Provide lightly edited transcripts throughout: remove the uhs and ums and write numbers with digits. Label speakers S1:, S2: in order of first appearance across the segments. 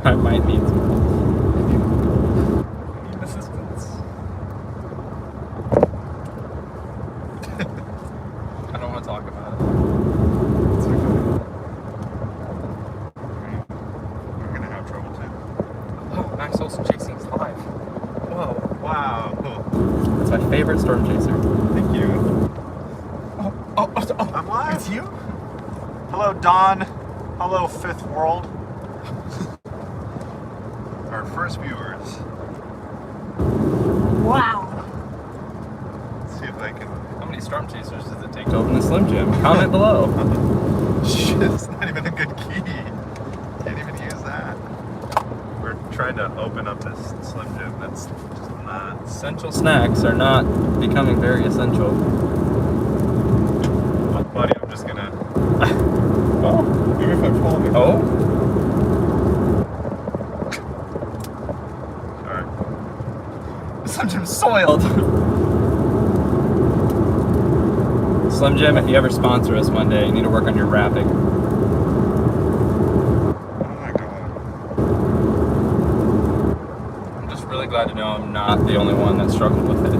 S1: I might need some assistance. I don't want to talk about it.
S2: It's okay. We're gonna have trouble too.
S1: Oh, Max also chasing is live. Whoa.
S2: Wow.
S1: That's my favorite storm chaser.
S2: Thank you.
S1: Oh,
S2: I'm live.
S1: It's you?
S2: Hello, Don. Hello, Fifth World. Our first viewers.
S3: Wow.
S2: Let's see if I can.
S1: How many storm chasers does it take to open the Slim Jim? Comment below.
S2: Shit, it's not even a good key. Can't even use that. We're trying to open up this Slim Jim. That's just not.
S1: Essential snacks are not becoming very essential.
S2: Buddy, I'm just gonna. Oh, maybe if I pull it.
S1: Oh?
S2: Alright.
S1: Slim Jim's soiled. Slim Jim, if you ever sponsor us one day, you need to work on your wrapping.
S2: Oh my god.
S1: I'm just really glad to know I'm not the only one that struggled with it.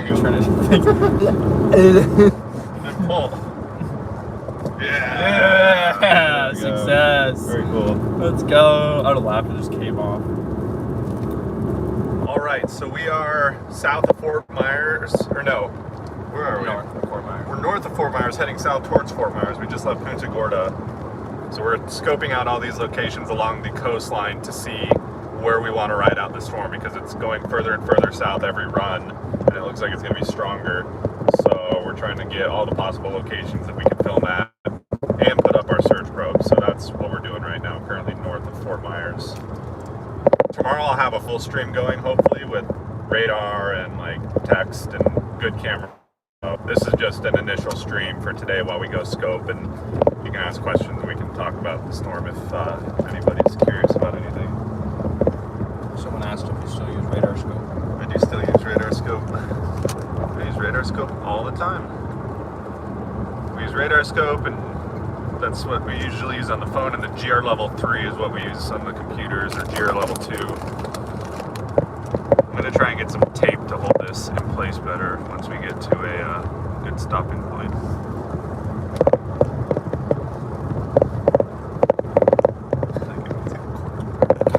S1: You're trying to think.
S2: And pull. Yeah.
S1: Yeah, success.
S2: Very cool.
S1: Let's go. I would have laughed if it just came off.
S2: Alright, so we are south of Fort Myers. Or no. Where are we?
S1: North of Fort Myers.
S2: We're north of Fort Myers, heading south towards Fort Myers. We just left Punta Gorda. So we're scoping out all these locations along the coastline to see where we want to ride out the storm, because it's going further and further south every run, and it looks like it's going to be stronger. So we're trying to get all the possible locations that we can film at and put up our search probes. So that's what we're doing right now, currently north of Fort Myers. Tomorrow I'll have a full stream going, hopefully, with radar and like text and good camera. This is just an initial stream for today while we go scope, and you can ask questions and we can talk about the storm if anybody's curious about anything.
S1: Someone asked if you still use radar scope.
S2: I do still use radar scope. I use radar scope all the time. We use radar scope, and that's what we usually use on the phone, and the GR level 3 is what we use on the computers, or GR level 2. I'm going to try and get some tape to hold this in place better once we get to a good stopping point.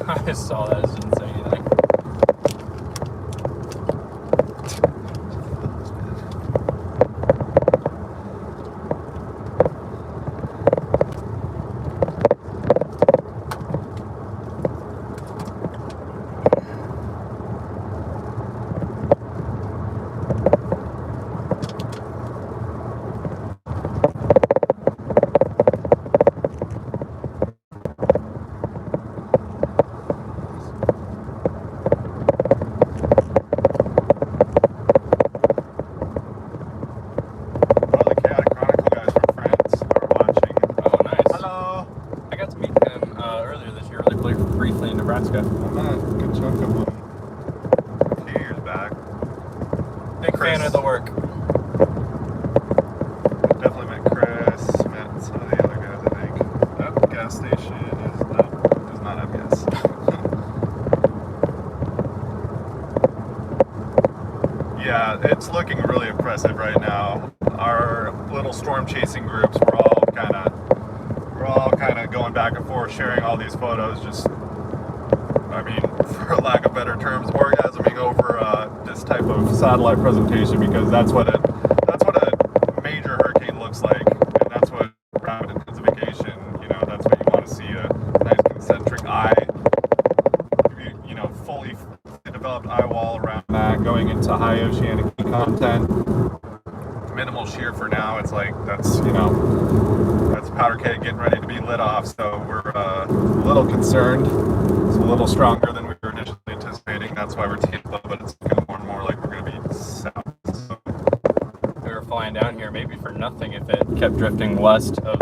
S1: I saw that. I just didn't say anything. Briefly in Nebraska.
S2: I'm not a good chunk of them a few years back.
S1: Big fan of the work.
S2: Definitely met Chris, met some of the other guys, I think. That gas station does not have gas. Yeah, it's looking really impressive right now. Our little storm chasing groups, we're all kind of going back and forth, sharing all these photos, just, I mean, for lack of better terms, orgasming over this type of satellite presentation, because that's what a major hurricane looks like, and that's what rapid intensification, that's what you want to see, a nice concentric eye, fully developed eye wall around that, going into high oceanic content, minimal shear for now. It's like, that's powder keg getting ready to be lit off, so we're a little concerned. It's a little stronger than we were initially anticipating. That's why we're taking low, but it's looking more and more like we're going to be south. So.
S1: We were flying down here maybe for nothing if it kept drifting west of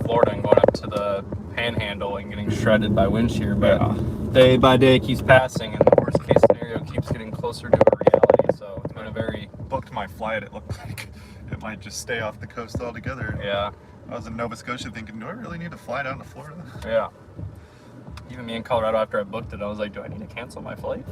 S1: Florida and going up to the Panhandle and getting shredded by wind shear. But day by day it keeps passing, and the worst case scenario keeps getting closer to a reality. So it's been a very
S2: booked my flight. It looked like it might just stay off the coast altogether.
S1: Yeah.
S2: I was in Nova Scotia thinking, do I really need to fly down to Florida?
S1: Yeah. Even me in Colorado, after I booked it, I was like, do I need to cancel my flight?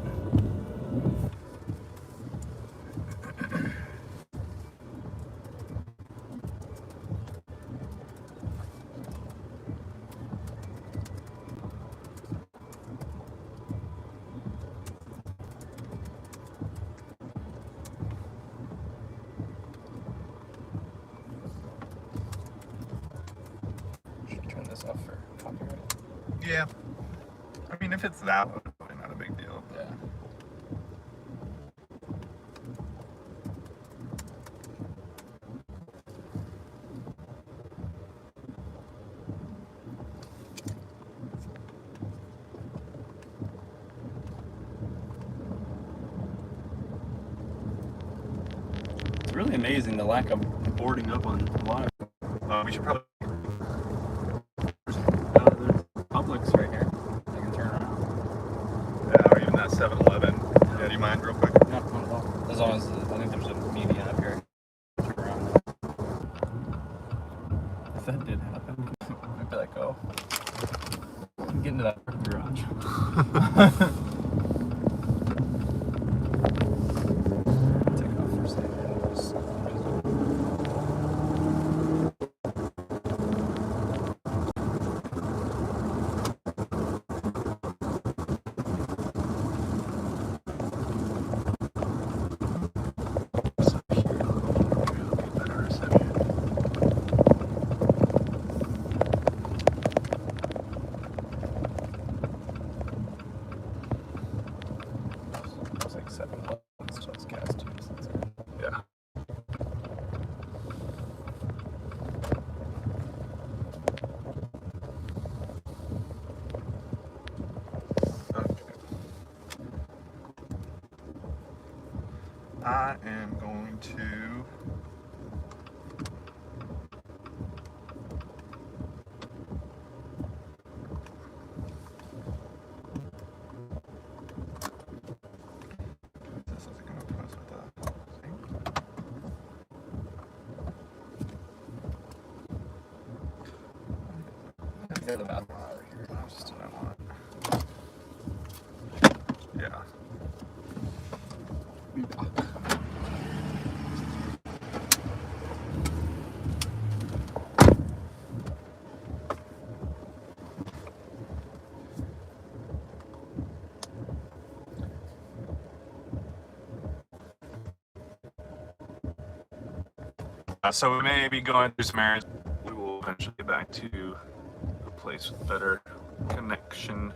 S1: Should turn this off for copyright.
S2: Yeah. I mean, if it's that low, probably not a big deal.
S1: Yeah. It's really amazing the lack of boarding up on live.
S2: We should probably.
S1: There's Publix right here. I can turn around.
S2: Yeah, or even that 7-Eleven. Yeah, do you mind real quick?
S1: No, not at all. As long as I think there's a median up here. Turn around. If that did happen, I'd be like, oh, I'm getting to that garage. Take off for a second. Just- It's like 7 bucks, so it's gas too. So that's good.
S2: Yeah. Okay. I am going to. This isn't going to post with that.
S1: Let's go to the bathroom over here.
S2: That's just what I want. Yeah.
S1: Be back.
S2: So we may be going through some areas. We will eventually get back to a place with better connection.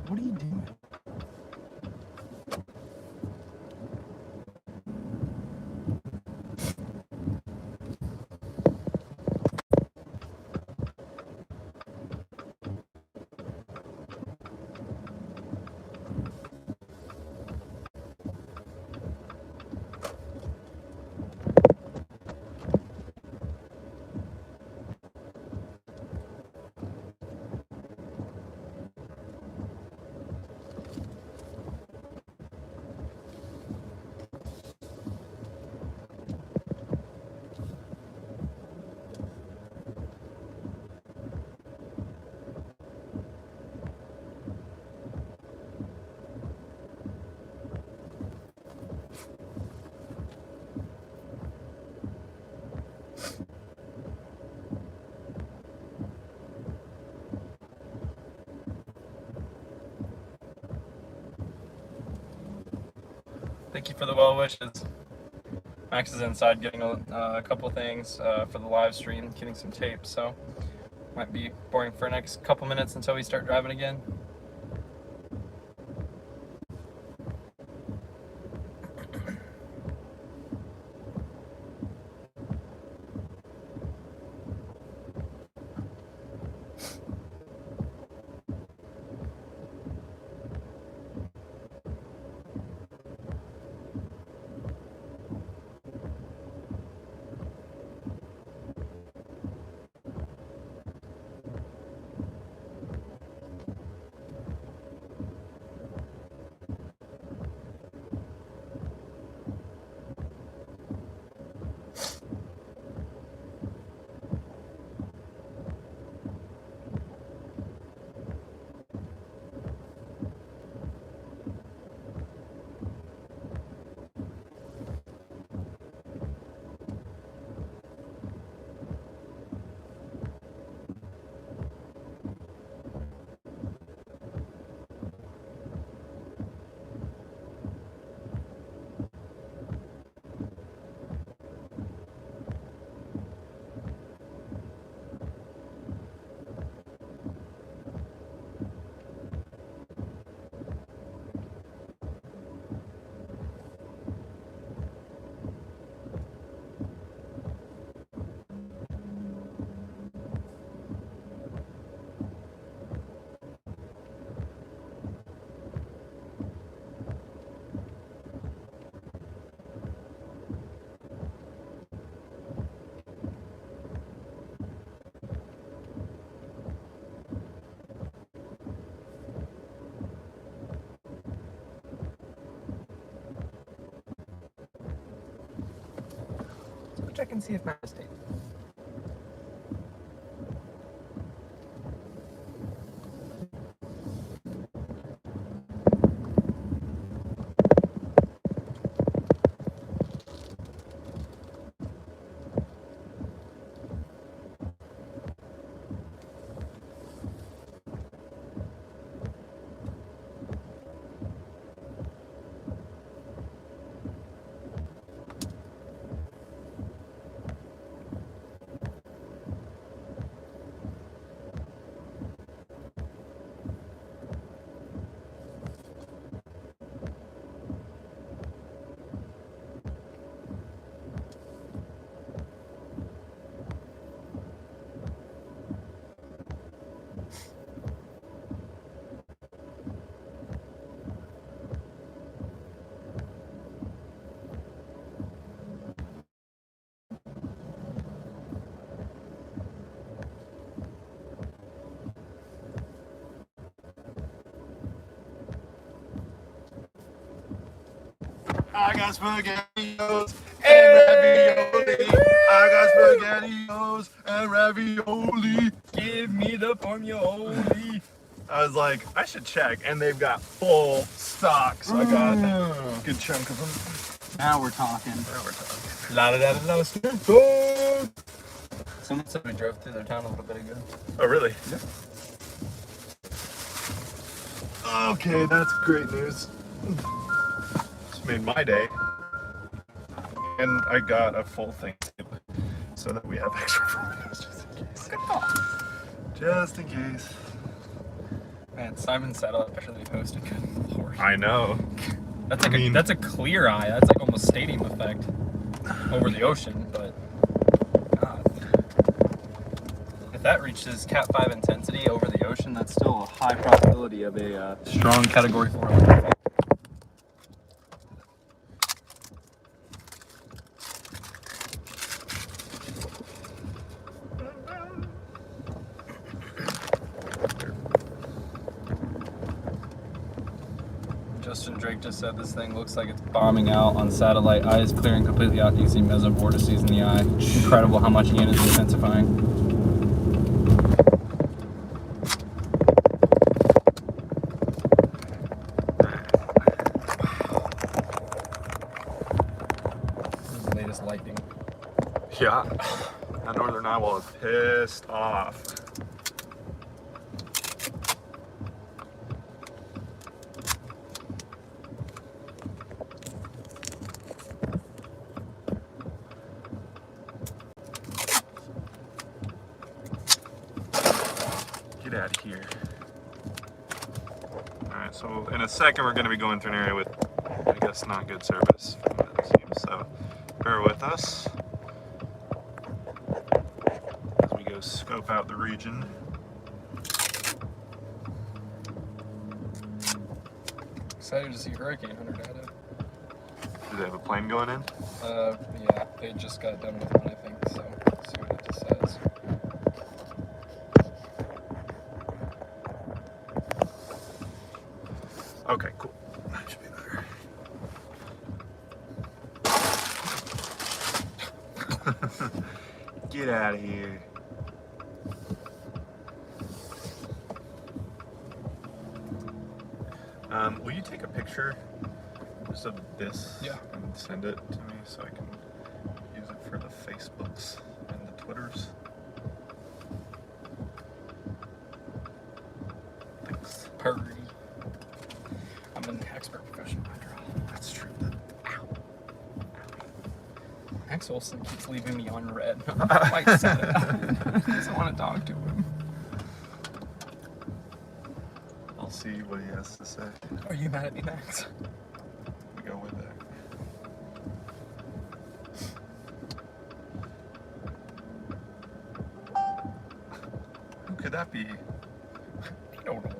S1: What are you doing? Thank you for the well wishes. Max is inside getting a couple things for the live stream, getting some tape. So Might be boring for the next couple minutes until we start driving again. Check and see if my mistake.
S2: I got SpaghettiOs and ravioli. I got SpaghettiOs and ravioli.
S1: Give me the formula.
S2: I was like, I should check, and they've got full stock, so I got a good chunk of them.
S1: Now we're talking.
S2: Now we're talking.
S1: La da da da da. Someone said we drove through their town a little bit ago.
S2: Oh, really?
S1: Yeah.
S2: Okay, that's great news. Just made my day. And I got a full thing too, so that we have extra photos just in case. Just in case.
S1: Man, Simon's satellite picture they posted. Good lord.
S2: I know.
S1: That's like that's a clear eye. That's like almost stadium effect over the ocean, but God. If that reaches Cat 5 intensity over the ocean, that's still a high probability of a strong Category 4 electric. Justin Drake just said this thing looks like it's bombing out on satellite. Eye is clearing completely out. You can see mesovortices in the eye. Incredible how much Ian is intensifying. This is the latest lightning.
S2: Yeah. That northern eyewall is pissed off. out of here. Alright, so in a second we're going to be going through an area with, I guess, not good service from what it seems. So bear with us as we go scope out the region.
S1: Excited to see Hurricane Hunter data.
S2: Do they have a plane going in?
S1: Yeah, they just got done with one, I think, so let's see what it says.
S2: Okay, cool. That should be better. Get out of here. Will you take a picture just of this?
S1: Yeah.
S2: And send it to me so I can use it for the Facebooks and the Twitters? Thanks.
S1: Purdy. I'm an expert professional after all.
S2: That's true. Ow.
S1: Max Olson keeps leaving me on red. I'm quite sad about it. I just want to talk to him.
S2: I'll see what he has to say.
S1: Are you mad at me, Max?
S2: We go with that. Who could that be?
S1: I don't know.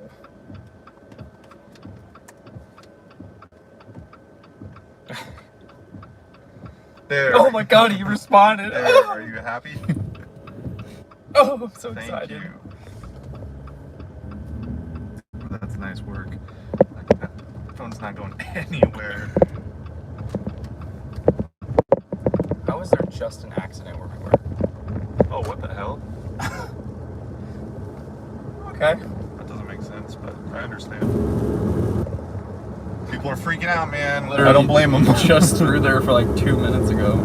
S2: There.
S1: Oh my god, he responded.
S2: There. Are you happy?
S1: Oh, I'm so
S2: Thank
S1: excited.
S2: you. That's nice work. That phone's not going anywhere.
S1: How is there just an accident where we were?
S2: Oh, what the hell?
S1: Okay.
S2: That doesn't make sense, but I understand. People are freaking out, man. I
S1: Literally
S2: don't blame them.
S1: Just through there for like 2 minutes ago.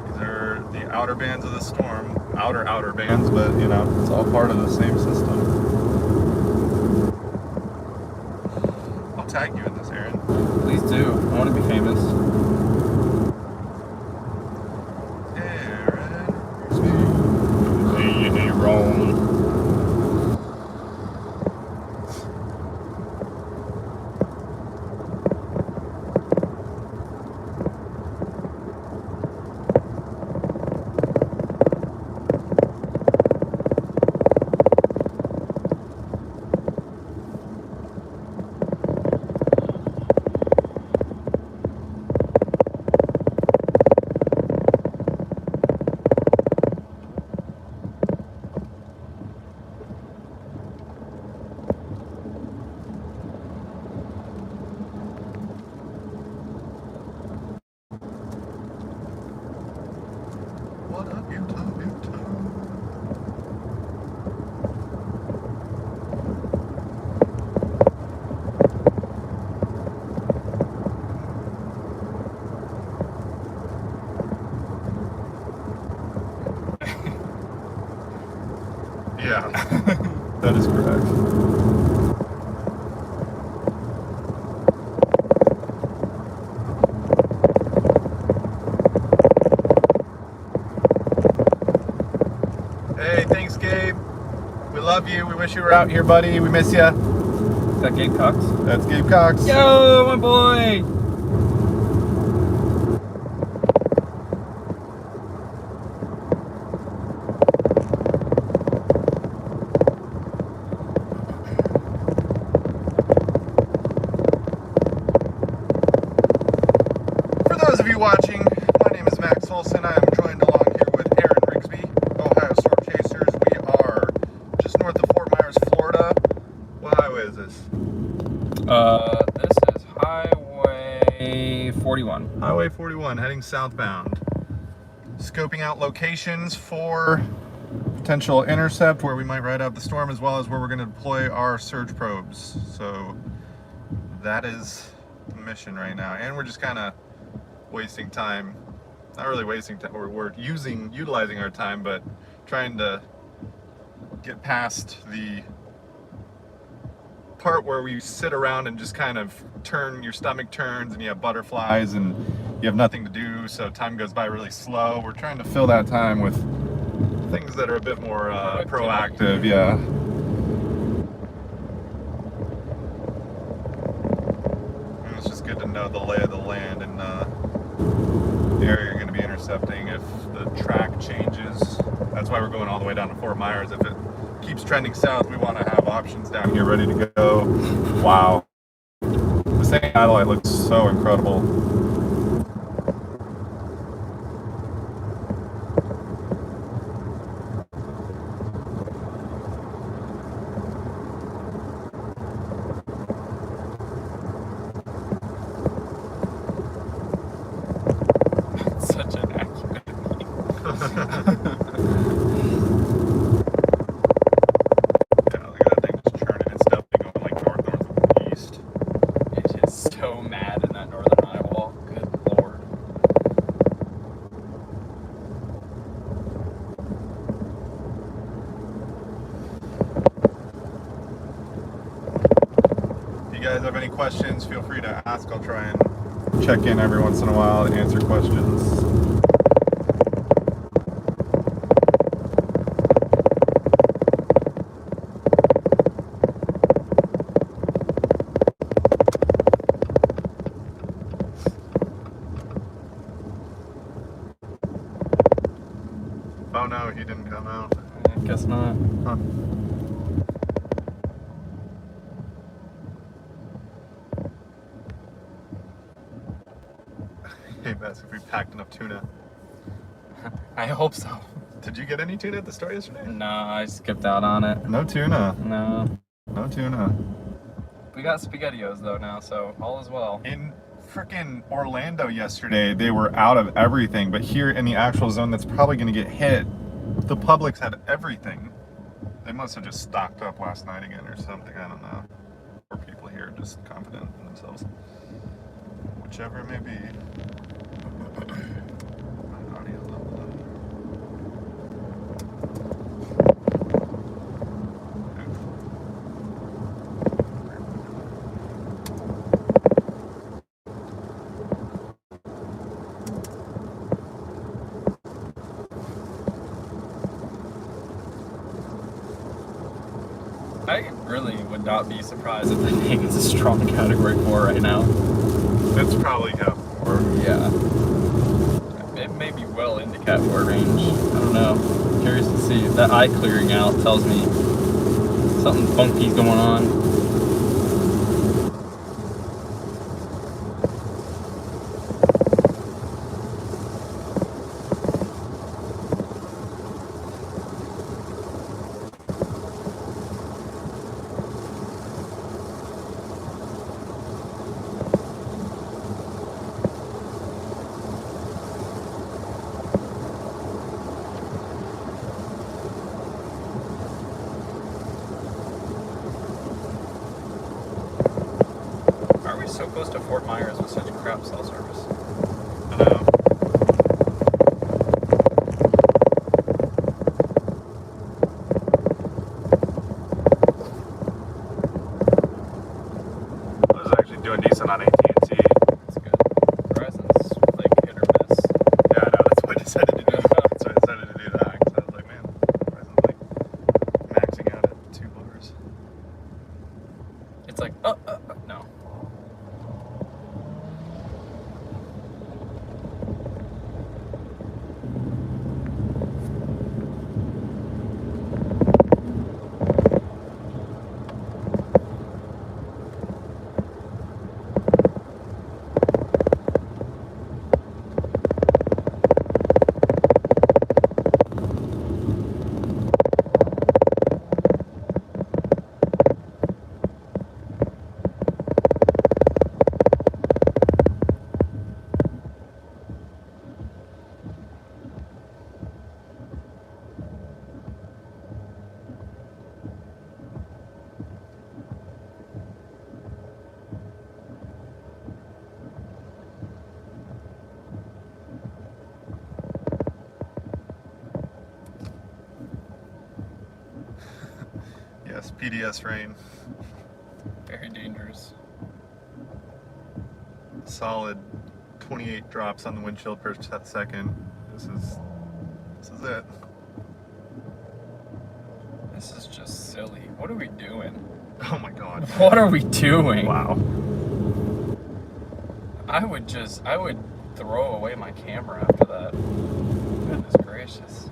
S2: These are the outer bands of the storm. Outer bands, but you know, it's all part of the same system. I'll tag you in this, Aaron.
S1: Please do. I want to be famous.
S2: Aaron.
S1: Hey, wrong.
S2: What up, YouTube? Yeah, that is correct. Hey, thanks, Gabe. We love you. We wish you were out here, buddy. We miss you.
S1: Is that Gabe Cox?
S2: That's Gabe Cox.
S1: Yo, my boy!
S2: For those of you watching, my name is Max Olson. I am joined along here with Aaron Rigsby, Ohio Storm Chasers. We are just north of Fort Myers, Florida. What highway is this?
S1: This is Highway 41.
S2: Highway 41, heading southbound. Scoping out locations for potential intercept where we might ride out the storm, as well as where we're going to deploy our surge probes. So that is the mission right now. And we're just kind of wasting time. Not really wasting time, we're utilizing our time, but trying to get past the part where we sit around and just kind of your stomach turns and you have butterflies and you have nothing to do, so time goes by really slow. We're trying to fill that time with things that are a bit more proactive, yeah. And it's just good to know the lay of the land and the area you're going to be intercepting. If the track changes, that's why we're going all the way down to Fort Myers. If it keeps trending south, we want to have options down here ready to go. Wow. The same satellite looks so incredible.
S1: Such an accurate
S2: Yeah, look at that thing just churning. It's definitely going like north-northeast.
S1: It's just so mad in that northern eye wall. Good lord.
S2: If you guys have any questions, feel free to ask. I'll try and check in every once in a while to answer questions. Oh no, he didn't come out.
S1: I guess not.
S2: Huh. Hey, Bess, if we packed enough tuna.
S1: I hope so.
S2: Did you get any tuna at the store yesterday?
S1: No, I skipped out on it.
S2: No tuna.
S1: No.
S2: No tuna.
S1: We got SpaghettiOs though now, so all is well.
S2: In frickin' Orlando yesterday, they were out of everything, but here in the actual zone that's probably going to get hit, the Publix had everything. They must have just stocked up last night again or something, I don't know. Or people here are just confident in themselves. Whichever it may be. My audio level.
S1: I really would not be surprised if the thing is a strong Category 4 right now.
S2: It's probably Cat 4.
S1: Yeah. It may be well into Cat 4 range. I don't know. Curious to see. If that eye clearing out tells me something funky's going on. So close to Fort Myers with such crap cell service.
S2: I know. I was actually doing decent on AT&T.
S1: That's good. Verizon's like hit or miss.
S2: Yeah, I know. That's why I decided to do that. That's why I decided to do that. Because I was like, man, Verizon's like maxing out at 2 bars.
S1: It's like, no.
S2: Yes, PDS rain.
S1: Very dangerous.
S2: solid 28 drops on the windshield per second. This is it.
S1: This is just silly. What are we doing?
S2: Oh my god.
S1: What are we doing?
S2: Wow.
S1: I would throw away my camera after that. Goodness gracious.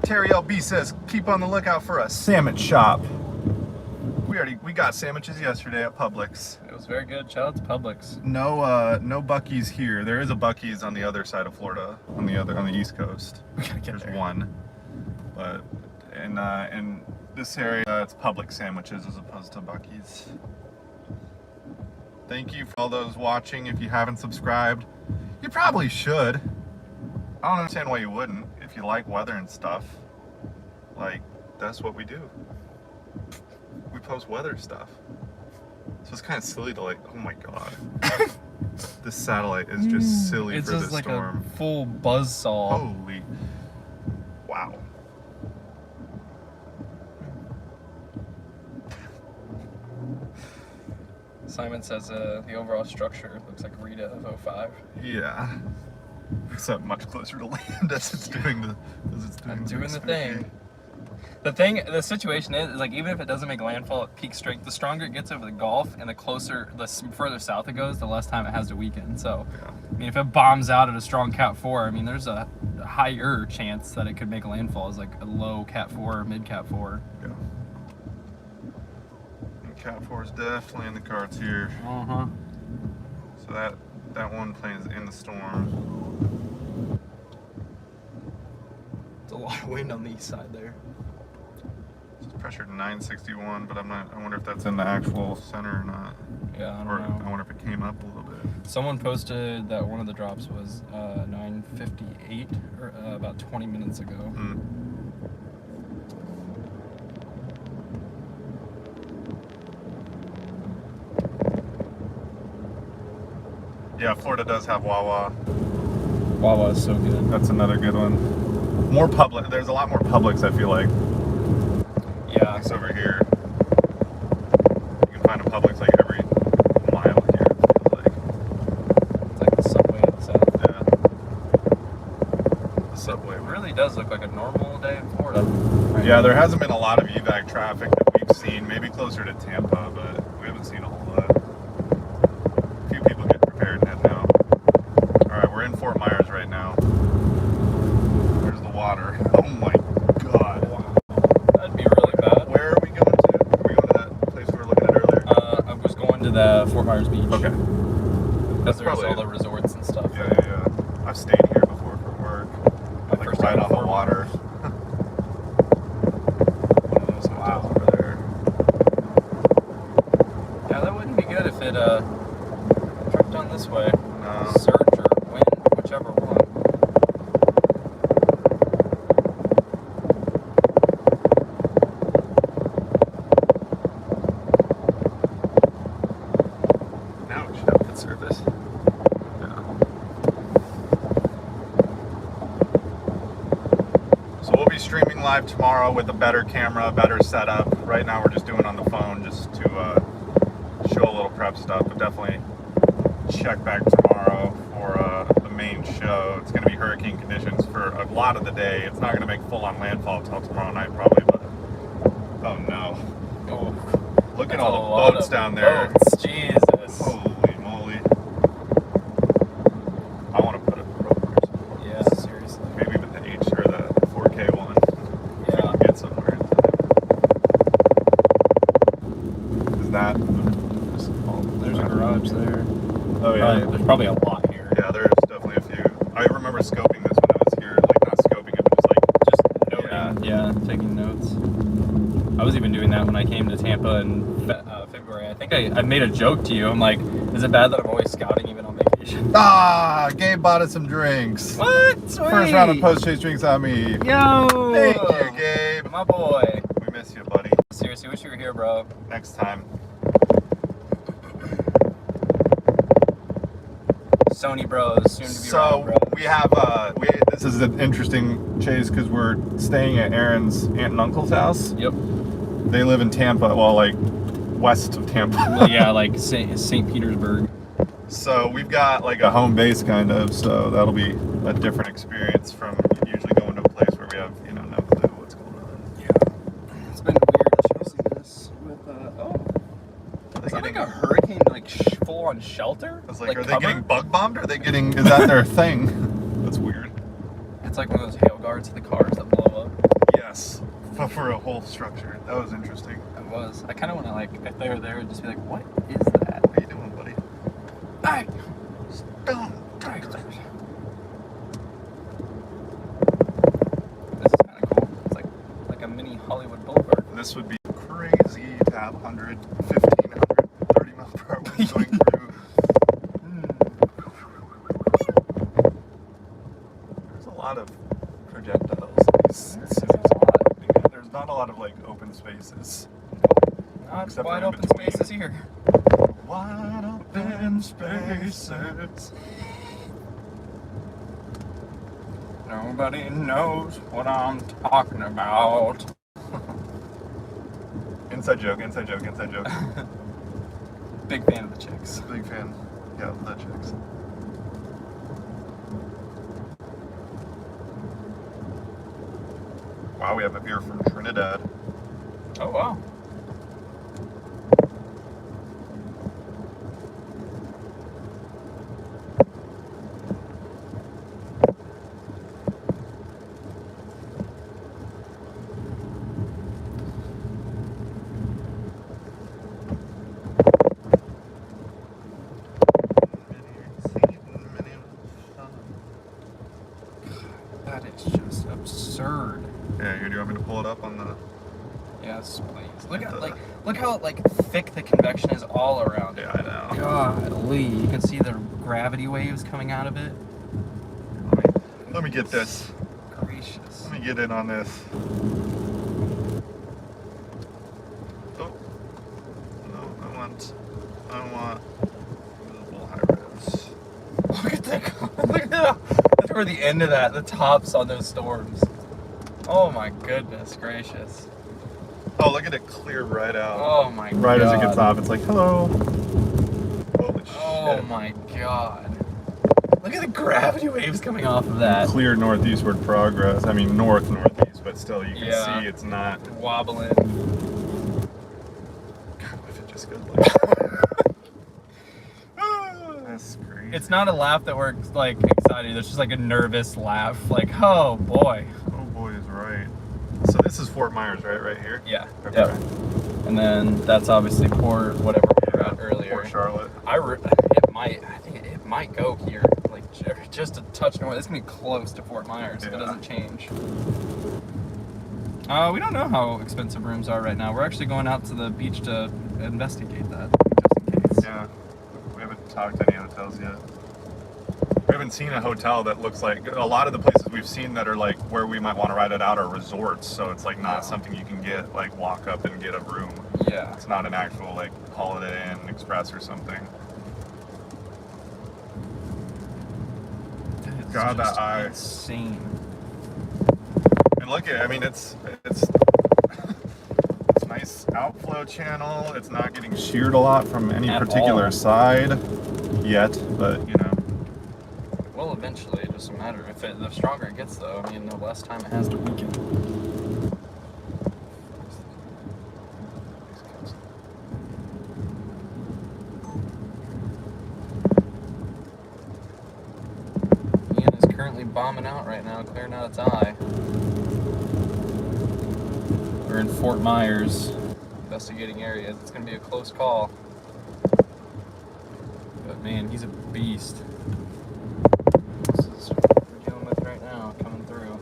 S2: Terry LB says, keep on the lookout for a sandwich shop. We got sandwiches yesterday at Publix.
S1: It was very good. Shout out to Publix.
S2: No Buc-ee's here. There is a Buc-ee's on the other side of Florida, on the East Coast.
S1: We gotta get
S2: There's
S1: there.
S2: one, but in this area, it's Publix sandwiches as opposed to Buc-ee's. Thank you for all those watching. If you haven't subscribed, you probably should. I don't understand why you wouldn't. If you like weather and stuff, like, that's what we do. We post weather stuff. So it's kind of silly to, like, oh my god. This satellite is just silly
S1: it's
S2: for
S1: just
S2: this
S1: like
S2: storm.
S1: a full buzzsaw.
S2: Holy. Wow.
S1: Simon says the overall structure looks like Rita of 05.
S2: Yeah. Except much closer to land as it's doing the
S1: thing. The situation is like, even if it doesn't make landfall at peak strength, the stronger it gets over the Gulf and the further south it goes, the less time it has to weaken. So,
S2: Yeah.
S1: I mean, if it bombs out at a strong Cat 4, I mean, there's a higher chance that it could make landfall as like a low Cat 4 or mid Cat 4.
S2: Yeah. And Cat 4 is definitely in the cards here.
S1: Uh-huh.
S2: So that one plane is in the storm.
S1: It's a lot of wind on the east side there.
S2: It's pressured 961, but I wonder if that's in the actual center or not.
S1: Yeah, I
S2: Or
S1: don't know.
S2: I wonder if it came up a little bit.
S1: Someone posted that one of the drops was 9:58, or about 20 minutes ago.
S2: Yeah, Florida does have Wawa.
S1: Wawa is so good.
S2: That's another good one. More public. There's a lot more Publix, I feel like.
S1: Yeah.
S2: It's over here. You can find a Publix like every mile here, it feels like.
S1: It's like the subway in the south.
S2: Yeah. The subway.
S1: It really does look like a normal day in Florida. Right
S2: Yeah,
S1: now.
S2: there hasn't been a lot of evac traffic that we've seen. Maybe closer to Tampa, but we haven't seen a whole lot. A few people get prepared and head now. Alright, we're in Fort Myers right now. There's the water. Oh my god.
S1: That'd be really bad.
S2: Where are we going to? Are we going to that place we were looking at earlier?
S1: I was going to the Fort Myers Beach.
S2: Okay.
S1: Because there's
S2: probably
S1: all
S2: it.
S1: the resorts and stuff.
S2: Yeah. I've stayed here before for work. Like
S1: first
S2: right
S1: time
S2: on the
S1: Fort
S2: water. One of those hotels over there.
S1: Yeah, that wouldn't be good if it trucked on this way.
S2: No.
S1: Surge or wind, whichever one.
S2: Now we should have good service. So we'll be streaming live tomorrow with a better camera, better setup. Right now we're just doing it on the phone just to show a little prep stuff, but definitely check back tomorrow for the main show. It's going to be hurricane conditions for a lot of the day. It's not going to make full-on landfall until tomorrow night probably, but oh no.
S1: Oh,
S2: Look at
S1: that's
S2: all
S1: a
S2: the
S1: lot
S2: boats
S1: of
S2: down there.
S1: boats. Jesus.
S2: Holy moly. I want to put a rope there somewhere.
S1: Yeah, seriously.
S2: Maybe even the H or the 4K one.
S1: Yeah.
S2: Get somewhere. Is that?
S1: There's a garage there.
S2: Oh yeah.
S1: There's probably a lot here.
S2: Yeah, there's definitely a few. I remember scoping this when I was here. Like not scoping it, but just noting.
S1: Yeah, taking notes. I was even doing that when I came to Tampa in February. I think I made a joke to you. I'm like, is it bad that I'm always scouting even on vacation?
S2: Ah, Gabe bought us some drinks.
S1: What? Sweet.
S2: First round of post-chase drinks on me.
S1: Yo!
S2: Thank you, Gabe.
S1: My boy.
S2: We miss you, buddy.
S1: Seriously, wish you were here, bro.
S2: Next time.
S1: Sony Bros, soon to be
S2: So
S1: around, bros.
S2: we have this is an interesting chase because we're staying at Aaron's aunt and uncle's house.
S1: Yep.
S2: They live in Tampa, well, like west of Tampa.
S1: Well, yeah, like St. Petersburg.
S2: So we've got like a home base kind of, so that'll be a different experience from usually going to a place where we have, you know, no clue what's going on.
S1: Yeah. It's been weird, especially this with, is that like a hurricane, like, full-on shelter?
S2: It's like, are they getting bug bombed, or are they getting, is that their thing? That's weird.
S1: It's like one of those hail guards to the cars that blow up.
S2: Yes, but for a whole structure. That was interesting.
S1: It was. I kind of want to, like, if they were there, just be like, what is that?
S2: What are you doing, buddy?
S1: Hey!
S2: Stop!
S1: This is kind of cool. It's like a mini Hollywood Boulevard.
S2: This would be crazy to have 100, 1,530 mile per hour winds going through. There's a lot of projectiles. There's not a lot of like open spaces.
S1: Not wide open spaces here.
S2: Wide open spaces.
S1: Nobody knows what I'm talking about.
S2: Inside joke, inside joke, inside joke.
S1: Big fan of the chicks.
S2: Big fan. Yeah, the chicks. Wow, we have a beer from Trinidad.
S1: Oh, wow. That is just absurd.
S2: Yeah, here, do you want me to pull it up on the...
S1: Yes, please. Look how like thick the convection is all around it.
S2: Yeah, I know.
S1: Golly, you can see the gravity waves coming out of it.
S2: Let me get this.
S1: Gracious.
S2: Let me get in on this. Oh. No, I want visible high revs.
S1: Look at that. Look at that. That's where the end of that, the tops on those storms. Oh my goodness gracious.
S2: Oh, look at it clear right out.
S1: Oh my god.
S2: Right as it gets off, it's like, hello. Holy shit.
S1: Oh my god. Look at the gravity waves coming off of that.
S2: Clear northeastward progress. I mean, northeast, but still, you can see it's not
S1: wobbling.
S2: God, if it just goes like that's great.
S1: It's not a laugh that we're like excited. It's just like a nervous laugh. Like, oh boy.
S2: Oh boy is right. So this is Fort Myers, right? Right here?
S1: Yeah.
S2: Okay.
S1: Yep. And then that's obviously Port whatever we were at earlier.
S2: Port Charlotte.
S1: I think it might go here, like just a touch north. It's gonna be close to Fort Myers if it doesn't change. We don't know how expensive rooms are right now. We're actually going out to the beach to investigate that, just in case.
S2: Yeah. We haven't talked to any hotels yet. We haven't seen a hotel that looks like a lot of the places we've seen that are like where we might want to ride it out are resorts. So it's like not something you can get like walk up and get a room.
S1: Yeah.
S2: It's not an actual like Holiday Inn Express or something.
S1: It's
S2: God, that
S1: just
S2: eye.
S1: insane.
S2: And look at, I mean, it's nice outflow channel. It's not getting sheared a lot from any particular side yet, but you know.
S1: Well, eventually, it doesn't matter. The stronger it gets, though, I mean, the less time it has to weaken. Ian is currently bombing out right now, clearing out its eye. We're in Fort Myers, investigating areas. It's going to be a close call. But man, he's a beast. This is what we're dealing with right now, coming through.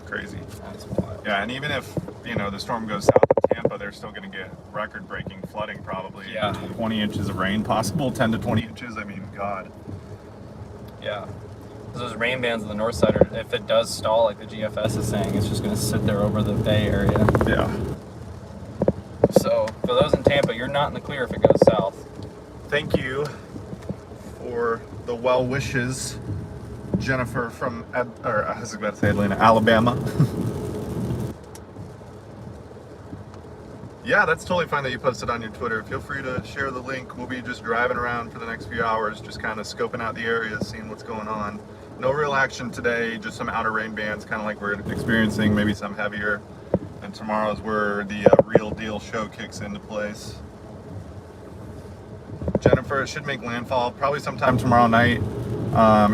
S2: Crazy.
S1: That's wild.
S2: Yeah, and even if, you know, the storm goes south of Tampa, they're still going to get record-breaking flooding probably.
S1: Yeah.
S2: 20 inches of rain possible, 10 to 20 inches. I mean, God.
S1: Yeah. Those rain bands on the north side, if it does stall like the GFS is saying, it's just going to sit there over the Bay Area.
S2: Yeah.
S1: So, for those in Tampa, you're not in the clear if it goes south.
S2: Thank you for the well wishes, Jennifer from, I was about to say Atlanta, Alabama. Yeah, that's totally fine that you posted on your Twitter. Feel free to share the link. We'll be just driving around for the next few hours, just kind of scoping out the area, seeing what's going on. No real action today, just some outer rain bands, kind of like we're experiencing, maybe some heavier. And tomorrow's where the real deal show kicks into place. Jennifer, it should make landfall probably sometime tomorrow night.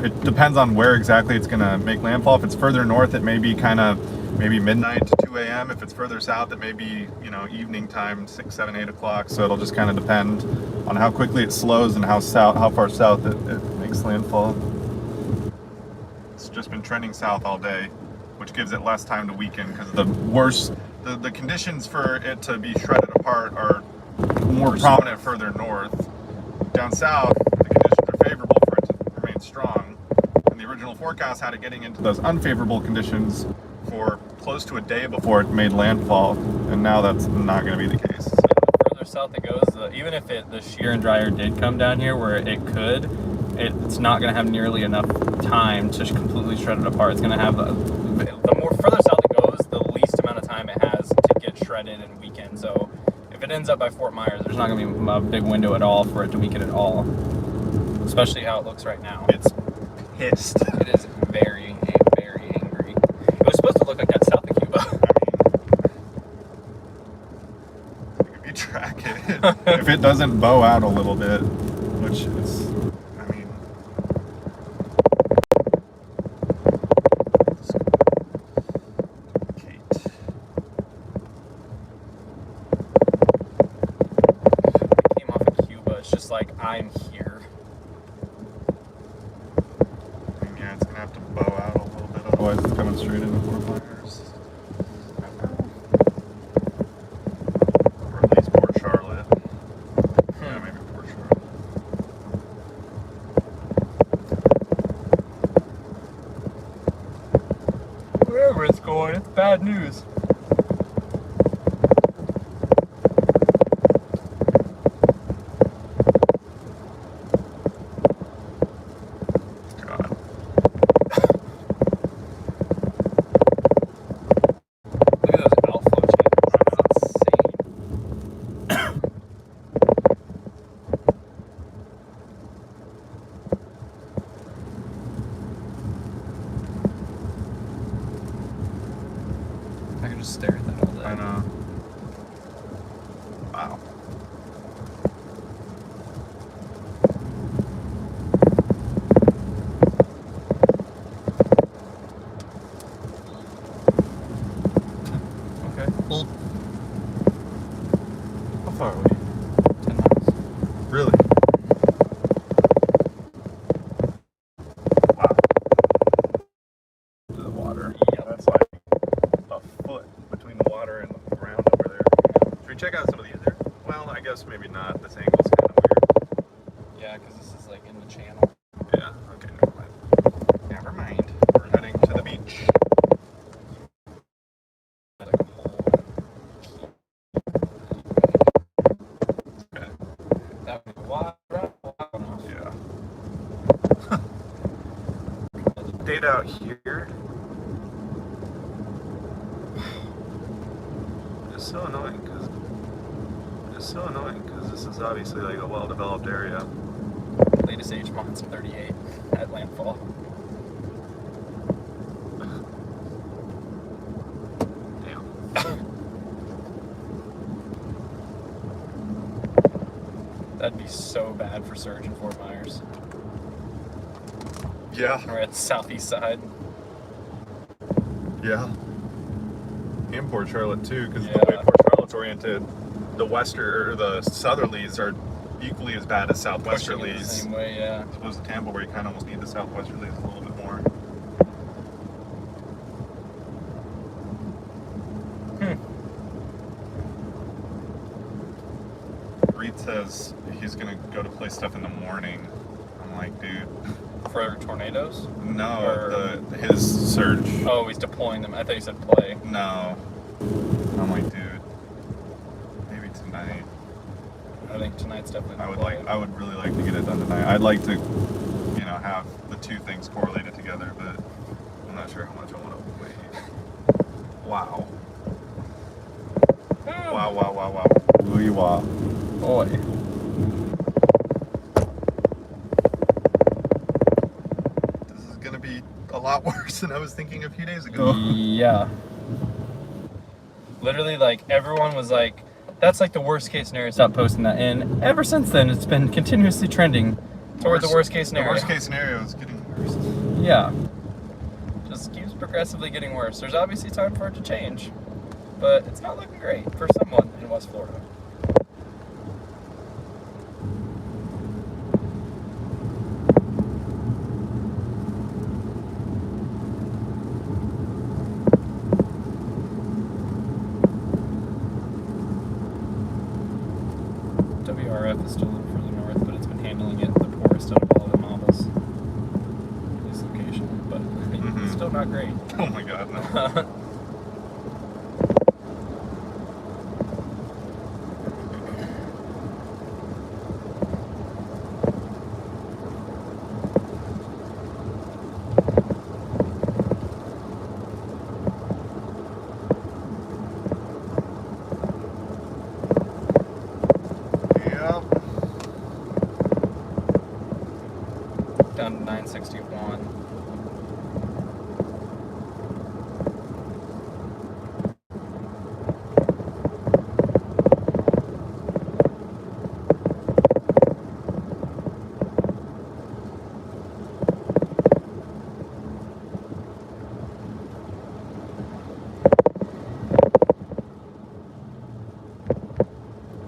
S2: It depends on where exactly it's going to make landfall. If it's further north, it may be kind of maybe midnight to 2 a.m. If it's further south, it may be, you know, evening time, 6, 7, 8 o'clock. So it'll just kind of depend on how quickly it slows and how far south it makes landfall. It's just been trending south all day, which gives it less time to weaken because the conditions for it to be shredded apart are more prominent further north. Down south, the conditions are favorable for it to remain strong. And the original forecast had it getting into those unfavorable conditions for close to a day before it made landfall, and now that's not going to be the case.
S1: So the further south it goes, even if the shear and dryer did come down here where it could, it's not going to have nearly enough time to completely shred it apart. It's going to have, the more further south it goes, the least amount of time it has to get shredded and weakened. So if it ends up by Fort Myers, there's not going to be a big window at all for it to weaken at all, especially how it looks right now.
S2: It's pissed.
S1: It is very, very angry. It was supposed to look like that south of Cuba.
S2: I mean, if you track it, if it doesn't bow out a little bit, which is, I mean, Kate.
S1: It came off of Cuba. It's just like, I'm here.
S2: I mean, yeah, it's gonna have to bow out a little bit, otherwise it's coming straight into Fort Myers. Or at least Port Charlotte. Yeah, maybe Port Charlotte.
S1: Wherever it's going, it's bad news.
S2: God.
S1: Look at those outflow chambers. That's insane. I could just stare at that all day.
S2: I know. Wow.
S1: Okay. Well,
S2: How far are we?
S1: 10 miles.
S2: Really? Wow.
S1: To the water. Yep.
S2: That's like a foot between the water and the ground over there. Should we check out some of these there? Well, I guess maybe not. This angle's kind of weird.
S1: Yeah, because this is like in the channel.
S2: Yeah, okay, never mind. Never mind. We're heading to the beach.
S1: Like a hole.
S2: Okay.
S1: That would be water.
S2: Yeah. Date out here. It's so annoying because this is obviously like a well-developed area.
S1: Latest age months 38 at landfall.
S2: Damn.
S1: That'd be so bad for surge in Fort Myers.
S2: Yeah.
S1: We're at the southeast side.
S2: Yeah. And Port Charlotte too, because
S1: Yeah.
S2: the way Port Charlotte's oriented, the the southerlies are equally as bad as
S1: Pushing it the
S2: southwesterlies.
S1: same way, yeah.
S2: As opposed to Tampa, where you kind of almost need the southwesterlies a little bit more. Reed says he's gonna go to play stuff in the morning. I'm like, dude,
S1: For tornadoes?
S2: no, his surge.
S1: Oh, he's deploying them. I thought you said play.
S2: No. I'm like, dude, maybe tonight.
S1: I think tonight's definitely.
S2: I would really like to get it done tonight. I'd like to, have the two things correlated together. wow, wow. Ooh, wow.
S1: Boy.
S2: This is gonna be a lot worse than I was thinking a few days ago.
S1: Yeah. Literally, like, everyone was like, that's like the worst case scenario, stop posting that. And ever since then, it's been continuously trending toward the worst case scenario.
S2: The worst case scenario is getting worse.
S1: Yeah. Just keeps progressively getting worse. There's obviously time for it to change, but it's not looking great for someone in West Florida. WRF is still a little further north, but it's been handling it the poorest out of all the models. This location, but it's still not great.
S2: Oh my god, no.
S1: Down to 961.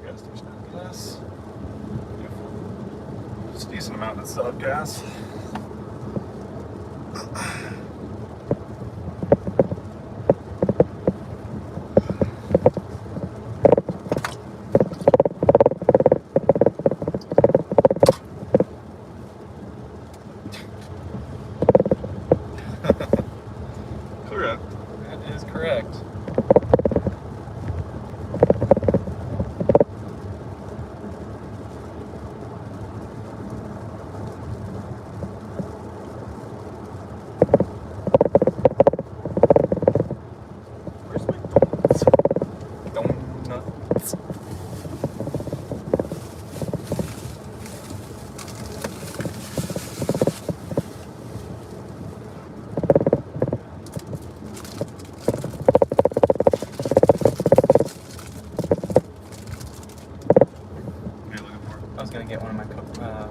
S2: Gas station out of gas. Just a decent amount of sub gas. Correct.
S1: That is correct.
S2: Where's my donuts?
S1: Donuts.
S2: What are you looking for?
S1: I was gonna get one of my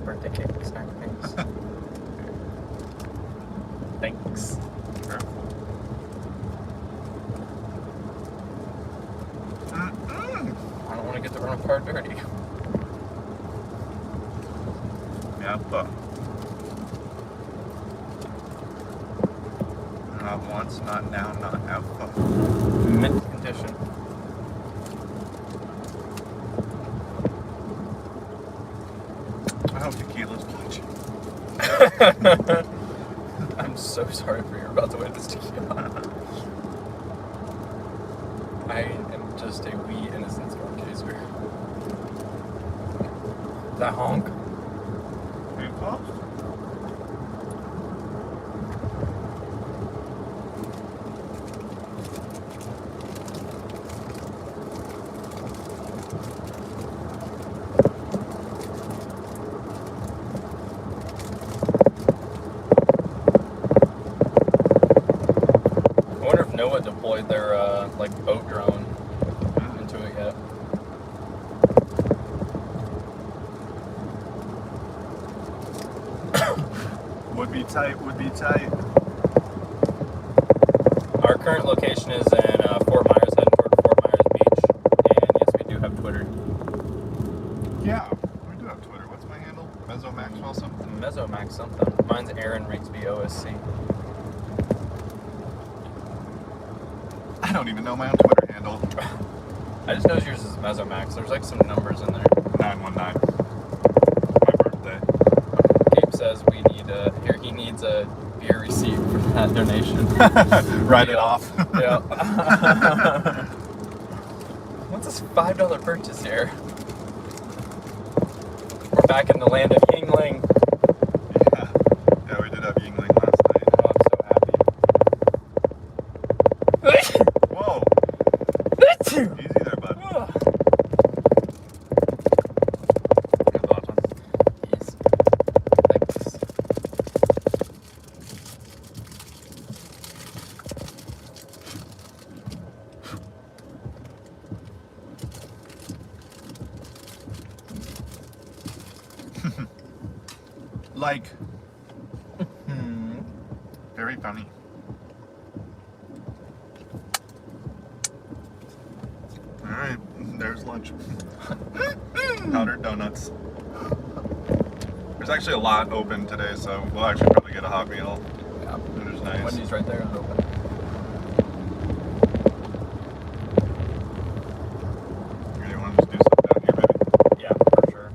S1: birthday cake snack things. Thanks.
S2: Sure.
S1: I don't want to get the rental car dirty.
S2: Yeah, but not once, not now, not ever.
S1: Mint condition.
S2: I hope tequila's clutch.
S1: I'm so sorry for you about the way this tequila. I am just a wee innocent storm chaser. That honk.
S2: Are you close?
S1: I wonder if NOAA deployed their like boat drone into it yet.
S2: Would be tight, would be tight.
S1: Our current location is in Fort Myers, heading toward Fort Myers Beach, and yes, we do have Twitter.
S2: Yeah, we do have Twitter. What's my handle? Mezzo Maxwell something?
S1: Mesomax something. Mine's Aaron Rigsby OSC.
S2: I don't even know my own Twitter handle.
S1: I just know yours is Mesomax. There's like some numbers in there.
S2: 919. My birthday.
S1: Gabe says we need here he needs a beer receipt for that donation.
S2: Write it off.
S1: Yeah. What's this $5 purchase here? We're back in the land of Yingling.
S2: Yeah, we did have Yingling last night.
S1: Oh, I'm so happy.
S2: Whoa! Easy there, bud. like. Very funny. Alright, there's lunch. Powdered donuts. There's actually a lot open today, so we'll actually probably get a hot meal.
S1: Yeah.
S2: Which is nice.
S1: Wendy's right there is open.
S2: You want to just do something down here, maybe?
S1: Yeah, for sure.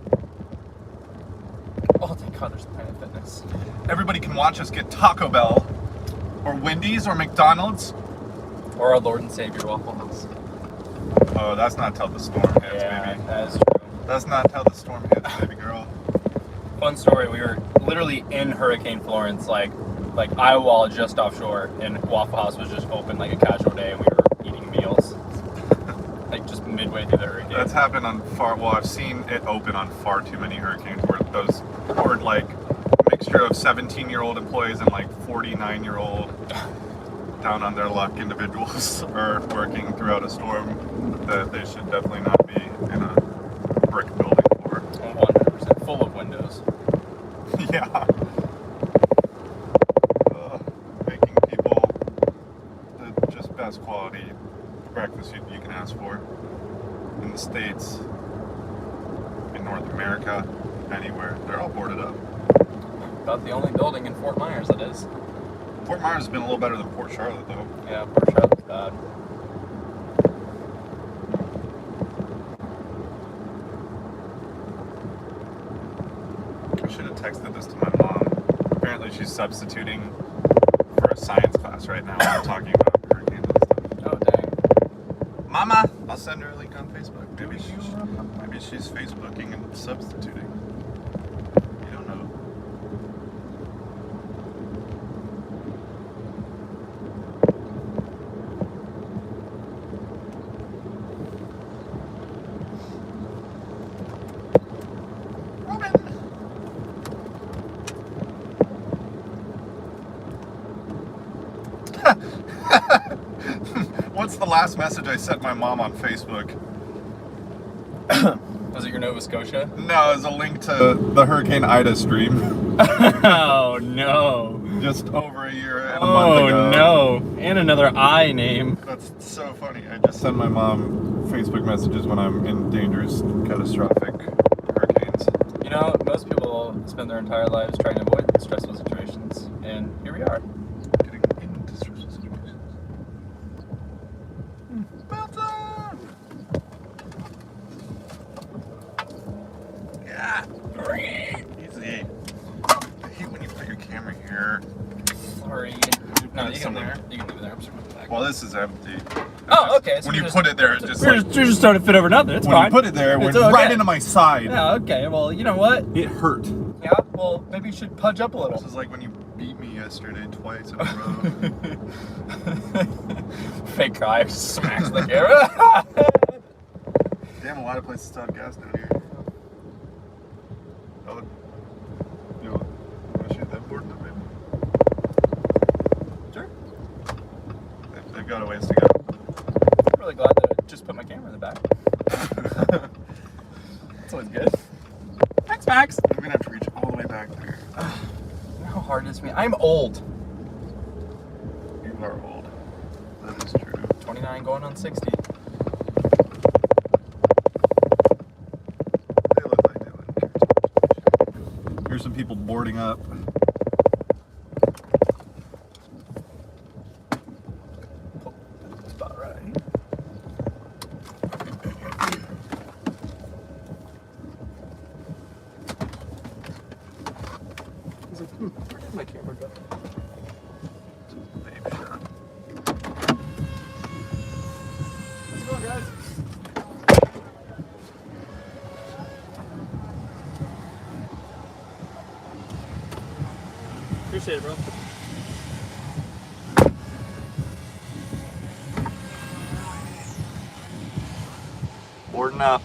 S1: Oh, thank God there's Planet Fitness.
S2: Everybody can watch us get Taco Bell, or Wendy's, or McDonald's.
S1: Or our Lord and Savior Waffle House.
S2: Oh, that's not till the storm hits, baby.
S1: That is true.
S2: That's not till the storm hits, baby girl.
S1: Fun story, we were literally in Hurricane Florence, like Iowa just offshore, and Waffle House was just open like a casual day, and we were eating meals. Like just midway through the hurricane.
S2: That's happened on I've seen it open on far too many hurricanes where those poured like a mixture of 17-year-old employees and like 49-year-old down on their luck individuals are working throughout a storm that they should definitely not be in a brick building for.
S1: 100% full of windows.
S2: Yeah. Making people the just best quality breakfast you can ask for in the States, in North America, anywhere. They're all boarded up.
S1: About the only building in Fort Myers that is.
S2: Fort Myers has been a little better than Port Charlotte, though.
S1: Yeah, Port Charlotte's bad.
S2: I should have texted this to my mom. Apparently she's substituting for a science class right now. We're talking about hurricanes and stuff.
S1: Oh, dang.
S2: Mama! I'll send her a link on Facebook. Maybe she's Facebooking and substituting. You don't know. What's the last message I sent my mom on Facebook?
S1: Was it your Nova Scotia?
S2: No, it's a link to the Hurricane Ida stream.
S1: Oh, no.
S2: Just over a year and a month ago.
S1: Oh, no. And another I name.
S2: That's so funny. I just send my mom Facebook messages when I'm in dangerous, catastrophic hurricanes.
S1: You know, most people spend their entire lives trying to avoid stressful situations, and here we are.
S2: Getting into stressful situations. Yeah. Easy. I hate when you put your camera here.
S1: Sorry. No, you can leave it there. I'm just going back.
S2: Well, this is empty.
S1: Oh, okay. So
S2: When you
S1: just,
S2: put it there, it just
S1: you're
S2: like...
S1: just trying to fit over nothing. It's
S2: when
S1: fine.
S2: you put it there, it went
S1: It's okay.
S2: right into my side.
S1: Yeah, okay. Well, you know what?
S2: It hurt.
S1: Yeah, well, maybe you should pudge up a little.
S2: This is like when you beat me yesterday twice in a row.
S1: Fake cry, just smacks the camera.
S2: Damn, a lot of places still have gas down here. Oh, you want to shoot that board then, maybe?
S1: Sure.
S2: They've got a ways to go.
S1: I'm really glad that I just put my camera in the back. That's always good. Thanks, Max.
S2: I'm gonna have to reach all the way back there.
S1: You know how hard it is for me? I'm old.
S2: You are old. That is true.
S1: 29 going on 60.
S2: They look like they wouldn't care too much. Here's some people boarding up.
S1: That's about right. He's like, where did my camera go?
S2: Babe shot.
S1: Let's go, guys. Appreciate it, bro.
S2: Boarding up.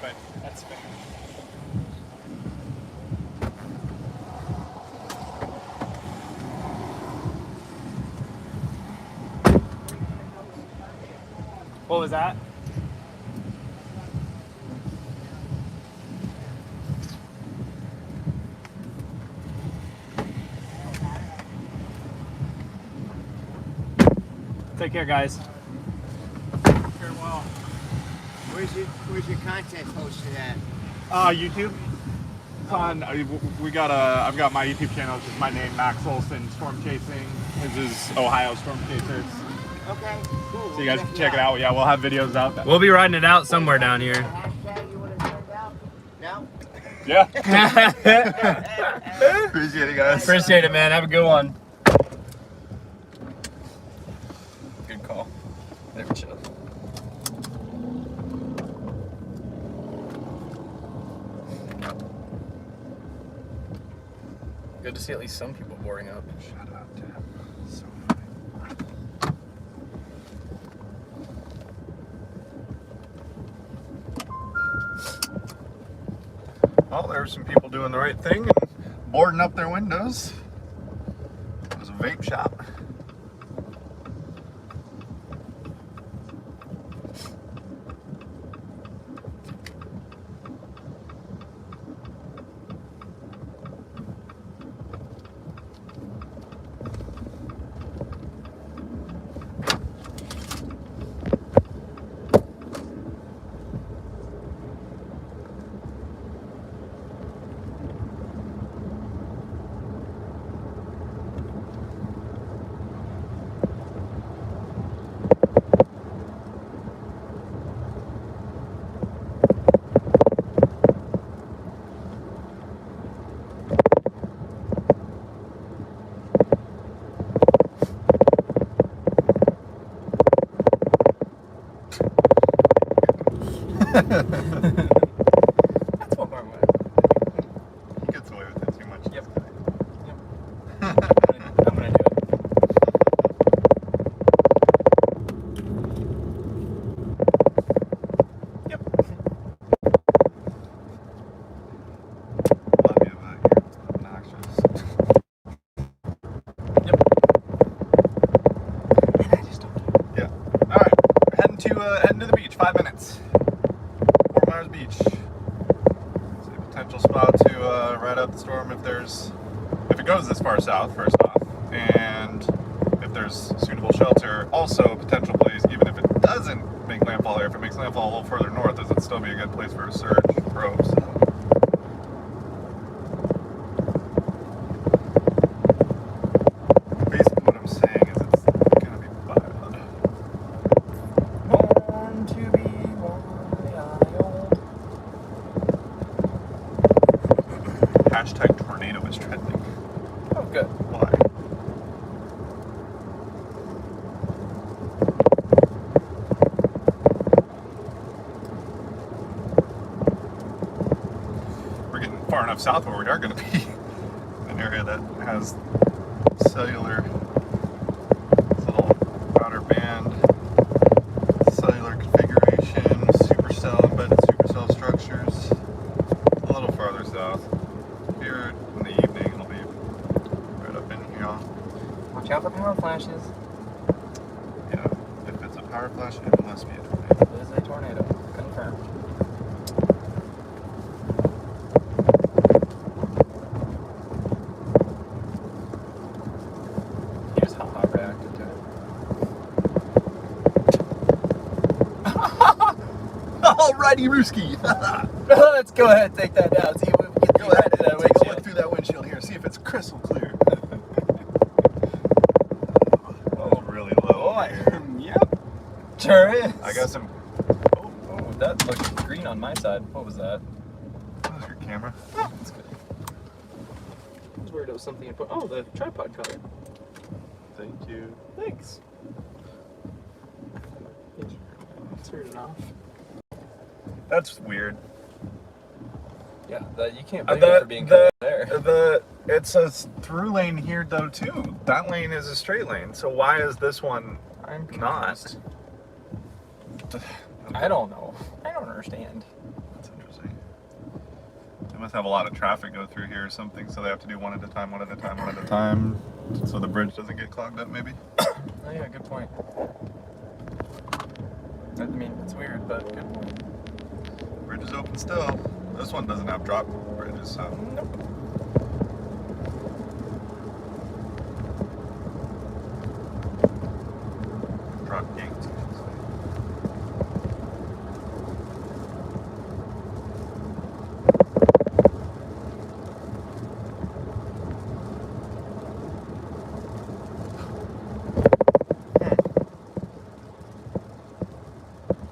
S2: but that's fair.
S1: What was that? Take care, guys.
S3: Farewell. Where's your content posted at?
S2: YouTube. It's on. I've got my YouTube channel. It's just my name, Max Olson, Storm Chasing. This is Ohio Storm Chasers.
S3: Okay, cool.
S2: So you guys can check it out. Yeah, we'll have videos out.
S1: We'll be riding it out somewhere down here.
S3: Hashtag you want to send out? No?
S2: Yeah. Appreciate it, guys.
S1: Appreciate it, man. Have a good one. Good call. They were chill. Good to see at least some people boarding up.
S2: Shut up, Tim. So funny. Well, there were some people doing the right thing and boarding up their windows. It was a vape shop.
S1: That's what my mind.
S2: He gets away with it too much.
S1: Yep. Yep. I'm gonna do it. Yep.
S2: Love you, but you're obnoxious.
S1: Yep. And I just don't do it.
S2: Yeah. All right. Heading to the beach. 5 minutes. Fort Myers Beach. It's a potential spot to ride out the storm if it goes this far south. First off, and if there's suitable shelter. Also, a potential place, even if it doesn't make landfall here, if it makes landfall a little further north, does it still be a good place for a surge probe? So. Basically, what I'm saying is it's gonna be wild.
S1: Born to be wild.
S2: Hashtag tornado is trending.
S1: Oh, good.
S2: Why? We're getting far enough south where we are going to be an area that has cellular, this little outer band, cellular configuration, embedded supercell structures. A little farther south. Here in the evening, it'll be right up in here.
S1: Watch out for power flashes.
S2: Yeah, if it's a power flash, it must be a tornado.
S1: It is a tornado. Confirmed. You just hot reacted to it.
S2: Alrighty, Rooski.
S1: Let's go ahead and take that down. See if we can get
S2: Go ahead,
S1: through that
S2: take a
S1: windshield.
S2: look through that windshield here. See if it's crystal clear. Oh, really low.
S1: Boy.
S2: Here.
S1: Yep. Sure is.
S2: I got some.
S1: Oh, that looked green on my side. What was that?
S2: That was your camera.
S1: That's good. I was worried it was something important. Oh, the tripod color.
S2: Thank you.
S1: Thanks. Turn it off.
S2: That's weird.
S1: Yeah, you can't blame it for being cut there.
S2: It's a through lane here though too. That lane is a straight lane. So why is this one
S1: I'm
S2: not?
S1: confused. I don't know. I don't understand.
S2: That's must have a lot of traffic go through here or something, so they have to do one at a time, one at a time, one at a time, so the bridge doesn't get clogged up, maybe?
S1: Oh yeah, good point. I mean, it's weird, but good point.
S2: Bridge is open still. This one doesn't have drop bridges, so.
S1: Nope.
S2: Drop gates, I should say.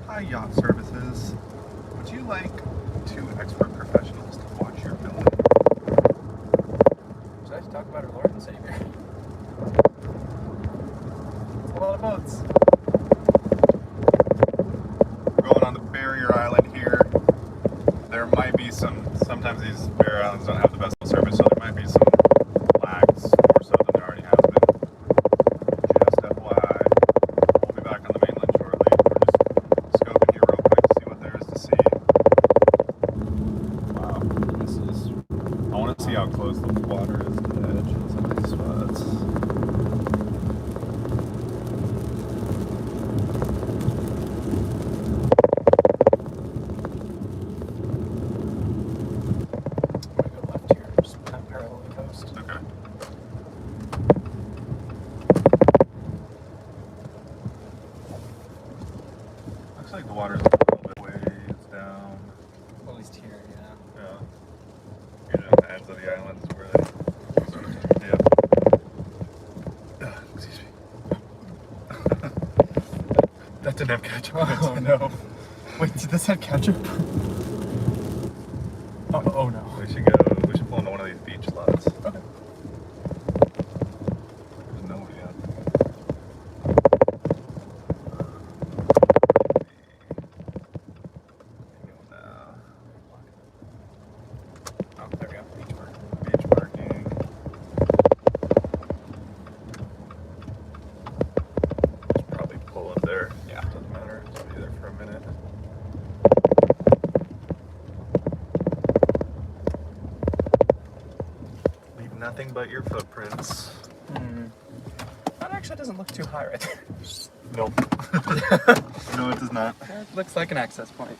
S2: Hi, Yacht Services. Would you like 2 expert professionals to watch your building?
S1: Should I talk about our Lord and Savior? It's a lot of boats.
S2: We're going on the barrier island here. There might be sometimes these barrier islands don't have the best service, so there might be some lags more so than there already has been. Just FYI. We'll be back on the mainland shortly. We're just scoping here real quick to see what there is to see. Wow, this is. I want to see how close the water is to the edge in some of these spots.
S1: I'm gonna go left here, just kind of parallel the coast.
S2: Okay. Looks like the water's a little bit ways down.
S1: At least here, yeah.
S2: Yeah. Usually on the ends of the islands where they. Yeah. Excuse me. That didn't have ketchup.
S1: Oh no. Wait, did this have ketchup? Oh no.
S2: We should go. We should pull into one of these beach lots.
S1: Okay.
S2: There's nobody out there.
S1: Oh, there we go. Beach park.
S2: Beach parking. Should probably pull up there.
S1: Yeah.
S2: Doesn't matter. Just be there for a minute. Leave nothing but your footprints.
S1: Hmm. That actually doesn't look too high right there.
S2: Nope. No, it does not.
S1: That looks like an access point.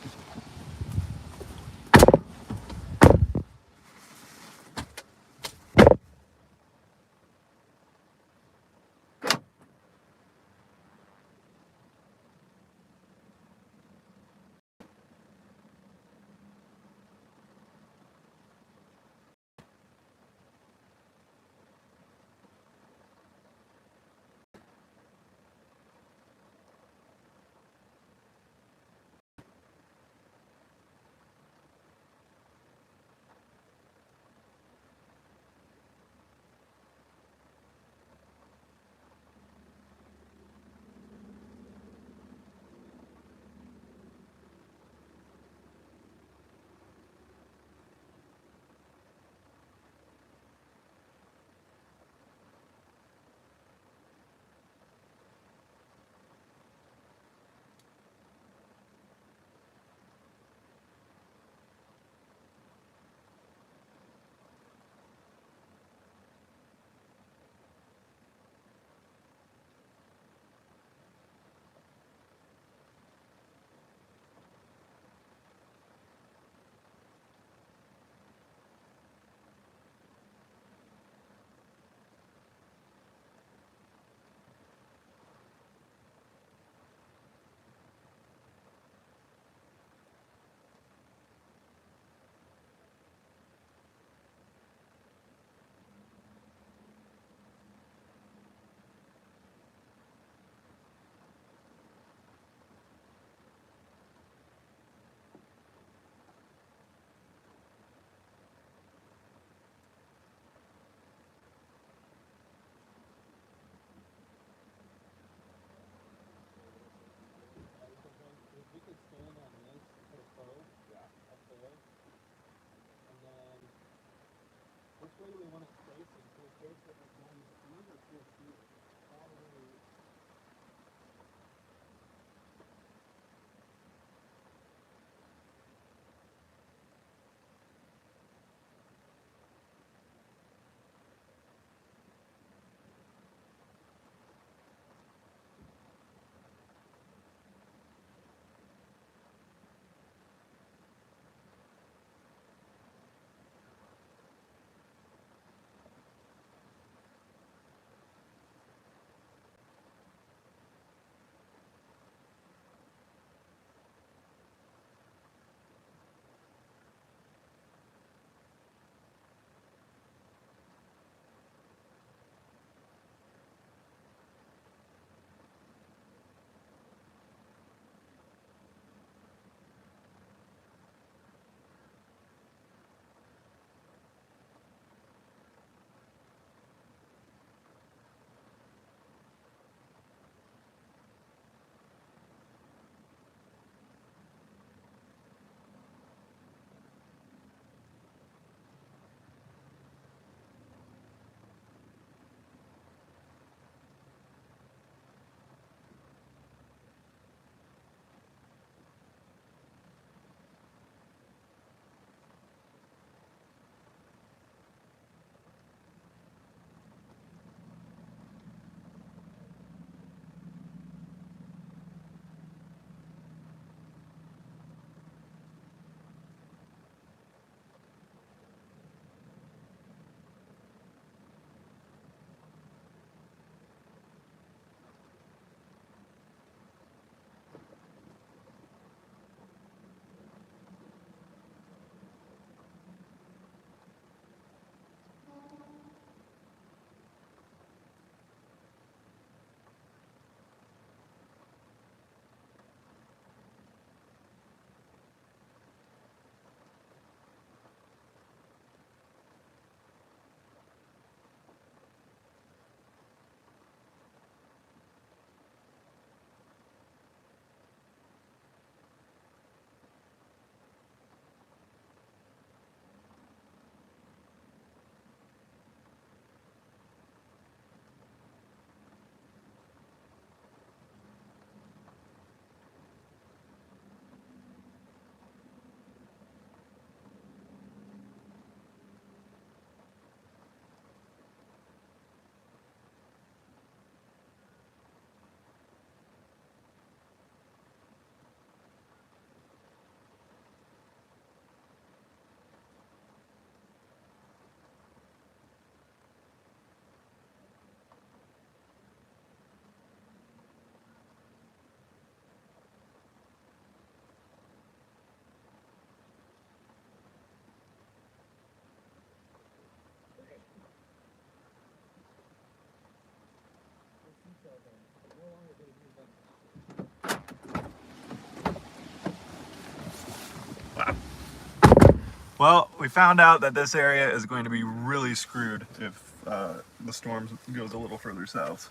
S2: Well, we found out that this area is going to be really screwed if the storm goes a little further south.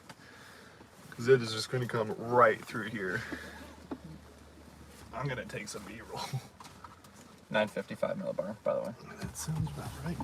S2: Because it is just going to come right through here. I'm going to take some B-roll.
S1: 955 millibar, by the way.
S2: That sounds about right.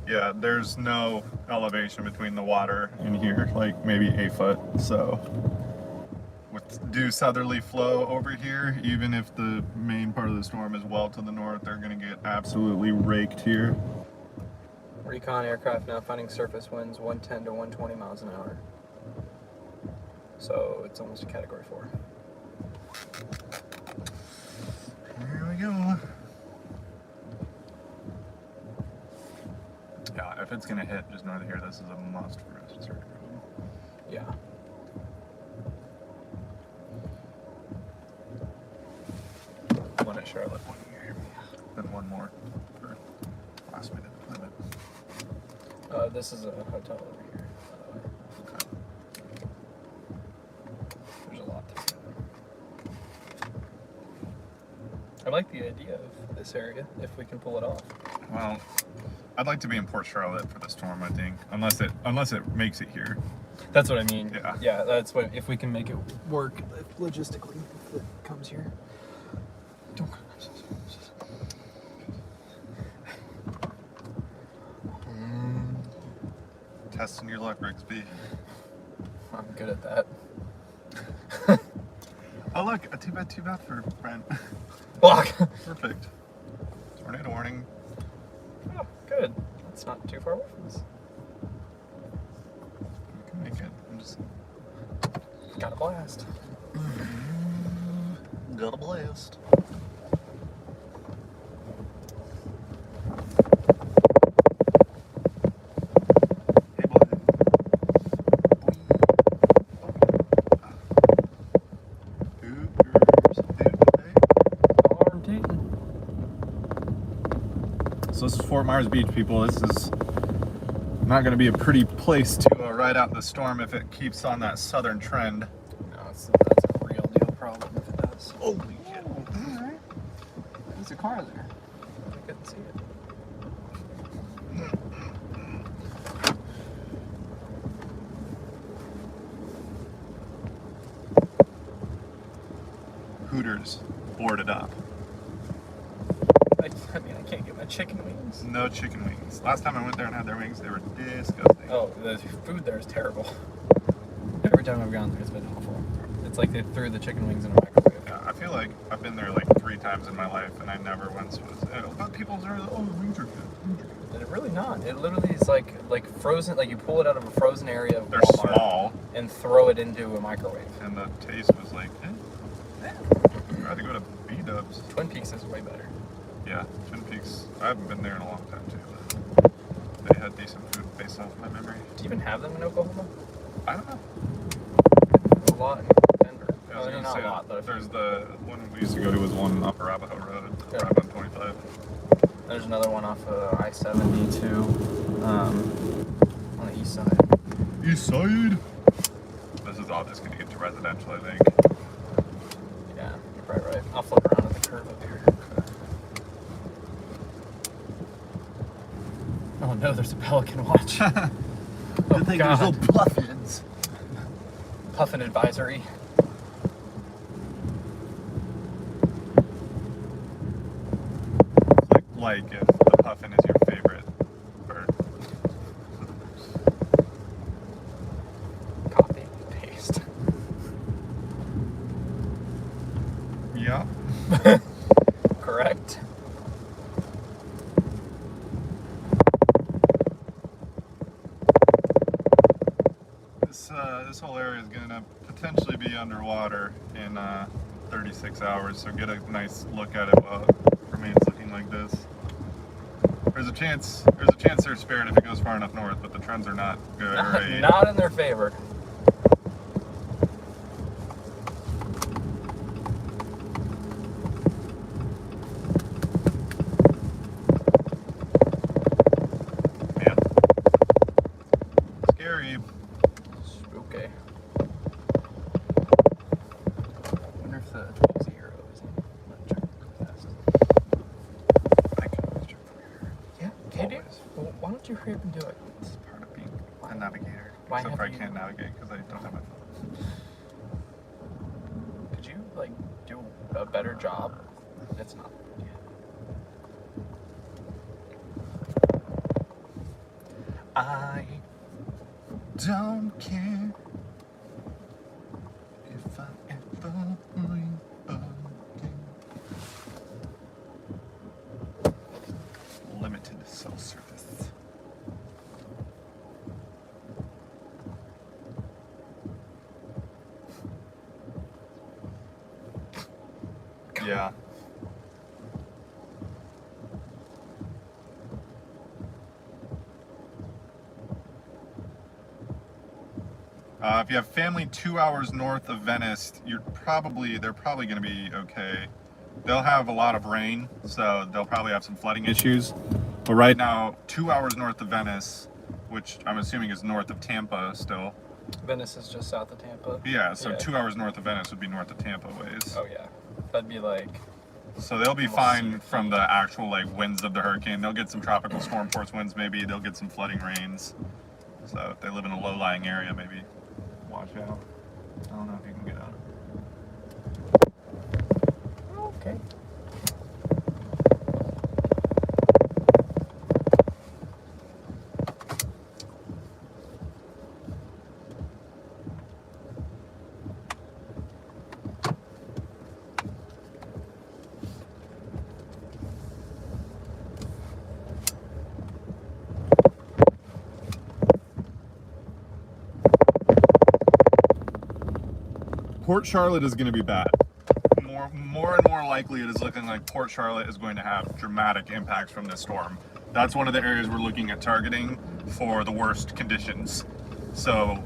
S2: Yeah, there's no elevation between the water and here, like maybe 8 foot. So with due southerly flow over here, even if the main part of the storm is well to the north, they're gonna get absolutely raked here.
S1: Recon aircraft now finding surface winds 110 to 120 miles an hour. So it's almost a category 4.
S2: Here we go. Yeah, if it's gonna hit just north of here, this is a must for us to start going.
S1: Yeah. One at Charlotte.
S2: One here, then one more for last minute limit.
S1: This is a hotel over here, by the way.
S2: Okay.
S1: There's a lot there. I like the idea of this area, if we can pull it off.
S2: Well, I'd like to be in Port Charlotte for the storm, I think, unless it makes it here.
S1: That's what I mean.
S2: Yeah.
S1: Yeah, that's what, if we can make it work logistically, if it comes here. Don't come.
S2: Testing your luck, Rigsby.
S1: I'm good at that.
S2: Oh look, a too bad for Brent.
S1: Block!
S2: Perfect. Tornado warning.
S1: Oh, good. It's not too far away from us.
S2: We can make it. I'm just
S1: Got a blast.
S2: got a blast. Hey boy. So this is Fort Myers Beach, people. This is not going to be a pretty place to ride out the storm if it keeps on that southern trend.
S1: No, that's a real deal problem if it does.
S2: Holy shit.
S1: Alright. There's a car there. I couldn't see it.
S2: Hooters boarded up.
S1: I mean, I can't get my chicken wings.
S2: No chicken wings. Last time I went there and had their wings, they were disgusting.
S1: Oh, the food there is terrible. Every time I've gone there, it's been awful. It's like they threw the chicken wings in a microwave.
S2: Yeah, I feel like I've been there like 3 times in my life, and I never once was. But people are, oh, the wings are good.
S1: They're really not. It literally is like frozen. Like you pull it out of a frozen area of
S2: They're
S1: Walmart
S2: small,
S1: and throw it into a microwave.
S2: and the taste was like, I'd rather go to B-Dubs.
S1: Twin Peaks is way better.
S2: Yeah, Twin Peaks. I haven't been there in a long time too. But They had decent food based off my memory.
S1: Do you even have them in Oklahoma?
S2: I don't know.
S1: A lot in Denver.
S2: I was
S1: I mean,
S2: gonna
S1: not
S2: say,
S1: a lot, but
S2: there's the one we used to go to was one off Arapahoe Road,
S1: Yeah.
S2: right on 25.
S1: there's another one off of I-70 too, on the east side.
S2: East side. This is all just gonna get to residential, I think.
S1: Yeah, you're probably right. I'll flip around at the curve up here. Oh no, there's a pelican watch.
S3: Good thing there's no puffins.
S1: Puffin advisory.
S2: Like if the puffin is your favorite bird.
S1: Copy, paste.
S2: Yeah.
S1: Correct.
S2: This whole area is gonna potentially be underwater in 36 hours, so get a nice look at it while it remains looking like this. There's a chance they're spared if it goes far enough north, but the trends are not good.
S1: Not in their favor.
S2: Man. Scary.
S1: Okay. Wonder if the 12-0 is in. Let's check real fast.
S2: I can always check for here.
S1: Yeah, can you?
S2: Always.
S1: Well, why don't you hurry up and do it?
S2: It's part of being a navigator.
S1: Why
S2: Except for I
S1: have you-
S2: can't navigate because I don't have my phone.
S1: Could you, like, do a better job? It's not.
S2: I don't care if I ever bring again. Limited cell service. Yeah. If you have family 2 hours north of Venice, they're probably going to be okay. They'll have a lot of rain, so they'll probably have some flooding issues. But right now, 2 hours north of Venice, which I'm assuming is north of Tampa still.
S1: Venice is just south of Tampa.
S2: Yeah, so
S1: Yeah.
S2: 2 hours north of Venice would be north of Tampa ways.
S1: Oh, yeah. That'd be like.
S2: So they'll be
S1: Almost
S2: fine
S1: sea
S2: from the actual like winds of the hurricane. They'll get some tropical storm force winds maybe. They'll get some flooding rains. So if they live in a low-lying area, maybe watch out. I don't know if you can get out.
S1: Okay.
S2: Port Charlotte is going to be bad. More and more likely it is looking like Port Charlotte is going to have dramatic impacts from this storm. That's one of the areas we're looking at targeting for the worst conditions. So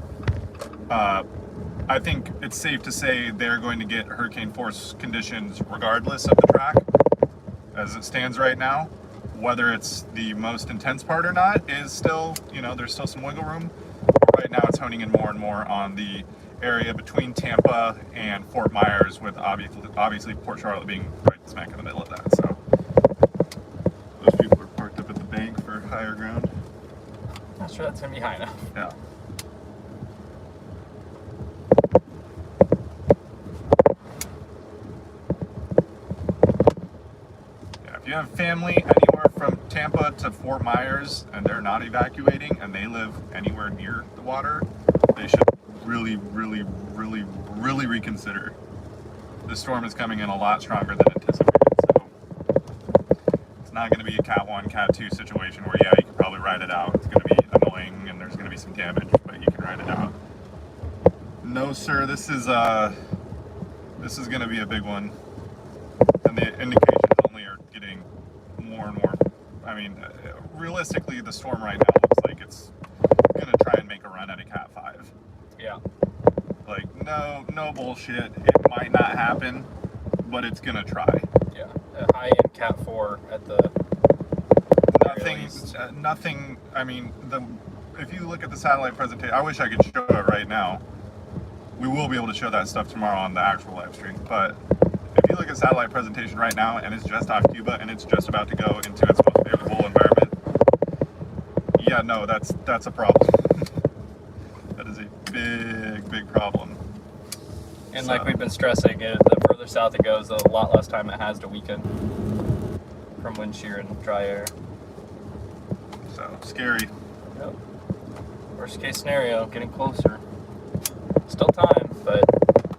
S2: I think it's safe to say they're going to get hurricane force conditions regardless of the track as it stands right now. Whether it's the most intense part or not is still, there's still some wiggle room. Right now it's honing in more and more on the area between Tampa and Fort Myers, with obviously Port Charlotte being right smack in the middle of that. So those people are parked up at the bank for higher ground.
S1: Not sure that's gonna be high enough.
S2: Yeah. Yeah, if you have family anywhere from Tampa to Fort Myers and they're not evacuating and they live anywhere near the water, they should really reconsider. This storm is coming in a lot stronger than anticipated, so it's not going to be a Cat 1, Cat 2 situation where, yeah, you can probably ride it out. It's going to be annoying and there's going to be some damage, but you can ride it out. No, sir, this is going to be a big one, and the indications only are getting more and more I mean, realistically, the storm right now looks like it's gonna try and make a run at a Cat 5.
S1: Yeah.
S2: Like, no bullshit. It might not happen, but it's gonna try.
S1: Yeah. A high-end Cat 4 at the
S2: Nothing. I mean, if you look at the satellite presentation, I wish I could show it right now. We will be able to show that stuff tomorrow on the actual live stream. But if you look at satellite presentation right now, and it's just off Cuba, and it's just about to go into its most favorable environment, yeah, no, that's a problem. That is a big problem.
S1: And like we've been stressing, the further south it goes, a lot less time it has to weaken from wind shear and dry air.
S2: So scary.
S1: Yep. Worst case scenario, getting closer. Still time, but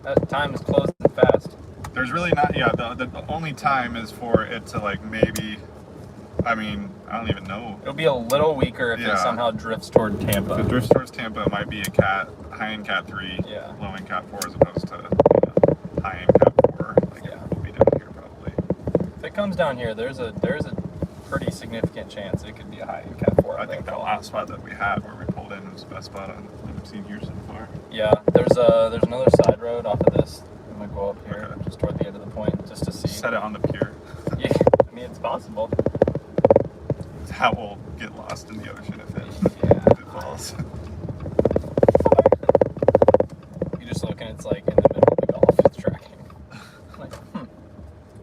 S1: that time is closing fast.
S2: There's really not, yeah, the only time is for it to like maybe, I mean, I don't even know.
S1: It'll be a little weaker if it somehow drifts toward Tampa.
S2: If it drifts towards Tampa, it might be a high-end Cat 3, low-end Cat 4 as opposed to high-end Cat 4. Like it will be down here probably.
S1: If it comes down here, there's a pretty significant chance it could be a high-end Cat 4.
S2: I think that last spot that we had where we pulled in was the best spot I've seen here so far.
S1: Yeah, there's another side road off of this. I'm gonna go up here just toward the end of the point just to see.
S2: Set it on the pier.
S1: Yeah, I mean it's possible.
S2: That will get lost in the ocean if it falls.
S1: You just look and it's like in the middle of the Gulf. It's tracking. I'm like,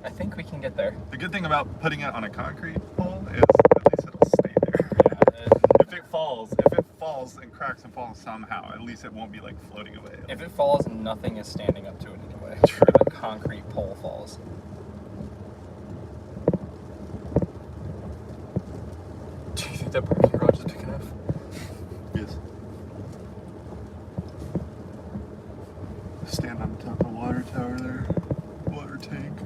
S1: I think we can get there.
S2: The good thing about putting it on a concrete pole is at least it'll stay there.
S1: Yeah,
S2: if it falls and cracks and falls somehow, at least it won't be like floating away.
S1: If it falls, nothing is standing up to it anyway.
S2: True.
S1: If a concrete pole falls. Do you think that parking garage is big enough?
S2: Yes. Stand on top of the water tower there. Water tank.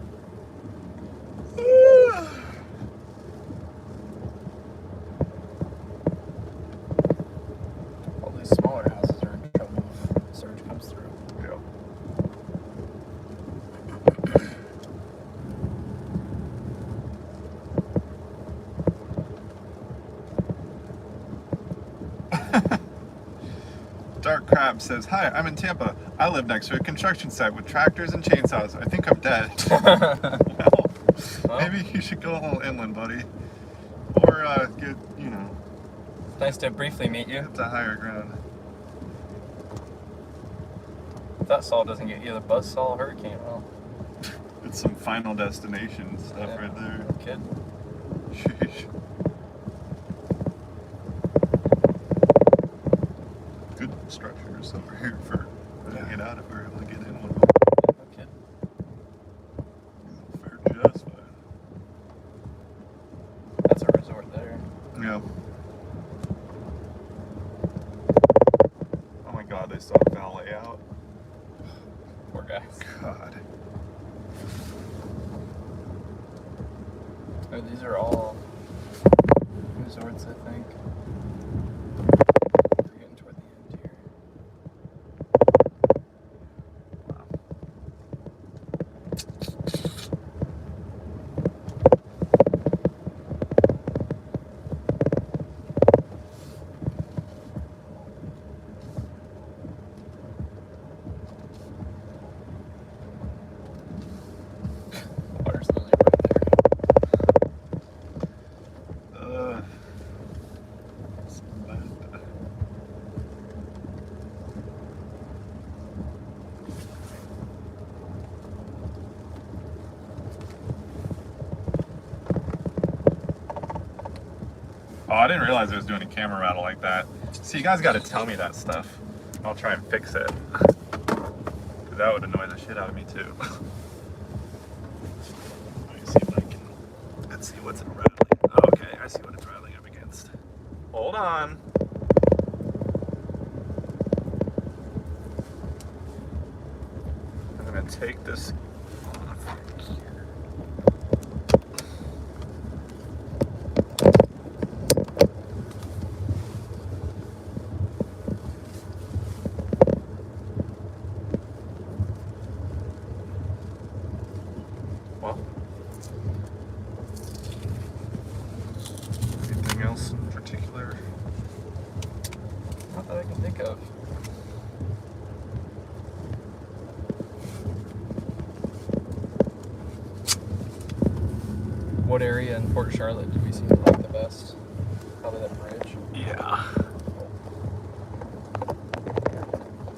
S1: All these smaller houses are in trouble if surge comes through.
S2: Yeah. Dark Crab says, "Hi, I'm in Tampa. I live next to a construction site with tractors and chainsaws. I think I'm dead." Well, maybe you should go a little inland, buddy. Or get,
S1: Nice to briefly meet you.
S2: Get to higher ground.
S1: If that saw doesn't get you the buzzsaw hurricane, well.
S2: It's some Final Destination stuff right there.
S1: No kid.
S2: Sheesh. Good structures over here for get out if we're able to get in one of them.
S1: No kid.
S2: Fair just fine.
S1: That's a resort there.
S2: Yeah. Oh my god, they saw valet out.
S1: Poor guys.
S2: God.
S1: Oh, these are all resorts, I think. We're getting toward the end here.
S2: Wow.
S1: Water's literally right there.
S2: So bad. Oh, I didn't realize it was doing a camera rattle like that. See, you guys got to tell me that stuff. I'll try and fix it. 'Cause that would annoy the shit out of me too. Let me see if I can. Let's see what's it rattling. Oh, okay, I see what it's rattling up against. Hold on. I'm gonna take this off here. Well, Anything else in particular?
S1: Not that I can think of. What area in Port Charlotte did we seem to like the best? Probably that bridge.
S2: Yeah.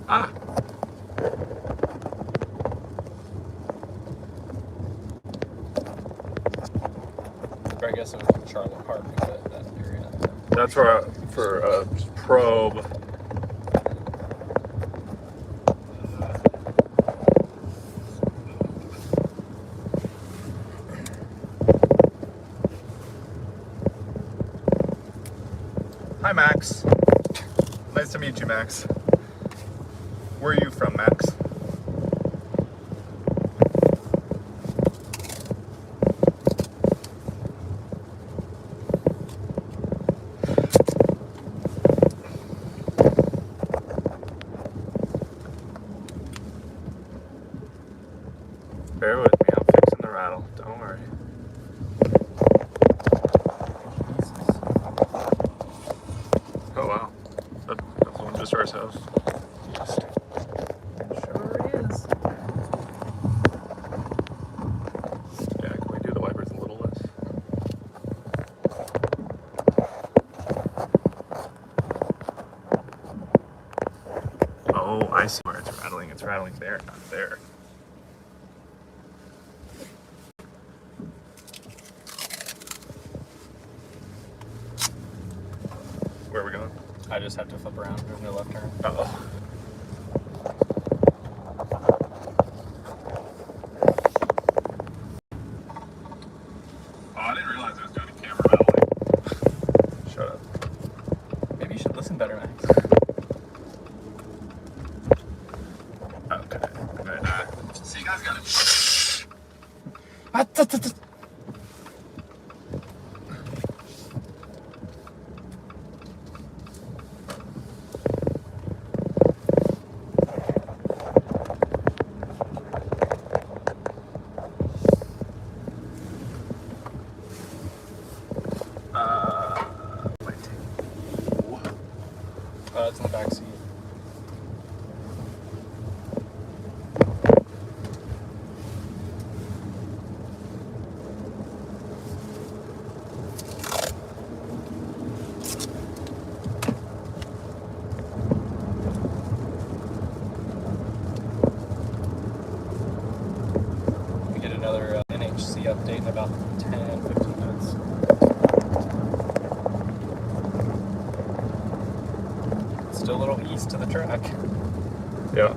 S2: Ah.
S1: Or I guess it was Charlotte Park, that area.
S2: That's for a probe. Hi, Max. Nice to meet you, Max. Where are you from, Max? Bear with me, I'm fixing the rattle. Don't worry. Oh wow, that's one just ourselves.
S1: Sure is.
S2: Yeah, can we do the wipers a little less? Oh, I see where it's rattling. It's rattling there, not there. Where are we going?
S1: I just have to flip around. There's no left turn.
S2: Uh-oh. Oh, I didn't realize I was doing a camera rattling. Shut up.
S1: Maybe you should listen better, Max.
S2: Okay. Right, so you guys got it.
S1: It's in the back seat. We get another NHC update in about 10, 15 minutes. Still a little east of the track.
S2: Yeah.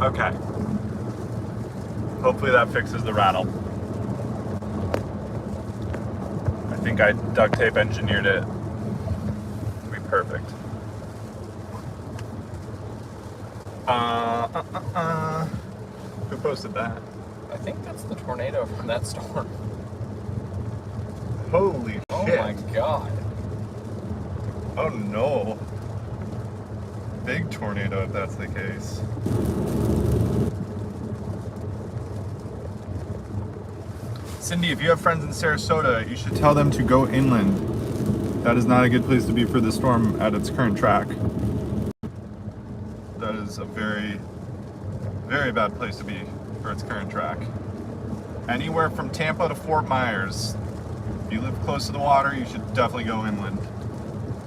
S2: Okay. Hopefully that fixes the rattle. I think I duct tape engineered it to be perfect. Who posted that?
S1: I think that's the tornado from that storm.
S2: Holy
S1: Oh
S2: shit.
S1: my god.
S2: Oh no. Big tornado if that's the case. Cindy, if you have friends in Sarasota, you should tell them to go inland. That is not a good place to be for the storm at its current track. That is a very, very bad place to be for its current track. Anywhere from Tampa to Fort Myers, if you live close to the water, you should definitely go inland.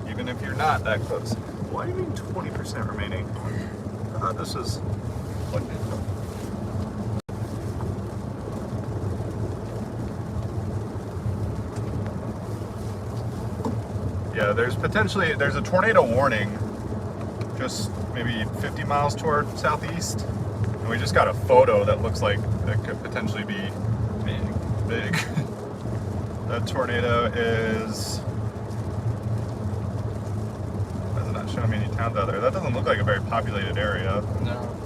S2: Even if you're not that close. Why do you mean 20% remaining? This is... Yeah, there's a tornado warning just maybe 50 miles toward southeast. And we just got a photo that looks like it could potentially be big. That tornado is... Does it not show me any towns out there? That doesn't look like a very populated area.
S1: No.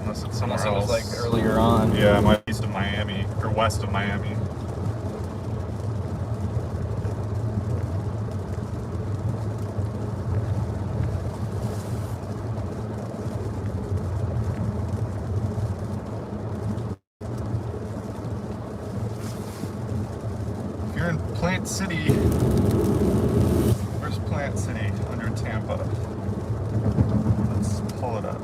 S2: Unless it's somewhere
S1: Unless it
S2: else.
S1: was like earlier on.
S2: Yeah, it might be east of Miami, or west of Miami. Plant City. Where's Plant City? Under Tampa. Let's pull it up.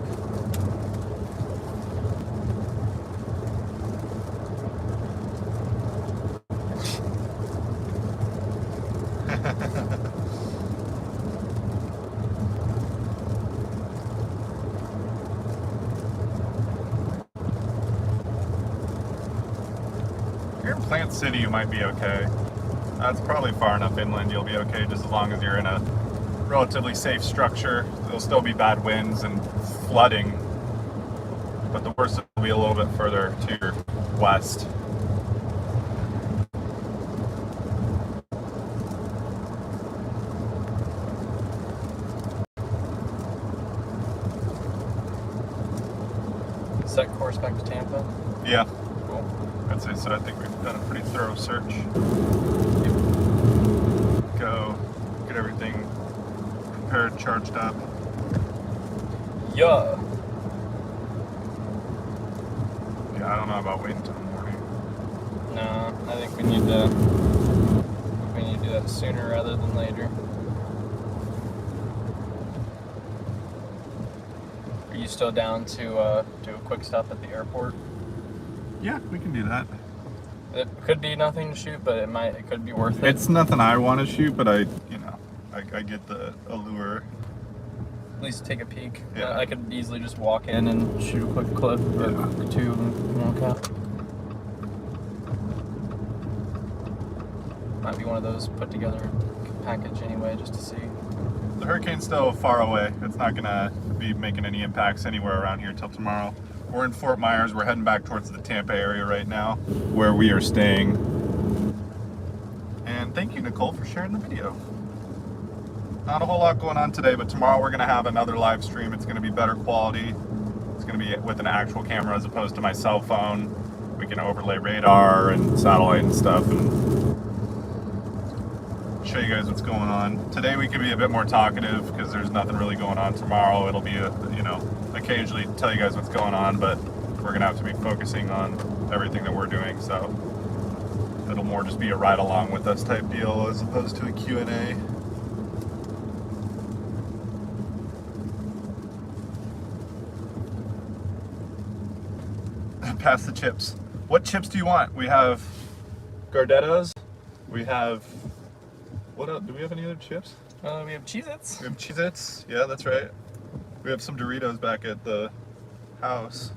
S2: If you're in Plant City, you might be okay. That's probably far enough inland, you'll be okay just as long as you're in a relatively safe structure. There'll still be bad winds and flooding, but the worst will be a little bit further to your west.
S1: Set course back to Tampa.
S2: Yeah,
S1: Cool.
S2: I'd say so. I think we've done a pretty thorough search. Go get everything prepared, charged up.
S1: Yeah.
S2: Yeah, I don't know about waiting until the morning.
S1: No, I think we need to do that sooner rather than later. Are you still down to do a quick stop at the airport?
S2: Yeah, we can do that.
S1: It could be nothing to shoot, but it could be worth it.
S2: It's nothing I want to shoot, but I get the allure.
S1: At least take a peek.
S2: Yeah.
S1: I could easily just walk in and shoot a quick clip or two and walk out. Might be one of those put together package anyway, just to see.
S2: The hurricane's still far away. It's not gonna be making any impacts anywhere around here till tomorrow. We're in Fort Myers. We're heading back towards the Tampa area right now, where we are staying. And thank you, Nicole, for sharing the video. Not a whole lot going on today, but tomorrow we're gonna have another live stream. It's gonna be better quality. It's gonna be with an actual camera as opposed to my cell phone. We can overlay radar and satellite and stuff and show you guys what's going on. Today we can be a bit more talkative because there's nothing really going on. Tomorrow it'll be, occasionally tell you guys what's going on, but we're gonna have to be focusing on everything that we're doing. So it'll more just be a ride along with us type deal as opposed to a Q&A. Pass the chips. What chips do you want? We have Gardettos. We have, what else? Do we have any other chips?
S1: We have Cheez-Its.
S2: We have Cheez-Its. Yeah, that's right. We have some Doritos back at the house.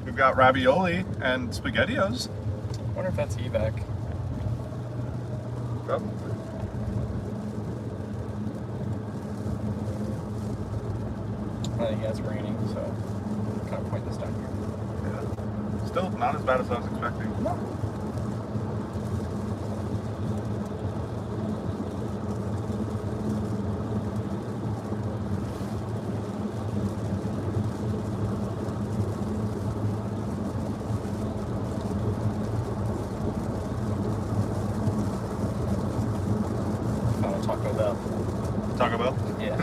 S2: We've got ravioli and SpaghettiOs.
S1: I wonder if that's evac.
S2: Probably.
S1: I think it's raining, so kind of point this down here.
S2: Yeah. Still not as bad as I was expecting.
S1: Taco Bell.
S2: Taco Bell?
S1: Yeah.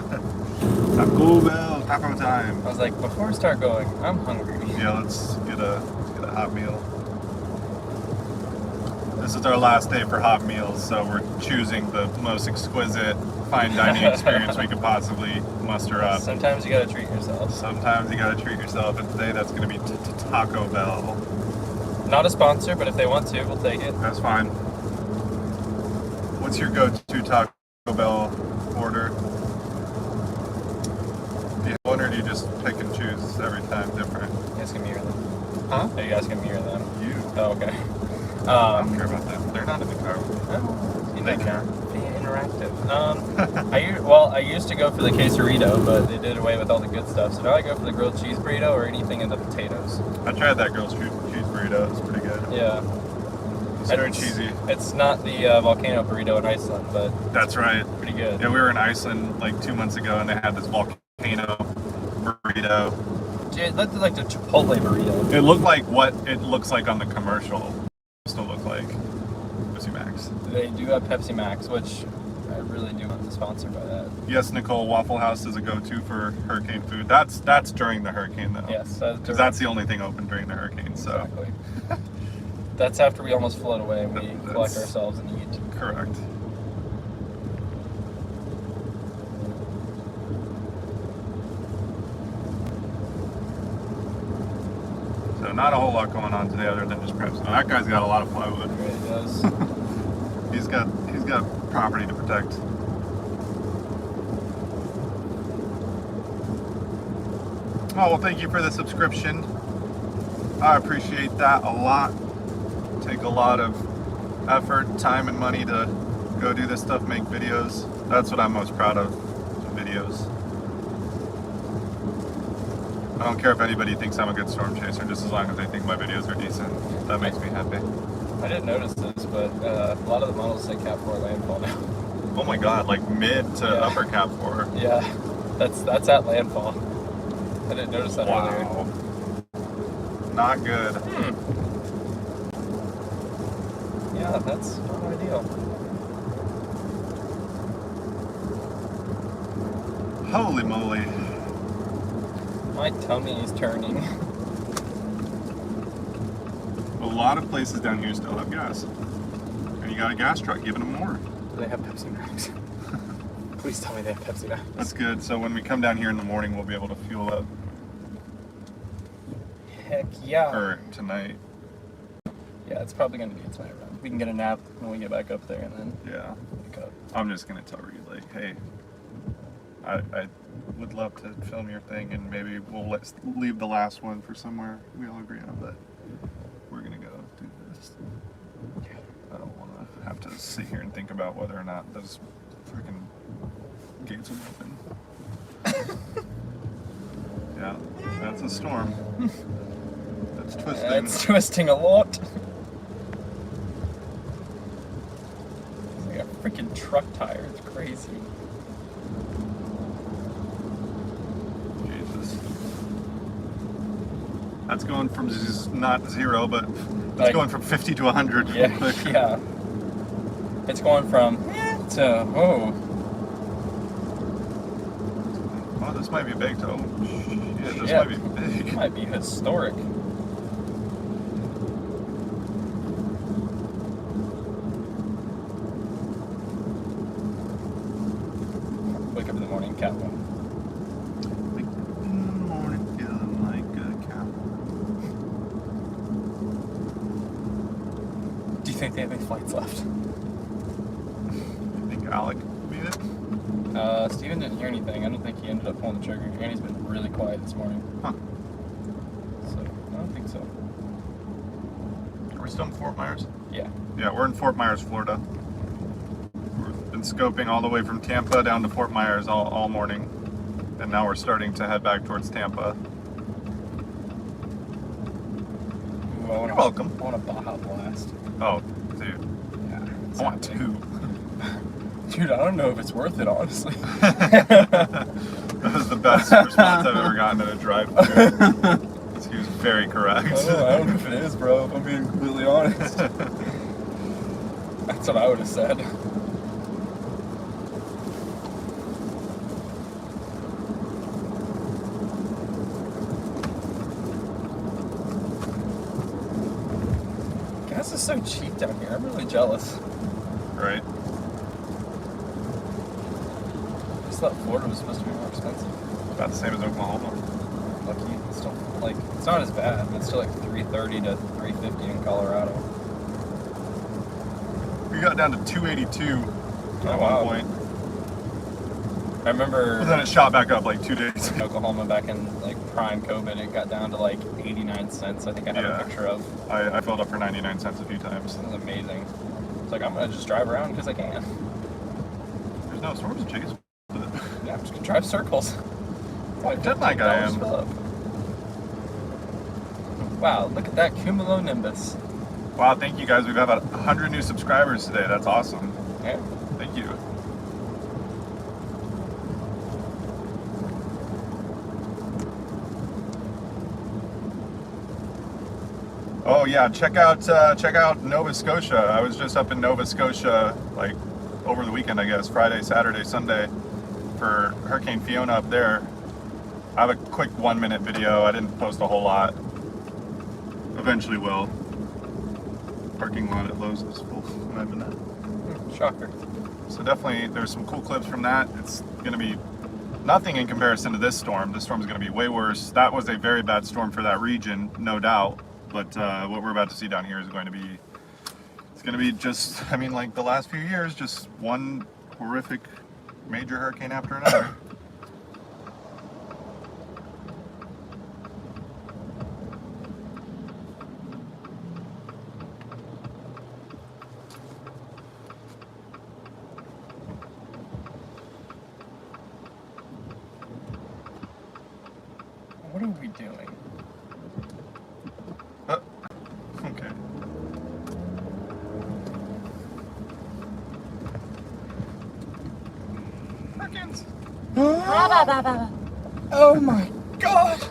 S2: Taco Bell, taco time.
S1: I was like, before we start going, I'm hungry.
S2: Yeah, let's get a hot meal. This is our last day for hot meals, so we're choosing the most exquisite fine dining experience we could possibly muster up.
S1: Sometimes you gotta treat yourself.
S2: Sometimes you gotta treat yourself, and today that's gonna be Taco Bell.
S1: Not a sponsor, but if they want to, we'll take it.
S2: That's fine. What's your go-to Taco Bell order? Do you have one, or do you just pick and choose every time different?
S1: You guys can mirror them.
S2: Huh?
S1: You guys can mirror them.
S2: You.
S1: Oh, okay.
S2: I don't care about them. They're not in the car. They can.
S1: Be interactive. I used to go for the quesarito, but they did away with all the good stuff. So now I go for the grilled cheese burrito or anything in the potatoes.
S2: I tried that grilled cheese burrito. It's pretty good.
S1: Yeah.
S2: It's very cheesy.
S1: It's not the volcano burrito in Iceland, but
S2: That's right.
S1: pretty good.
S2: Yeah, we were in Iceland like 2 months ago, and they had this volcano burrito.
S1: It looked like the Chipotle burrito.
S2: It looked like what it looks like on the commercial. It still look like Pepsi Max.
S1: They do have Pepsi Max, which I really do want to sponsor by that.
S2: Yes, Nicole, Waffle House is a go-to for hurricane food. That's during the hurricane though.
S1: Yes,
S2: Because that's the only thing open during the hurricane. So
S1: exactly. That's after we almost float away and we collect
S2: That's
S1: ourselves and eat.
S2: correct. So not a whole lot going on today other than just prep. So that guy's got a lot of plywood.
S1: It really does.
S2: He's got property to protect. Oh, well, thank you for the subscription. I appreciate that a lot. Take a lot of effort, time, and money to go do this stuff, make videos. That's what I'm most proud of, videos. I don't care if anybody thinks I'm a good storm chaser, just as long as they think my videos are decent. That makes me happy.
S1: I didn't notice this, but a lot of the models say Cat 4 landfall now.
S2: Oh my god, like mid to upper Cat 4.
S1: Yeah, that's at landfall. I didn't notice that earlier.
S2: Wow. Not good.
S1: Yeah, that's not ideal.
S2: Holy moly.
S1: My tummy is turning.
S2: A lot of places down here still have gas. And you got a gas truck giving them more.
S1: Do they have Pepsi Max? Please tell me they have Pepsi Max.
S2: That's good. So when we come down here in the morning, we'll be able to fuel up
S1: Heck yeah.
S2: for tonight.
S1: Yeah, it's probably going to be a tonight run. We can get a nap when we get back up there and then
S2: Yeah.
S1: wake up.
S2: I'm just going to tell Reed, like, hey, I would love to film your thing and maybe we'll leave the last one for somewhere we all agree on, but we're going to go do this. I don't want to have to sit here and think about whether or not those freaking gates will open. Yeah, that's a storm. That's twisting.
S1: It's twisting a lot. It's like a freaking truck tire. It's crazy.
S2: Jesus. That's going from not zero, but that's
S1: Like-
S2: going from 50 to 100 real
S1: Yeah,
S2: quick.
S1: yeah. It's going from to oh.
S2: Oh, this might be baked. Oh, shit, this
S1: Yeah.
S2: might be big.
S1: It might be historic. Wake up in the morning, cat one.
S2: Like, in the morning, feeling like a cow.
S1: Do you think they have any flights left?
S2: I think Alec made it.
S1: Steven didn't hear anything. I don't think he ended up pulling the trigger. And he's been really quiet this morning.
S2: Huh.
S1: So, I don't think so.
S2: Are we still in Fort Myers?
S1: Yeah.
S2: Yeah, we're in Fort Myers, Florida. We've been scoping all the way from Tampa down to Fort Myers all morning. And now we're starting to head back towards Tampa.
S1: Ooh,
S2: You're welcome.
S1: I want a Baja Blast.
S2: Oh, dude.
S1: Yeah.
S2: I want two.
S1: Dude, I don't know if it's worth it, honestly.
S2: That was the best response I've ever gotten at a drive-thru. He was very correct.
S1: I don't know if it is, bro, if I'm being completely honest. That's what I would have said. Gas is so cheap down here. I'm really jealous.
S2: Right?
S1: I just thought Florida was supposed to be more expensive.
S2: About the same as Oklahoma.
S1: Lucky, it's still like it's not as bad, but it's still like $330 to $350 in Colorado.
S2: We got down to 282 at one point.
S1: I remember
S2: But then it shot back up like 2 days
S1: in
S2: ago.
S1: Oklahoma back in like prime COVID, it got down to like 89 cents. I think I have
S2: Yeah.
S1: a picture of.
S2: I filled up for 99 cents a few times.
S1: It was amazing. It's like I'm gonna just drive around because I can.
S2: There's no storms to chase.
S1: Yeah, I'm just gonna drive circles.
S2: What jet lag I am.
S1: $15 fill up. Wow, look at that cumulonimbus.
S2: Wow, thank you guys. We've got about 100 new subscribers today. That's awesome.
S1: Yeah.
S2: Thank you. Oh yeah, check out Nova Scotia. I was just up in Nova Scotia like over the weekend, I guess, Friday, Saturday, Sunday for Hurricane Fiona up there. I have a quick 1-minute video. I didn't post a whole lot. Eventually will. parking lot at Lowe's is full when I've been at.
S1: Shocker.
S2: So definitely there's some cool clips from that. It's going to be nothing in comparison to this storm. This storm is going to be way worse. That was a very bad storm for that region, no doubt. But what we're about to see down here is going to be, it's going to be just, I mean, like the last few years, just one horrific major hurricane after another.
S1: What are we doing?
S2: Okay. Hurricanes.
S1: Oh my god!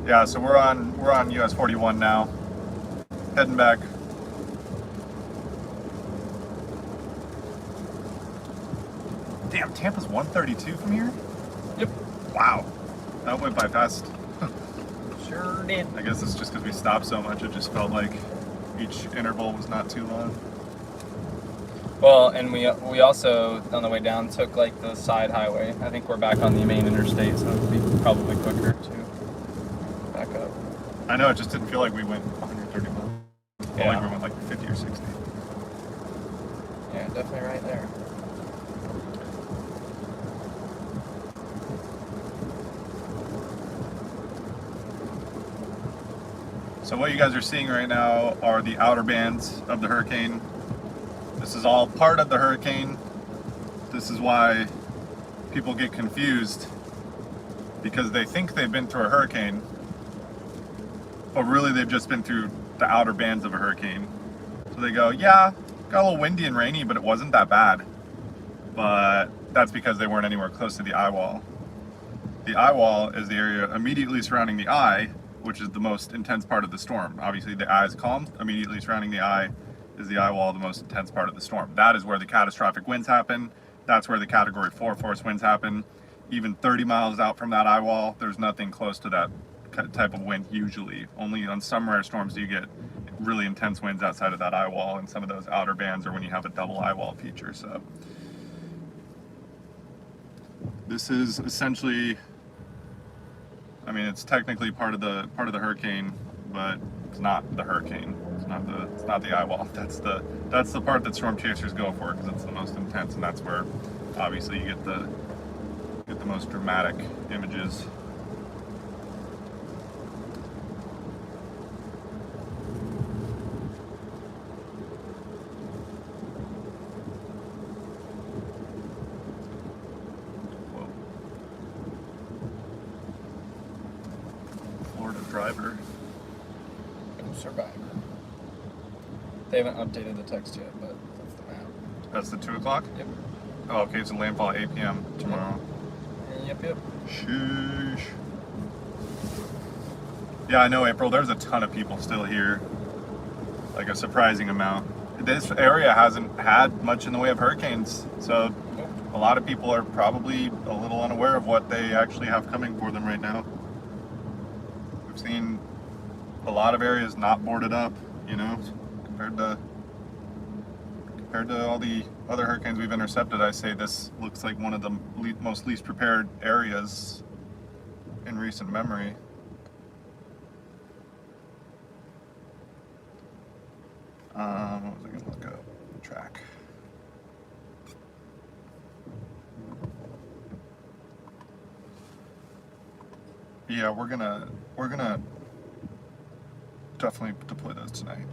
S2: Yeah, so we're on US 41 now. Heading back. Damn, Tampa's 132 from here?
S1: Yep.
S2: Wow. That went by fast.
S1: Sure did.
S2: I guess it's just because we stopped so much, it just felt like each interval was not too long.
S1: Well, and we also, on the way down, took like the side highway. I think we're back on the main interstate, so it'll be probably quicker to back up.
S2: I know, it just didn't feel like we went 130 miles. It felt like we went like 50 or 60.
S1: Yeah, definitely right there.
S2: So what you guys are seeing right now are the outer bands of the hurricane. This is all part of the hurricane. This is why people get confused, because they think they've been through a hurricane, but really they've just been through the outer bands of a hurricane. So they go, yeah, got a little windy and rainy, but it wasn't that bad. But that's because they weren't anywhere close to the eye wall. The eye wall is the area immediately surrounding the eye, which is the most intense part of the storm. Obviously the eye is calm. Immediately surrounding the eye is the eye wall, the most intense part of the storm. That is where the catastrophic winds happen. That's where the Category 4 force winds happen. Even 30 miles out from that eye wall, there's nothing close to that type of wind usually. Only on some rare storms do you get really intense winds outside of that eye wall, and some of those outer bands are when you have a double eye wall feature. So this is essentially, I mean, it's technically part of the hurricane, but it's not the hurricane. It's not the eye wall. That's the part that storm chasers go for, because it's the most intense, and that's where obviously you get the most dramatic images. Whoa. Florida driver.
S1: Survivor. They haven't updated the text yet, but that's the map.
S2: That's the 2 o'clock?
S1: Yep.
S2: Oh, okay, so landfall at 8 p.m. tomorrow.
S1: Yep.
S2: Sheesh. Yeah, I know, April. There's a ton of people still here. Like a surprising amount. This area hasn't had much in the way of hurricanes, so a lot of people are probably a little unaware of what they actually have coming for them right now. We've seen a lot of areas not boarded up, you know, compared to all the other hurricanes we've intercepted. I say this looks like one of the most least prepared areas in recent memory. What was I gonna look up? Track. Yeah, we're gonna definitely deploy those tonight.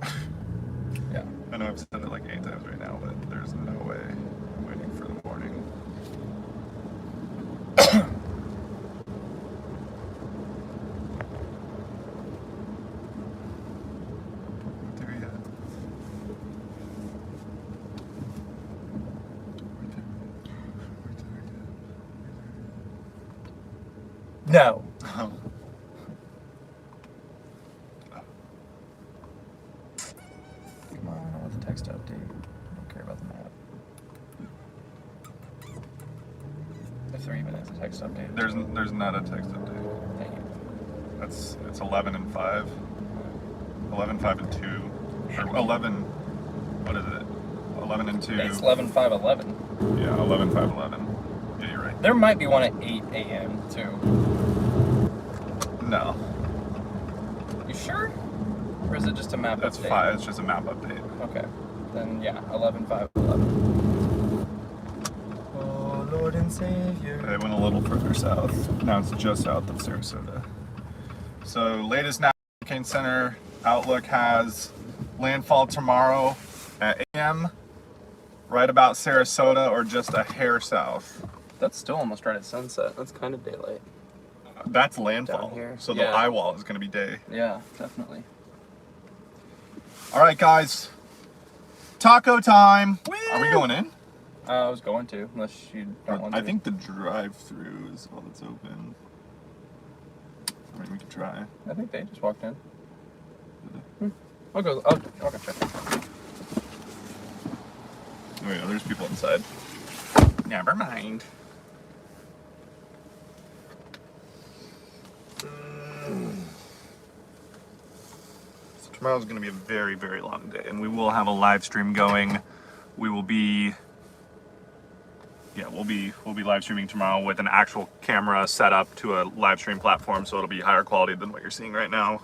S1: Yeah.
S2: I know I've said it like 8 times right now, but there's no way I'm waiting for the morning. What do we have?
S1: No.
S2: Oh.
S1: Come on, I want the text update. I don't care about the map. If there even is a text update.
S2: There's not a text update.
S1: Thank you.
S2: It's 11 and 5. 11, 5, and 2. Or 11, what is it? 11 and 2.
S1: It's 11, 5, 11.
S2: Yeah, 11, 5, 11. Yeah, you're right.
S1: There might be one at 8 a.m. too.
S2: No,
S1: You sure? Or is it just a map
S2: that's
S1: update?
S2: 5. It's just a map update.
S1: Okay. Then yeah, 11, 5, 11. Oh, Lord and Savior.
S2: They went a little further south. Now it's just south of Sarasota. So, latest now, Hurricane Center outlook has landfall tomorrow at AM, right about Sarasota or just a hair south.
S1: That's still almost right at sunset. That's kind of daylight.
S2: That's
S1: Down
S2: landfall.
S1: here.
S2: So the
S1: Yeah.
S2: eye wall is going to be day.
S1: Yeah, definitely.
S2: All right, guys. Taco time. Are we going in?
S1: I was going to, unless you don't want to.
S2: I think the drive-through is all that's open. I mean, we could try.
S1: I think they just walked in. I'll go check.
S2: Oh yeah, there's people inside. Never mind. So tomorrow's going to be a very, very long day, and we will have a live stream going. We will be, we'll be live streaming tomorrow with an actual camera set up to a live stream platform, so it'll be higher quality than what you're seeing right now.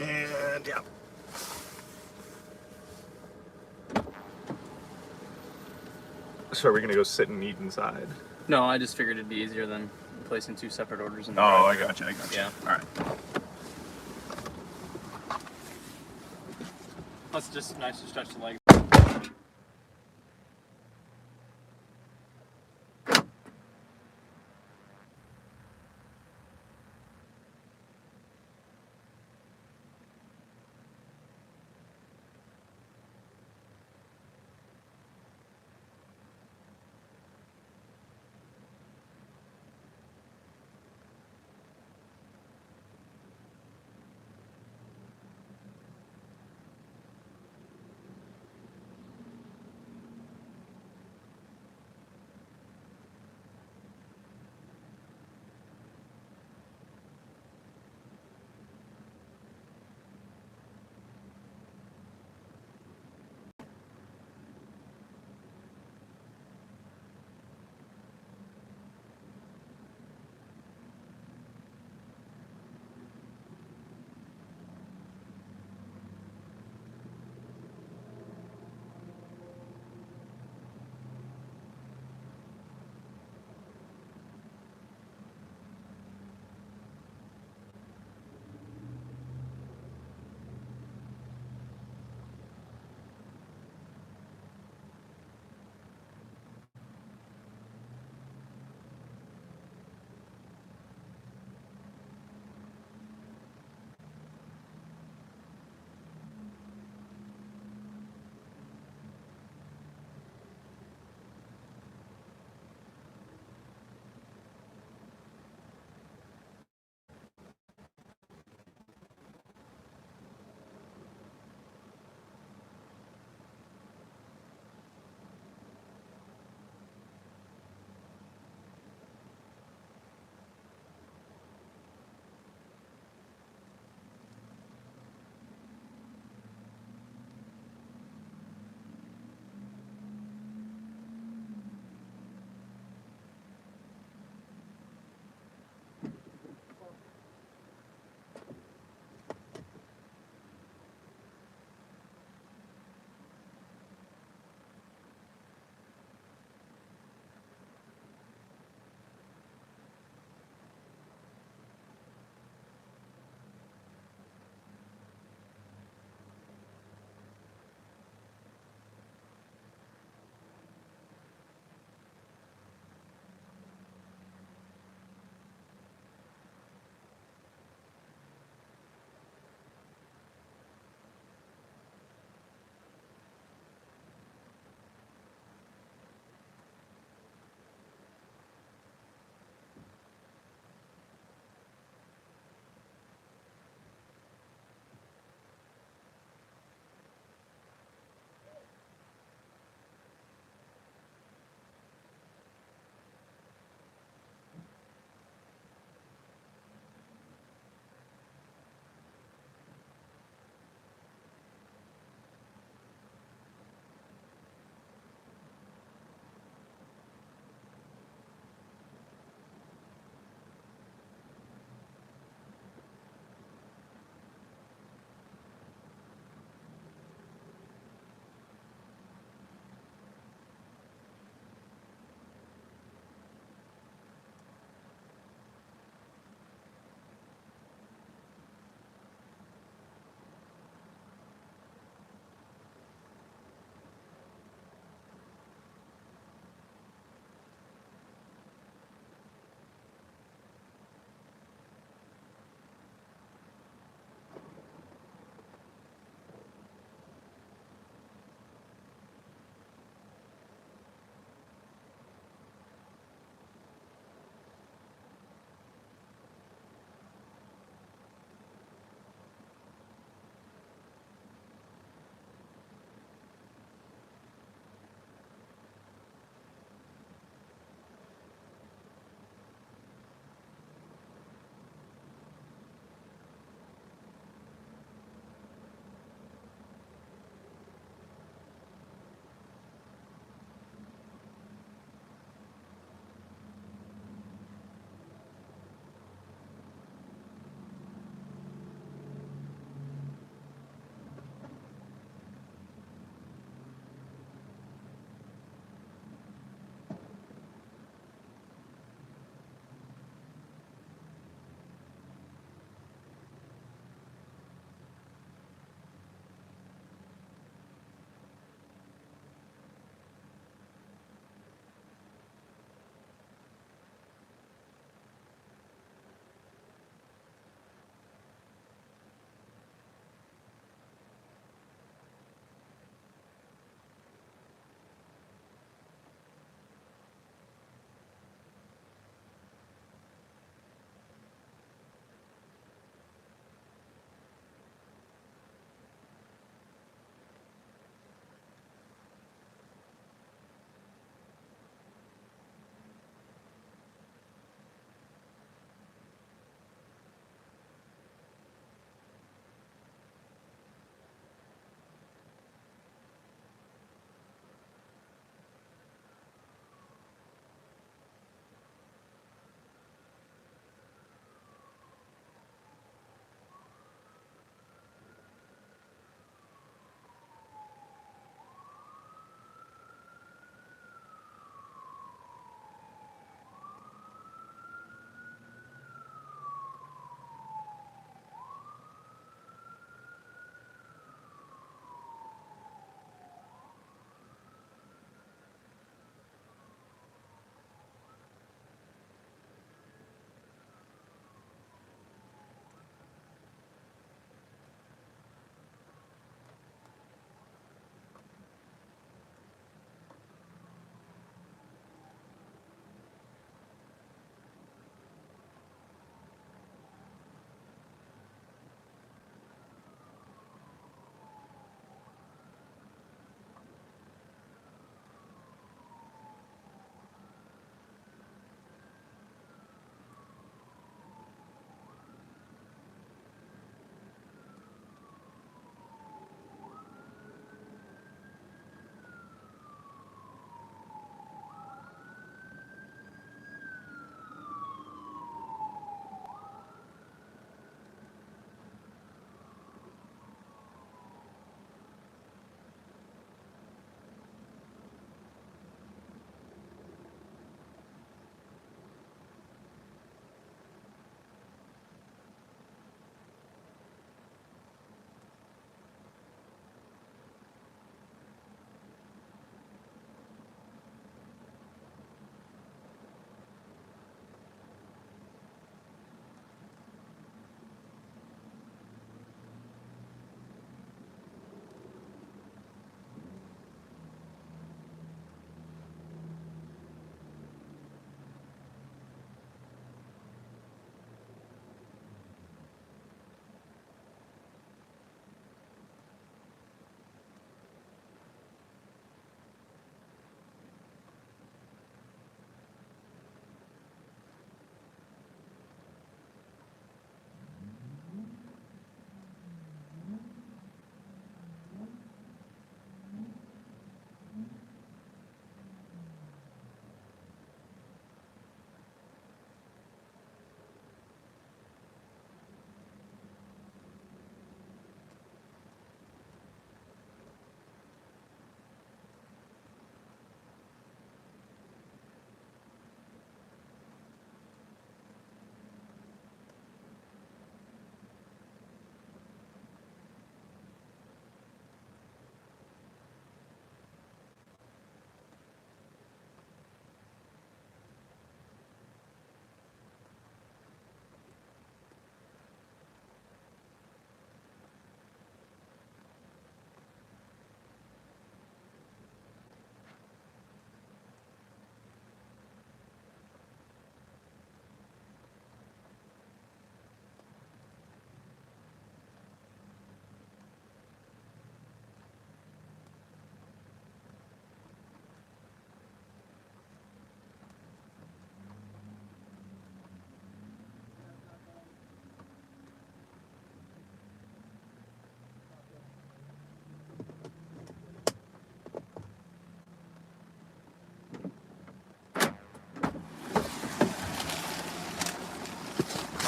S2: And yeah. So are we gonna go sit and eat inside?
S1: No, I just figured it'd be easier than placing 2 separate orders in the
S2: Oh, I
S1: drive-thru.
S2: gotcha.
S1: Yeah.
S2: All right.
S1: Plus, just nice to stretch the legs.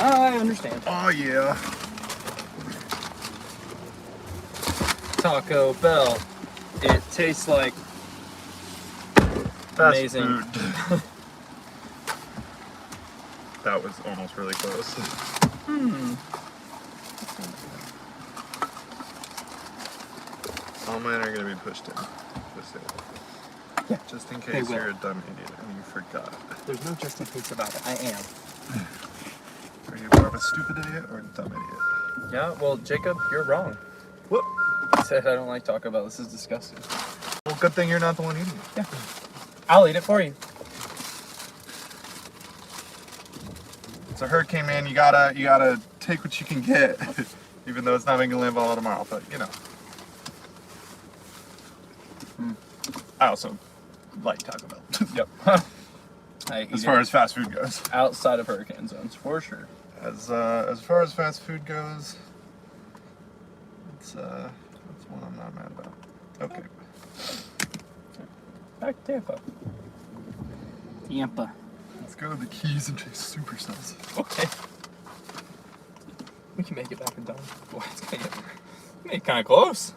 S1: I understand.
S2: Oh yeah.
S1: Taco Bell. It tastes like
S2: Fast
S1: amazing.
S2: food. That was almost really close. All mine are gonna be pushed in.
S1: Yeah.
S2: Just in
S1: They
S2: case
S1: will.
S2: you're a dumb idiot and you forgot.
S1: There's no just in case about it. I am.
S2: Are you more of a stupid idiot or a dumb idiot?
S1: Yeah, well, Jacob, you're wrong.
S2: Whoop.
S1: I said I don't like Taco Bell. This is disgusting.
S2: Well, good thing you're not the one eating it.
S1: Yeah. I'll eat it for you.
S2: It's a hurricane, man. You gotta take what you can get. Even though it's not making landfall tomorrow, but you know. I also like Taco Bell.
S1: Yep. I eat
S2: As far as fast food goes.
S1: outside of hurricane zones, for sure.
S2: As far as fast food goes, it's that's one I'm not mad about. Okay.
S1: Back to Tampa. Tampa.
S2: Let's go to the Keys and chase supercells.
S1: Okay. We can make it back in time. Boy, it's gonna get kind of close.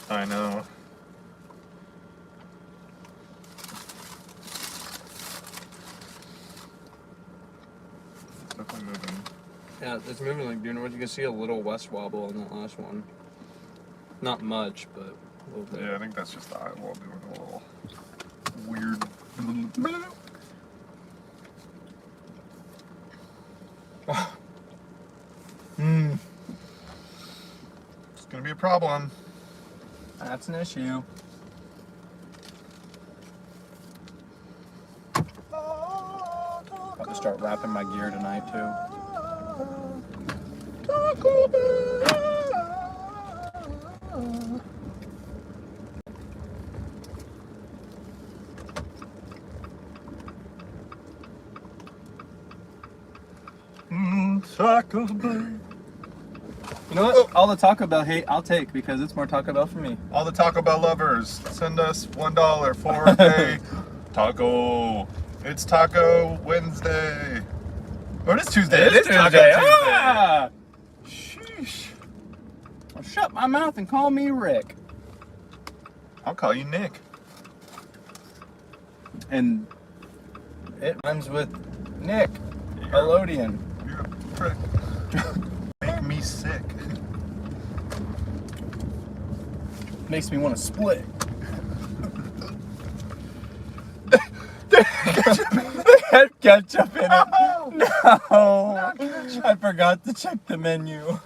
S2: I know. It's definitely moving.
S1: Yeah, it's moving like due north. You can see a little west wobble on that last one. Not much, but a little bit.
S2: Yeah, I think that's just the eyeball doing a little weird. It's gonna be a problem.
S1: That's an issue. About to start wrapping my gear tonight too.
S2: Taco Bell. Taco Bell.
S1: You know what? All the Taco Bell hate I'll take because it's more Taco Bell for me.
S2: All the Taco Bell lovers, send us $1 for a taco. It's Taco Wednesday. Or it is Tuesday.
S1: It is
S2: Taco
S1: Tuesday.
S2: Tuesday.
S1: Ah!
S2: Sheesh.
S1: Well, shut my mouth and call me Rick.
S2: I'll call you Nick.
S1: And it rhymes with Nick. Elodian.
S2: You're a prick. Make me sick.
S1: Makes me want to split. Had ketchup in it. No. I forgot to check the menu.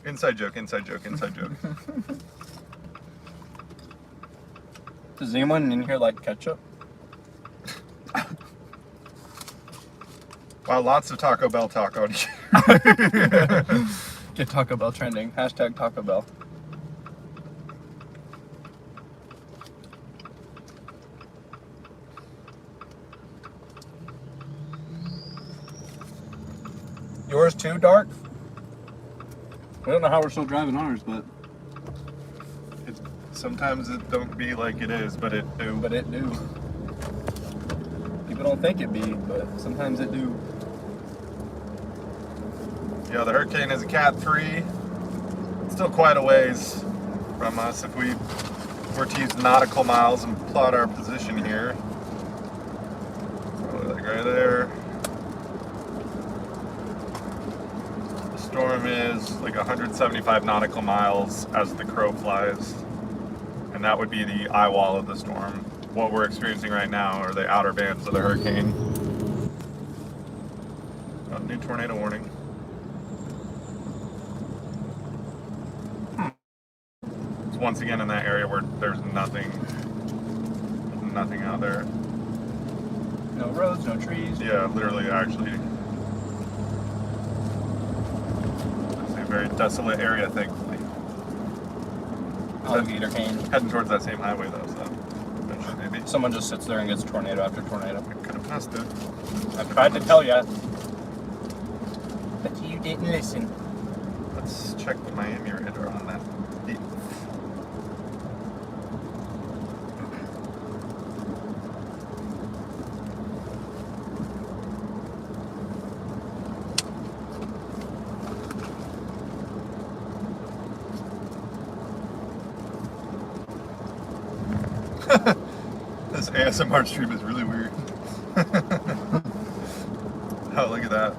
S2: Inside joke, inside joke, inside joke.
S1: Does anyone in here like ketchup?
S2: Wow, lots of Taco Bell talk on here.
S1: Get Taco Bell trending. Hashtag Taco Bell. Yours too, Dark? We don't know how we're still driving ours, but
S2: Sometimes it don't be like it is, but it do.
S1: but it do. People don't think it be, but sometimes it do.
S2: Yeah, the hurricane is a Cat 3. It's still quite a ways from us if we were to use nautical miles and plot our position here. Probably like right there. The storm is like 175 nautical miles as the crow flies. And that would be the eye wall of the storm. What we're experiencing right now are the outer bands of the hurricane. Oh, new tornado warning. It's once again in that area where there's nothing out there.
S1: No roads, no trees.
S2: Yeah, literally, actually. It's a very desolate area, thankfully.
S1: Alligator cane.
S2: Heading towards that same highway, though, so eventually maybe.
S1: Someone just sits there and gets tornado after tornado.
S2: Could have passed it.
S1: I tried to tell ya, but you didn't listen.
S2: Let's check the Miami radar on that. ASMR stream is really weird. Oh, look at that.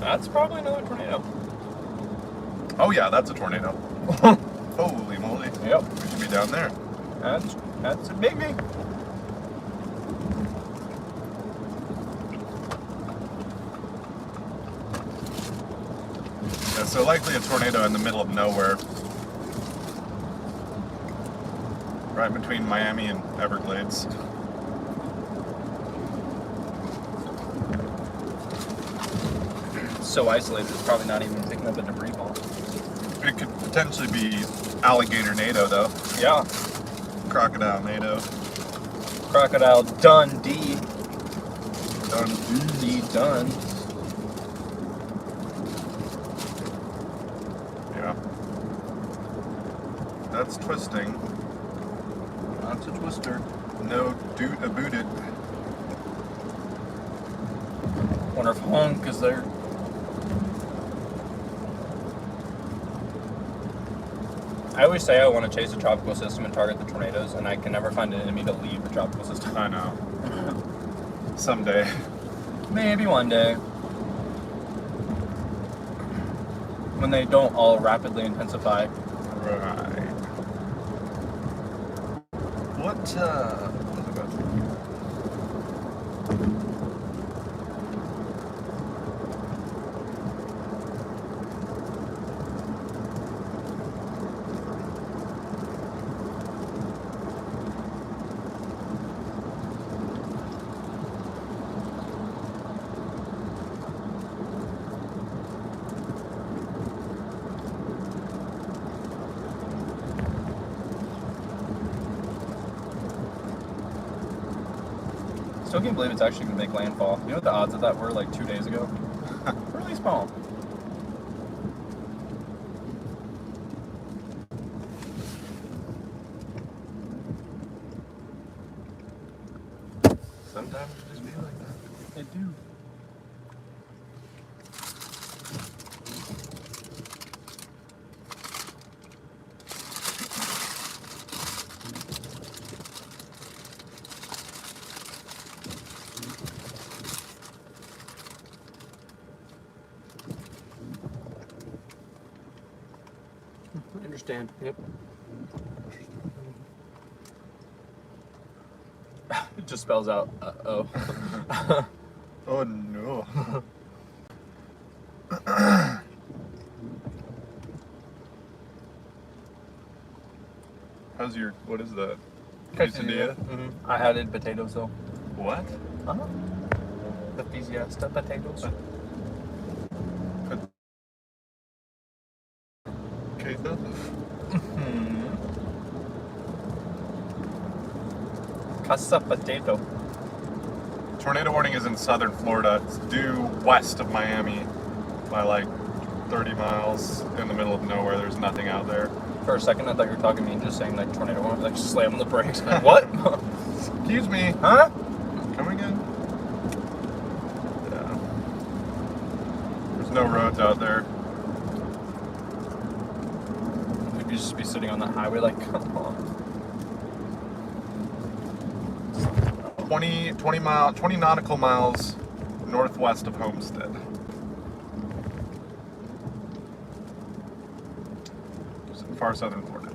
S1: That's probably another tornado.
S2: Oh yeah, that's a tornado. Holy moly.
S1: Yep.
S2: We should be down there.
S1: That's a biggie.
S2: Yeah, so likely a tornado in the middle of nowhere. Right between Miami and Everglades.
S1: So isolated, it's probably not even picking up a debris ball.
S2: It could potentially be alligator NATO though.
S1: Yeah.
S2: Crocodile NATO.
S1: Crocodile Dundee.
S2: Dundee.
S1: Done.
S2: Yeah. That's twisting.
S1: That's a twister.
S2: No doot about it.
S1: Wonder if Honk is there. I always say I want to chase a tropical system and target the tornadoes, and I can never find an enemy to leave the tropical system.
S2: I know. Someday.
S1: Maybe one day. When they don't all rapidly intensify.
S2: Right. What was I about to...
S1: Still can't believe it's actually going to make landfall. You know what the odds of that were like 2 days ago? Really small.
S2: Sometimes it just be like that.
S1: They do. I understand. Yep. It just spells out uh-oh.
S2: Oh no. How's your, what is that? Quesadilla?
S1: Mm-hmm. I added potatoes though.
S2: What?
S1: Uh-huh. The fiesta potatoes.
S2: Queso?
S1: Mm-hmm. Casa potato.
S2: Tornado warning is in southern Florida. It's due west of Miami by like 30 miles in the middle of nowhere. There's nothing out there.
S1: For a second, I thought you were talking to me and just saying like tornado warning, like slam on the brakes. Like, what?
S2: Excuse me.
S1: Huh?
S2: Come again? Yeah. There's no roads out there.
S1: We'd just be sitting on the highway like, come on.
S2: 20 nautical miles northwest of Homestead. Far southern Florida.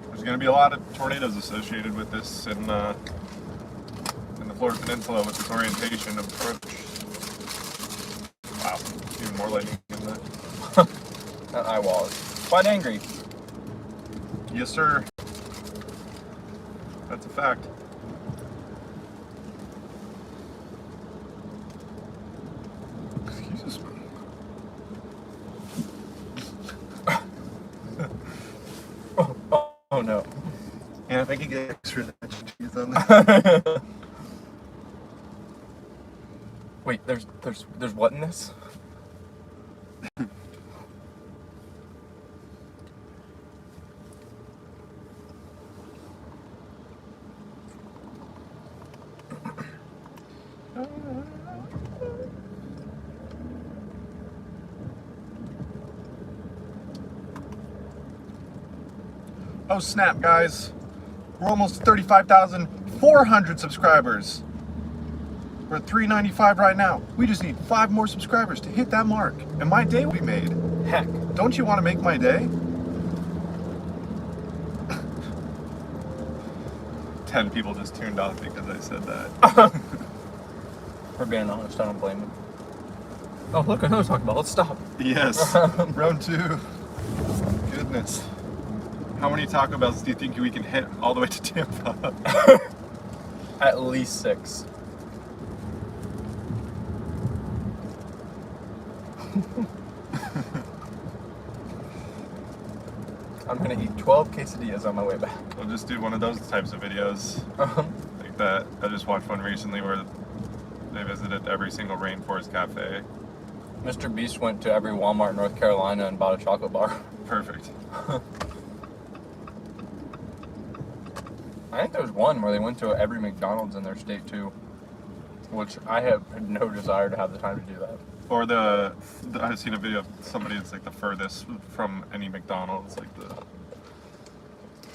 S2: There's going to be a lot of tornadoes associated with this in the Florida Peninsula with this orientation of approach. Wow, even more lightning in that.
S1: That eye wall is quite angry.
S2: Yes, sir. That's a fact. Excuse me.
S1: Oh no.
S2: Yeah, if I could get extra cheese on that.
S1: Wait, there's what in this?
S2: Oh snap, guys. We're almost 35,400 subscribers. We're at 395 right now. We just need 5 more subscribers to hit that mark. And my day will be made.
S1: Heck.
S2: Don't you want to make my day? 10 people just tuned off because I said that.
S1: For being honest, I don't blame him. Oh, look, I know what I'm talking about. Let's stop.
S2: Yes. Round 2. Goodness. How many Taco Bells do you think we can hit all the way to Tampa?
S1: At least 6. I'm gonna eat 12 quesadillas on my way back.
S2: We'll just do one of those types of videos. Like that. I just watched one recently where they visited every single Rainforest Cafe.
S1: Mr. Beast went to every Walmart in North Carolina and bought a chocolate bar.
S2: Perfect.
S1: I think there's one where they went to every McDonald's in their state too, which I have no desire to have the time to do that.
S2: Or I've seen a video of somebody that's like the furthest from any McDonald's, like the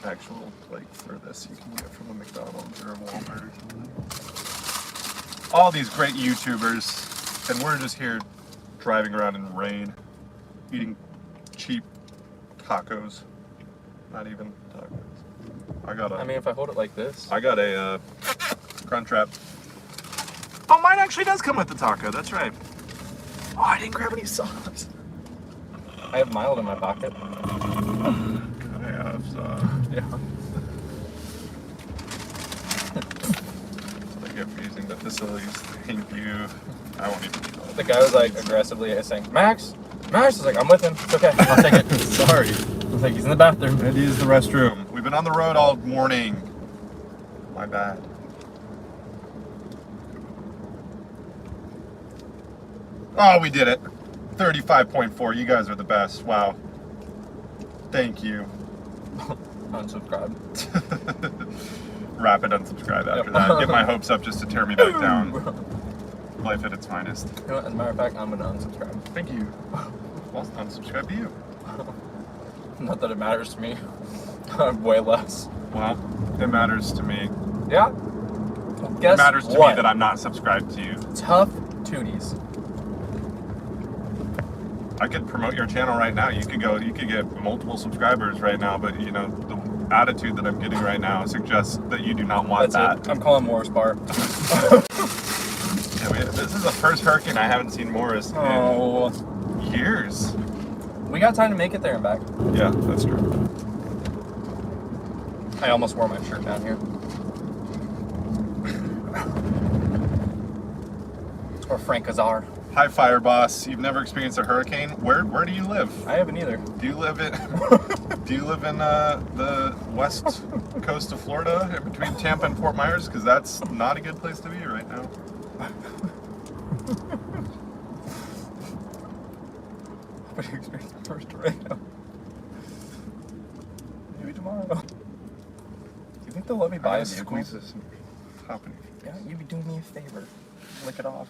S2: actual like furthest you can get from a McDonald's or a Walmart or something. All these great YouTubers, and we're just here driving around in rain, eating cheap tacos. Not even tacos.
S1: I mean, if I hold it like this.
S2: I got a Crunchwrap. Oh, mine actually does come with the taco. That's right. Oh, I didn't grab any sauce.
S1: I have mild in my pocket.
S2: I have some.
S1: Yeah.
S2: So I get for using the facilities. Thank you. I won't even eat all
S1: The guy was like aggressively saying, Max? Max? I was like, I'm with him. It's okay. I'll take it.
S2: Sorry.
S1: I was like, he's in the bathroom.
S2: I had to use the restroom. We've been on the road all morning. My bad. Oh, we did it. 35.4. You guys are the best. Wow. Thank you.
S1: Unsubscribe.
S2: Rapid unsubscribe after
S1: Yep.
S2: that. Get my hopes up just to tear me back down. Life at its finest.
S1: You know what, as a matter of fact, I'm gonna unsubscribe.
S2: Thank you. Well, unsubscribe to you.
S1: Not that it matters to me. Way less.
S2: Well, it matters to me.
S1: Yeah. Well, guess
S2: It matters to
S1: what?
S2: me that I'm not subscribed to you.
S1: Tough tooties.
S2: I could promote your channel right now. You could get multiple subscribers right now, but you know, the attitude that I'm getting right now suggests that you do not want
S1: That's
S2: that.
S1: it. I'm calling Morris Bar.
S2: Yeah, this is the first hurricane I haven't seen Morris
S1: Oh.
S2: in years.
S1: We got time to make it there and back.
S2: Yeah, that's true.
S1: I almost wore my shirt down here. Or Frank Azar.
S2: Hi, Fire Boss. You've never experienced a hurricane? Where do you live?
S1: I haven't either.
S2: Do you live in the west coast of Florida, in between Tampa and Fort Myers? Because that's not a good place to be right now.
S1: But you experienced the first tornado. Maybe tomorrow. Do you think they'll let me buy a vehicle?
S2: Squeeze this top in your face.
S1: Yeah, you'd be doing me a favor. Lick it off.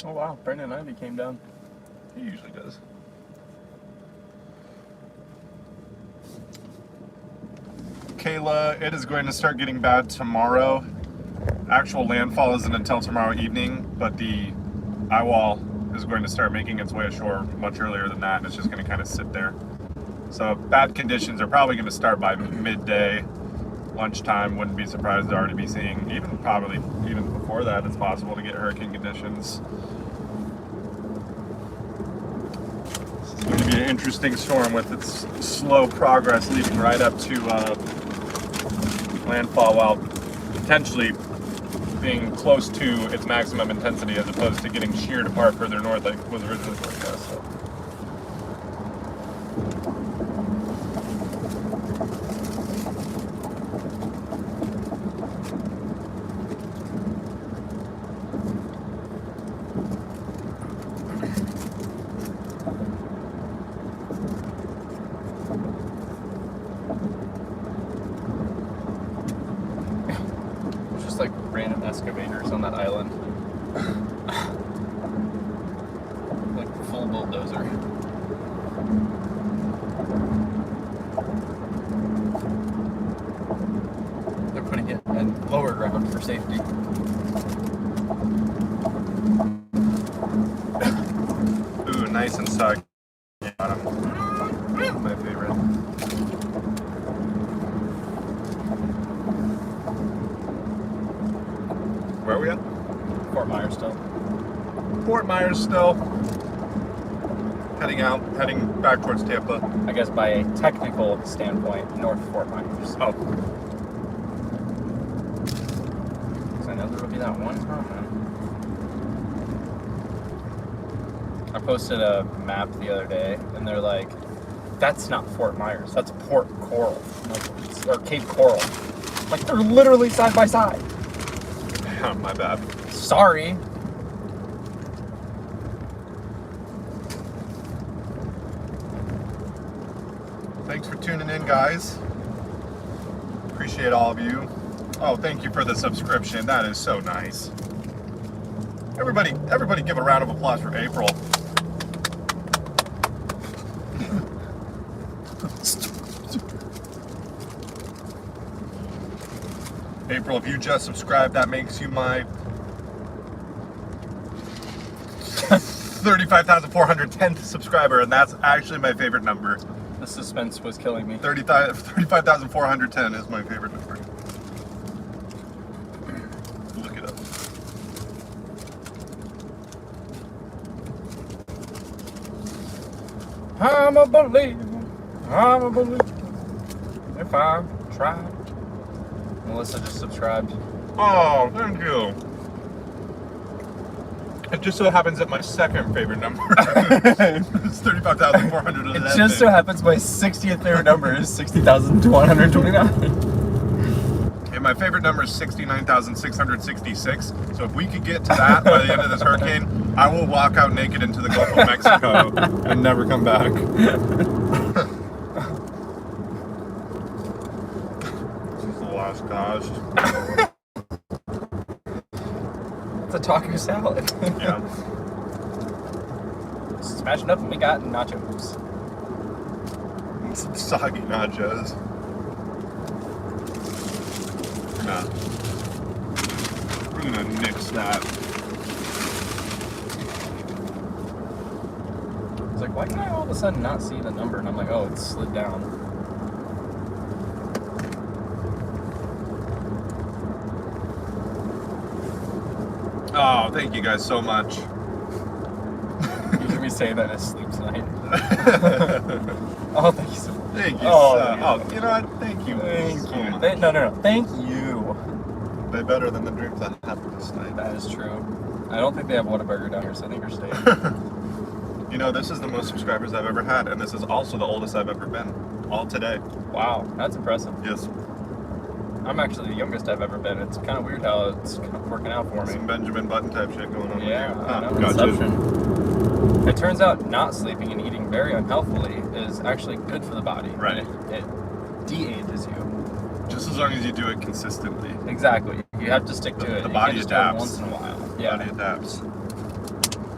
S1: Oh wow, Brendan Ivy came down.
S2: He usually does. Kayla, it is going to start getting bad tomorrow. Actual landfall isn't until tomorrow evening, but the eye wall is going to start making its way ashore much earlier than that. It's just going to kind of sit there. So bad conditions are probably going to start by midday, lunchtime. Wouldn't be surprised to already be seeing, probably even before that, it's possible to get hurricane conditions. This is going to be an interesting storm with its slow progress leading right up to landfall, while potentially being close to its maximum intensity as opposed to getting sheared apart further north like was originally forecast. So. Like random excavators on that island.
S1: for safety.
S2: Ooh, nice and soggy. My favorite. Where are we at?
S1: Fort Myers still.
S2: Fort Myers still. Heading back towards Tampa.
S1: I guess by a technical standpoint, North Fort Myers.
S2: Oh.
S1: I know there would be that one comment. I posted a map the other day, and they're like, "That's not Fort Myers. That's Port Coral, or Cape Coral." Like they're literally side by side.
S2: My bad.
S1: Sorry.
S2: Thanks for tuning in, guys. Appreciate all of you. Oh, thank you for the subscription. That is so nice. Everybody give a round of applause for April. April, if you just subscribed, that makes you my 35,410th subscriber, and that's actually my favorite number.
S1: The suspense was killing me.
S2: 35,410 is my favorite number. Look it up.
S1: I'm a believer. I'm a believer. If I try. Melissa just subscribed.
S2: Oh, thank you. It just so happens that my second favorite number is 35,411.
S1: It just so happens my 60th favorite number is 60,129.
S2: And my favorite number is 69,666. So if we could get to that by the end of this hurricane, I will walk out naked into the Gulf of Mexico and never come back. This is the last cause.
S1: It's a taco salad.
S2: Yeah.
S1: Smash it up and we got nachos.
S2: Some soggy nachos. We're gonna nix that.
S1: It's like, why can I all of a sudden not see the number? And I'm like, oh, it slid down.
S2: Oh, thank you guys so much.
S1: You hear me say that in a sleep tonight. Oh, thank you so much.
S2: Thank you.
S1: Oh,
S2: You know what? Thank you.
S1: Thank
S2: so
S1: you.
S2: much.
S1: No. Thank you.
S2: Way better than the drinks I had this night.
S1: That is true. I don't think they have Whataburger down here, so I think you're staying.
S2: You know, this is the most subscribers I've ever had, and this is also the oldest I've ever been. All today.
S1: Wow, that's impressive.
S2: Yes.
S1: I'm actually the youngest I've ever been. It's kind of weird how it's kind of working out for me.
S2: Some Benjamin Button type shit going on.
S1: Yeah,
S2: with you.
S1: I know.
S2: Gotcha.
S1: Inception. It turns out not sleeping and eating very unhealthily is actually good for the body.
S2: Right.
S1: It de-ages you.
S2: Just as long as you do it consistently.
S1: Exactly. You have to stick to it.
S2: The
S1: You
S2: body
S1: can't just do it
S2: adapts.
S1: once in a while.
S2: The
S1: Yeah.
S2: body adapts.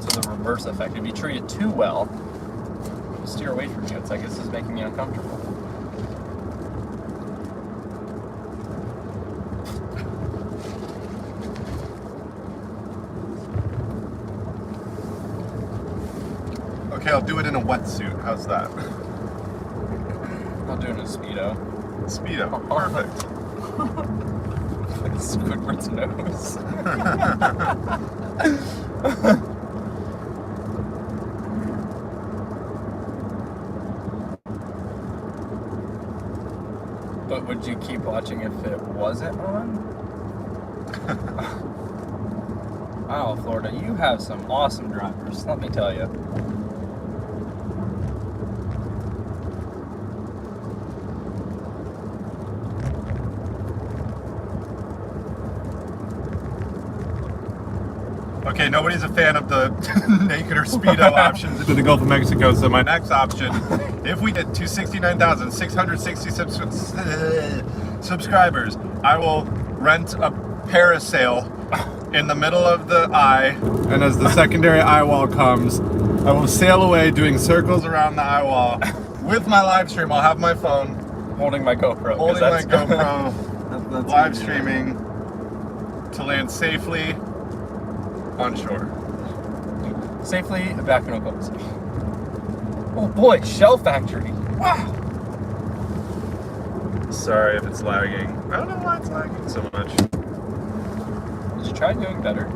S1: So the reverse effect. If you treat it too well, you steer away from you. It's like, this is making me uncomfortable.
S2: Okay, I'll do it in a wetsuit. How's that?
S1: I'll do it in a Speedo.
S2: Speedo. Perfect.
S1: Like Squidward's nose. But would you keep watching if it wasn't on? Wow, Florida, you have some awesome drivers, let me tell you.
S2: Okay, nobody's a fan of the naked or Speedo options into the Gulf of Mexico, so my next option, if we get to 69,660 subscribers, I will rent a parasail in the middle of the eye, and as the secondary eye wall comes, I will sail away doing circles around the eye wall with my live stream. I'll have my phone
S1: Holding my GoPro.
S2: holding my GoPro,
S1: that's
S2: live
S1: easy.
S2: streaming. to land safely on shore.
S1: Safely back in Oklahoma City. Oh boy, Shell Factory. Wow.
S2: Sorry if it's lagging. I don't know why it's lagging so much.
S1: Did you try doing better?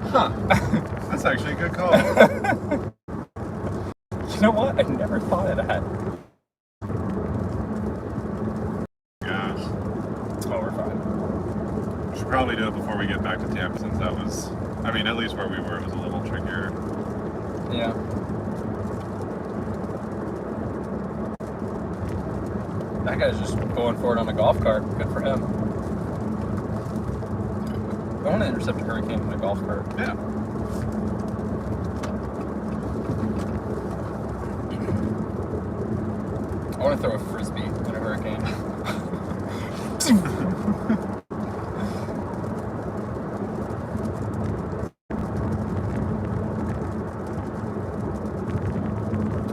S2: Huh. That's actually a good call.
S1: You know what? I never thought of that.
S2: Gosh.
S1: Oh, we're fine.
S2: We should probably do it before we get back to Tampa since that was, I mean, at least where we were, it was a little trickier.
S1: Yeah. That guy's just going for it on a golf cart. Good for him. I want to intercept a hurricane in a golf cart.
S2: Yeah.
S1: I want to throw a frisbee in a hurricane.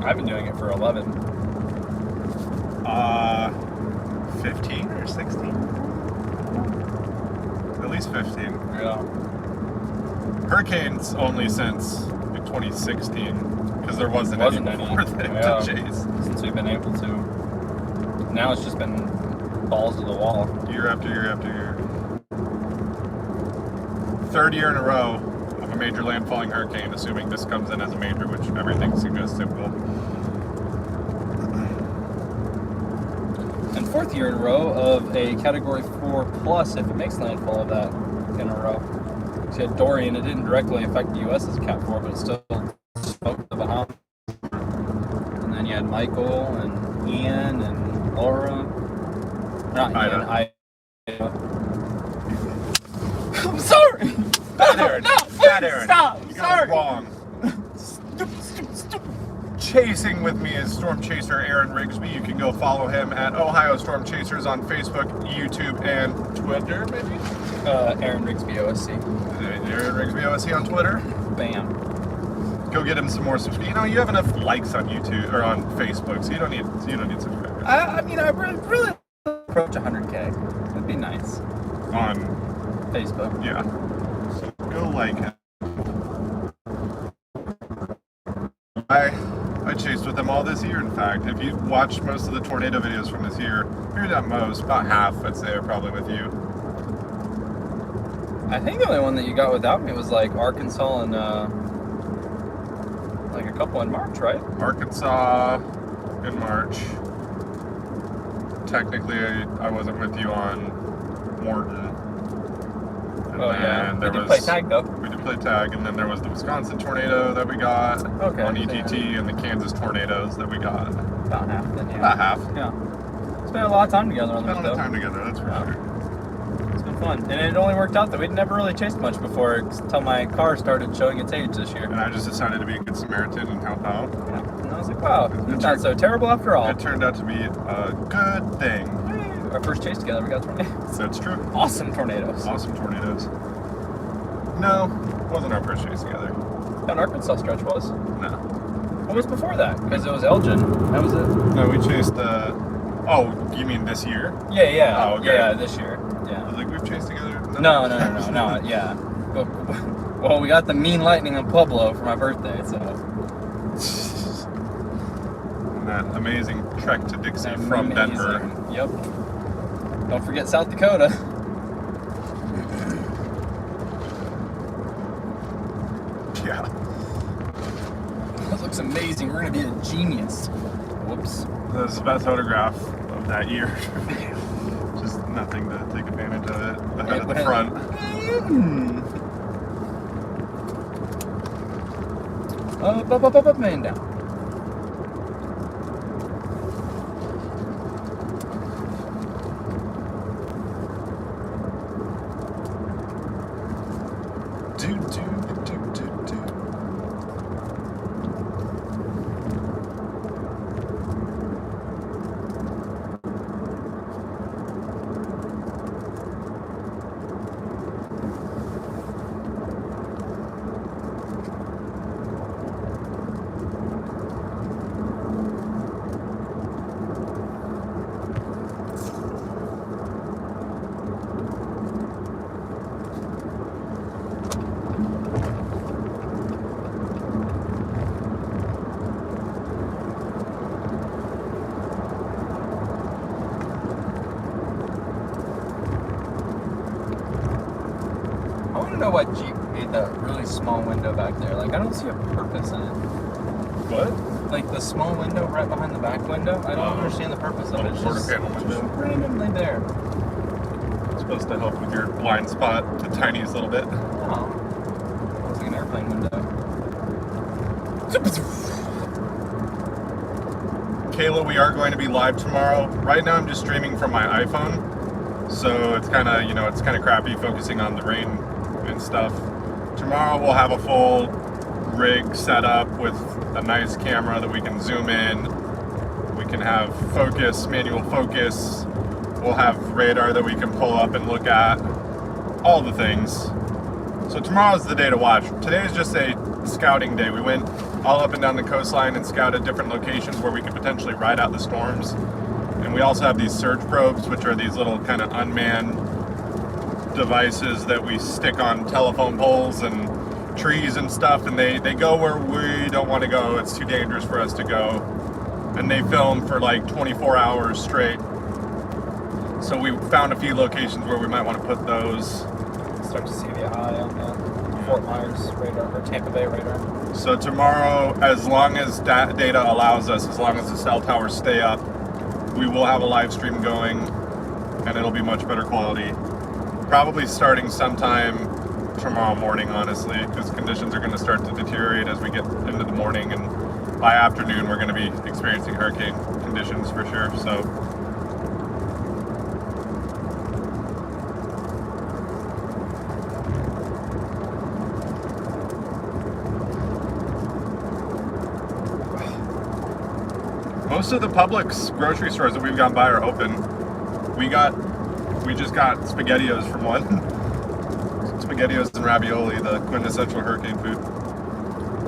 S1: I've been doing it for 11.
S2: 15 or 16? At least 15.
S1: Yeah.
S2: Hurricanes only since 2016, because there wasn't any before then to chase.
S1: Since we've been able to. Now it's just been balls to the wall.
S2: Year after year after year. Third year in a row of a major landfalling hurricane, assuming this comes in as a major, which everything suggests it will.
S1: And fourth year in a row of a Category 4 plus if it makes landfall of that in a row. So you had Dorian, it didn't directly affect the U.S. as a Cat 4, but it still smoked the Bahamas. And then you had Michael and Ian and Laura. Not Ian, Ida. I'm sorry!
S2: Bad Aaron.
S1: No,
S2: Bad Aaron.
S1: Stop!
S2: You got it
S1: Sorry!
S2: wrong.
S1: Stupid.
S2: Chasing with me is Storm Chaser Aaron Rigsby. You can go follow him at Ohio Storm Chasers on Facebook, YouTube, and Twitter, maybe?
S1: Aaron Rigsby OSC.
S2: Aaron Rigsby OSC on Twitter.
S1: Bam.
S2: Go get him some more subscribers. You know, you have enough likes on YouTube or on Facebook, so you don't need subscribers.
S1: I mean, I really approach 100K. That'd be nice.
S2: On
S1: Facebook.
S2: Yeah. So go like him. I chased with him all this year, in fact. If you watch most of the tornado videos from this year, maybe not most, about half, I'd say, are probably with you.
S1: I think the only one that you got without me was like Arkansas and like a couple in March, right?
S2: Arkansas in March. Technically, I wasn't with you on Morton. And
S1: yeah.
S2: there
S1: We did
S2: was,
S1: play tag though.
S2: We did play tag, and then there was the Wisconsin tornado that we got on ETT, and the Kansas tornadoes that we got.
S1: About half then, yeah.
S2: About half.
S1: Yeah. Spent a lot of time together on
S2: Spent a
S1: this
S2: lot of
S1: though.
S2: time together, that's for sure.
S1: It's been fun. And it only worked out that we'd never really chased much before until my car started showing its age this year.
S2: And I just decided to be a good Samaritan and help out.
S1: Yeah. And I was like, wow, it's not so terrible after all.
S2: It turned out to be a good thing.
S1: Our first chase together, we got tornadoes.
S2: That's true.
S1: Awesome tornadoes.
S2: Awesome tornadoes. No, wasn't our first chase together.
S1: That Arkansas stretch was.
S2: No.
S1: What was before that? Because it was Elgin. That was it.
S2: No, we chased oh, you mean this year?
S1: Yeah.
S2: Oh, okay.
S1: Yeah, this year.
S2: I
S1: Yeah.
S2: was like, we've chased together?
S1: No, yeah. But, well, we got the mean lightning in Pueblo for my birthday, so.
S2: And that amazing trek to Dixie from Denver.
S1: Yep. Don't forget South Dakota.
S2: Yeah.
S1: That looks amazing. We're gonna be a genius. Whoops.
S2: That was the best photograph of that year. Just nothing to take advantage of it. Ahead of the front.
S1: Up and down. know why Jeep made that really small window back there. Like, I don't see a purpose in it.
S2: What?
S1: Like, the small window right behind the back window, I don't understand the purpose of it. It's
S2: Quarter
S1: just,
S2: panel window.
S1: just randomly there.
S2: It's supposed to help with your blind spot the tiniest little bit.
S1: Oh. It's like an airplane window.
S2: Kayla, we are going to be live tomorrow. Right now I'm just streaming from my iPhone. So it's kind of, it's kind of crappy focusing on the rain and stuff. Tomorrow we'll have a full rig set up with a nice camera that we can zoom in. We can have focus, manual focus. We'll have radar that we can pull up and look at. All the things. So tomorrow's the day to watch. Today is just a scouting day. We went all up and down the coastline and scouted different locations where we could potentially ride out the storms. And we also have these surge probes, which are these little kind of unmanned devices that we stick on telephone poles and trees and stuff, and they go where we don't want to go. It's too dangerous for us to go. And they film for like 24 hours straight. So we found a few locations where we might want to put those.
S1: Start to see the eye on the Fort Myers radar, or Tampa Bay radar.
S2: So tomorrow, as long as data allows us, as long as the cell towers stay up, we will have a live stream going, and it'll be much better quality. Probably starting sometime tomorrow morning, honestly, because conditions are going to start to deteriorate as we get into the morning, and by afternoon we're going to be experiencing hurricane conditions for sure. So most of the Publix grocery stores that we've gone by are open. We just got SpaghettiOs from one. SpaghettiOs and ravioli, the quintessential hurricane food.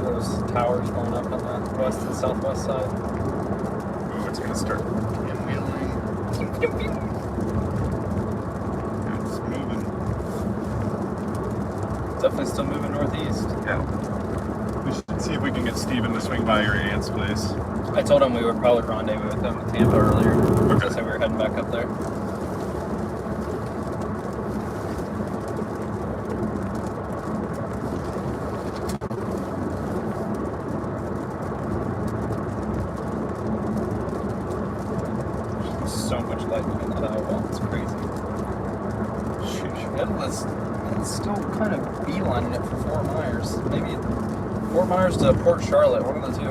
S1: Those towers going up on the west and southwest side.
S2: Ooh, it's gonna start pinwheeling. It's moving.
S1: Definitely still moving northeast.
S2: Yeah. We should see if we can get Steven to swing by your aunt's place.
S1: I told him we would probably rendezvous with them in Tampa earlier.
S2: Okay.
S1: So we were heading back up there. There's so much lightning in that eye wall. It's crazy. It's still kind of beelining it for Fort Myers. Maybe Fort Myers to Port Charlotte, one of the two.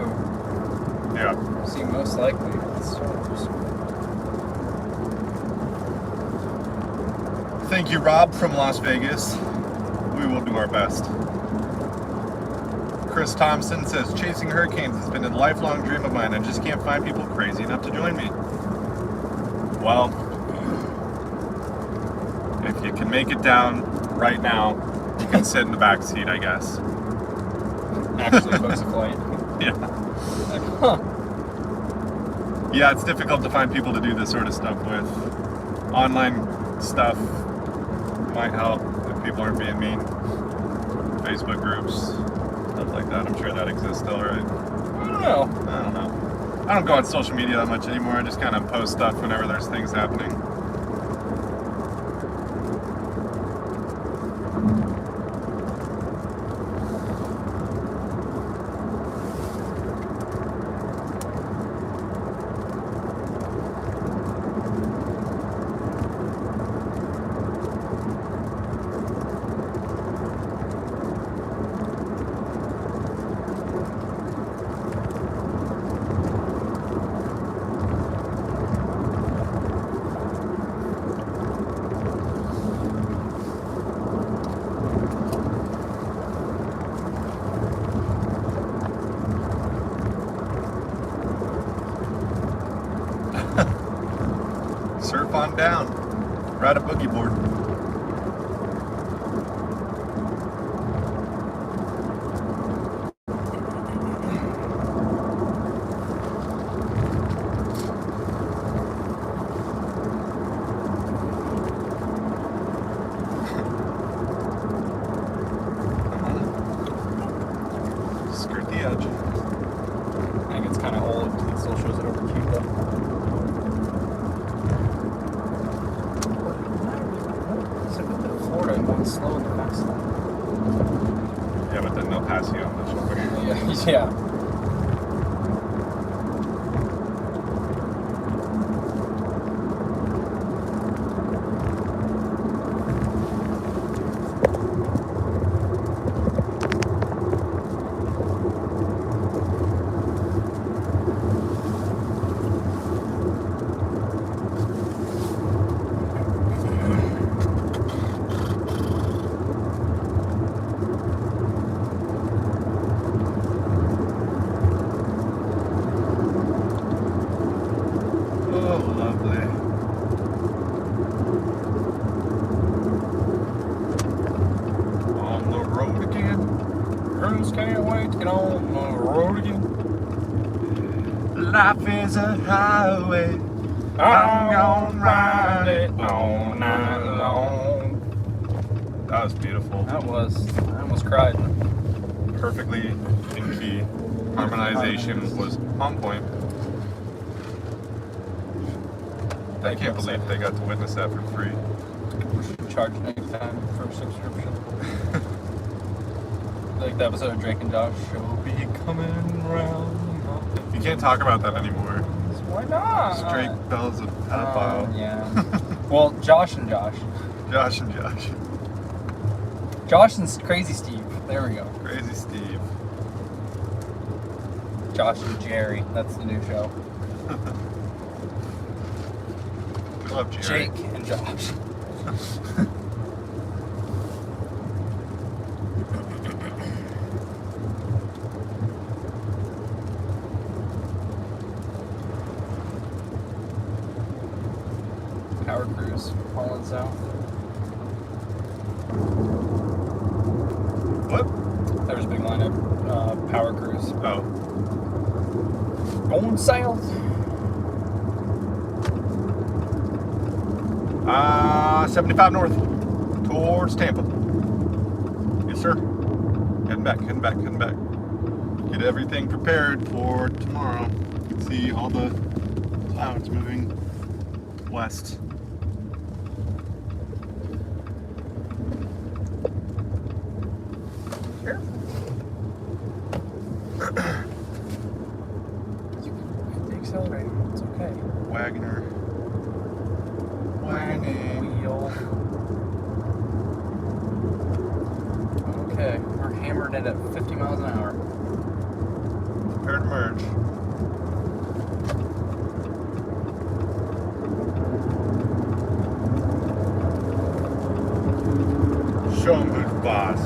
S2: Yeah.
S1: Seem most likely. Storms.
S2: Thank you, Rob from Las Vegas. We will do our best. Chris Thompson says, chasing hurricanes has been a lifelong dream of mine. I just can't find people crazy enough to join me. Well, if you can make it down right now, you can sit in the back seat, I guess.
S1: Actually books a flight.
S2: Yeah.
S1: Like, huh.
S2: Yeah, it's difficult to find people to do this sort of stuff with. Online stuff might help if people aren't being mean. Facebook groups, stuff like that. I'm sure that exists still, right?
S1: I don't know.
S2: I don't know. I don't go on social media that much anymore. I just kind of post stuff whenever there's things happening. Surf on down. Ride a boogie board. Skirt the edge.
S1: I think it's kind of old. It still shows it over Cuba. It's like a bit of Florida going slow in the fast lane.
S2: Yeah, but then they'll pass you on the shoulder.
S1: Yeah.
S2: Oh, lovely. On the road again.
S1: Crews can't wait to get on the road again.
S2: Life is a highway. I'm gonna ride it all night long. That was beautiful.
S1: I almost cried.
S2: Perfectly in key. Harmonization was on point. I can't believe they got to witness that for free.
S1: Charge next time for a subscription. Like the episode of Drake and Josh. She'll be coming round.
S2: You can't talk about that anymore.
S1: Why not?
S2: Drake Bell's a pedophile.
S1: Yeah. Well, Josh and Josh.
S2: Josh and Josh.
S1: Josh and Crazy Steve. There we go.
S2: Crazy Steve.
S1: Josh and Jerry. That's the new show.
S2: We love Jerry.
S1: Jake and Josh. Power Cruise, falling south.
S2: What?
S1: There was a big lineup. Power Cruise.
S2: Oh.
S1: Going south.
S2: 75 north. Towards Tampa. Yes, sir. Heading back. Get everything prepared for tomorrow. You can see all the clouds moving west.
S1: Here. You can hit the accelerator. It's okay.
S2: Wagoner.
S1: Wheel. Okay, we're hammered in at 50 miles an hour.
S2: Prepare to merge. Show 'em who's boss.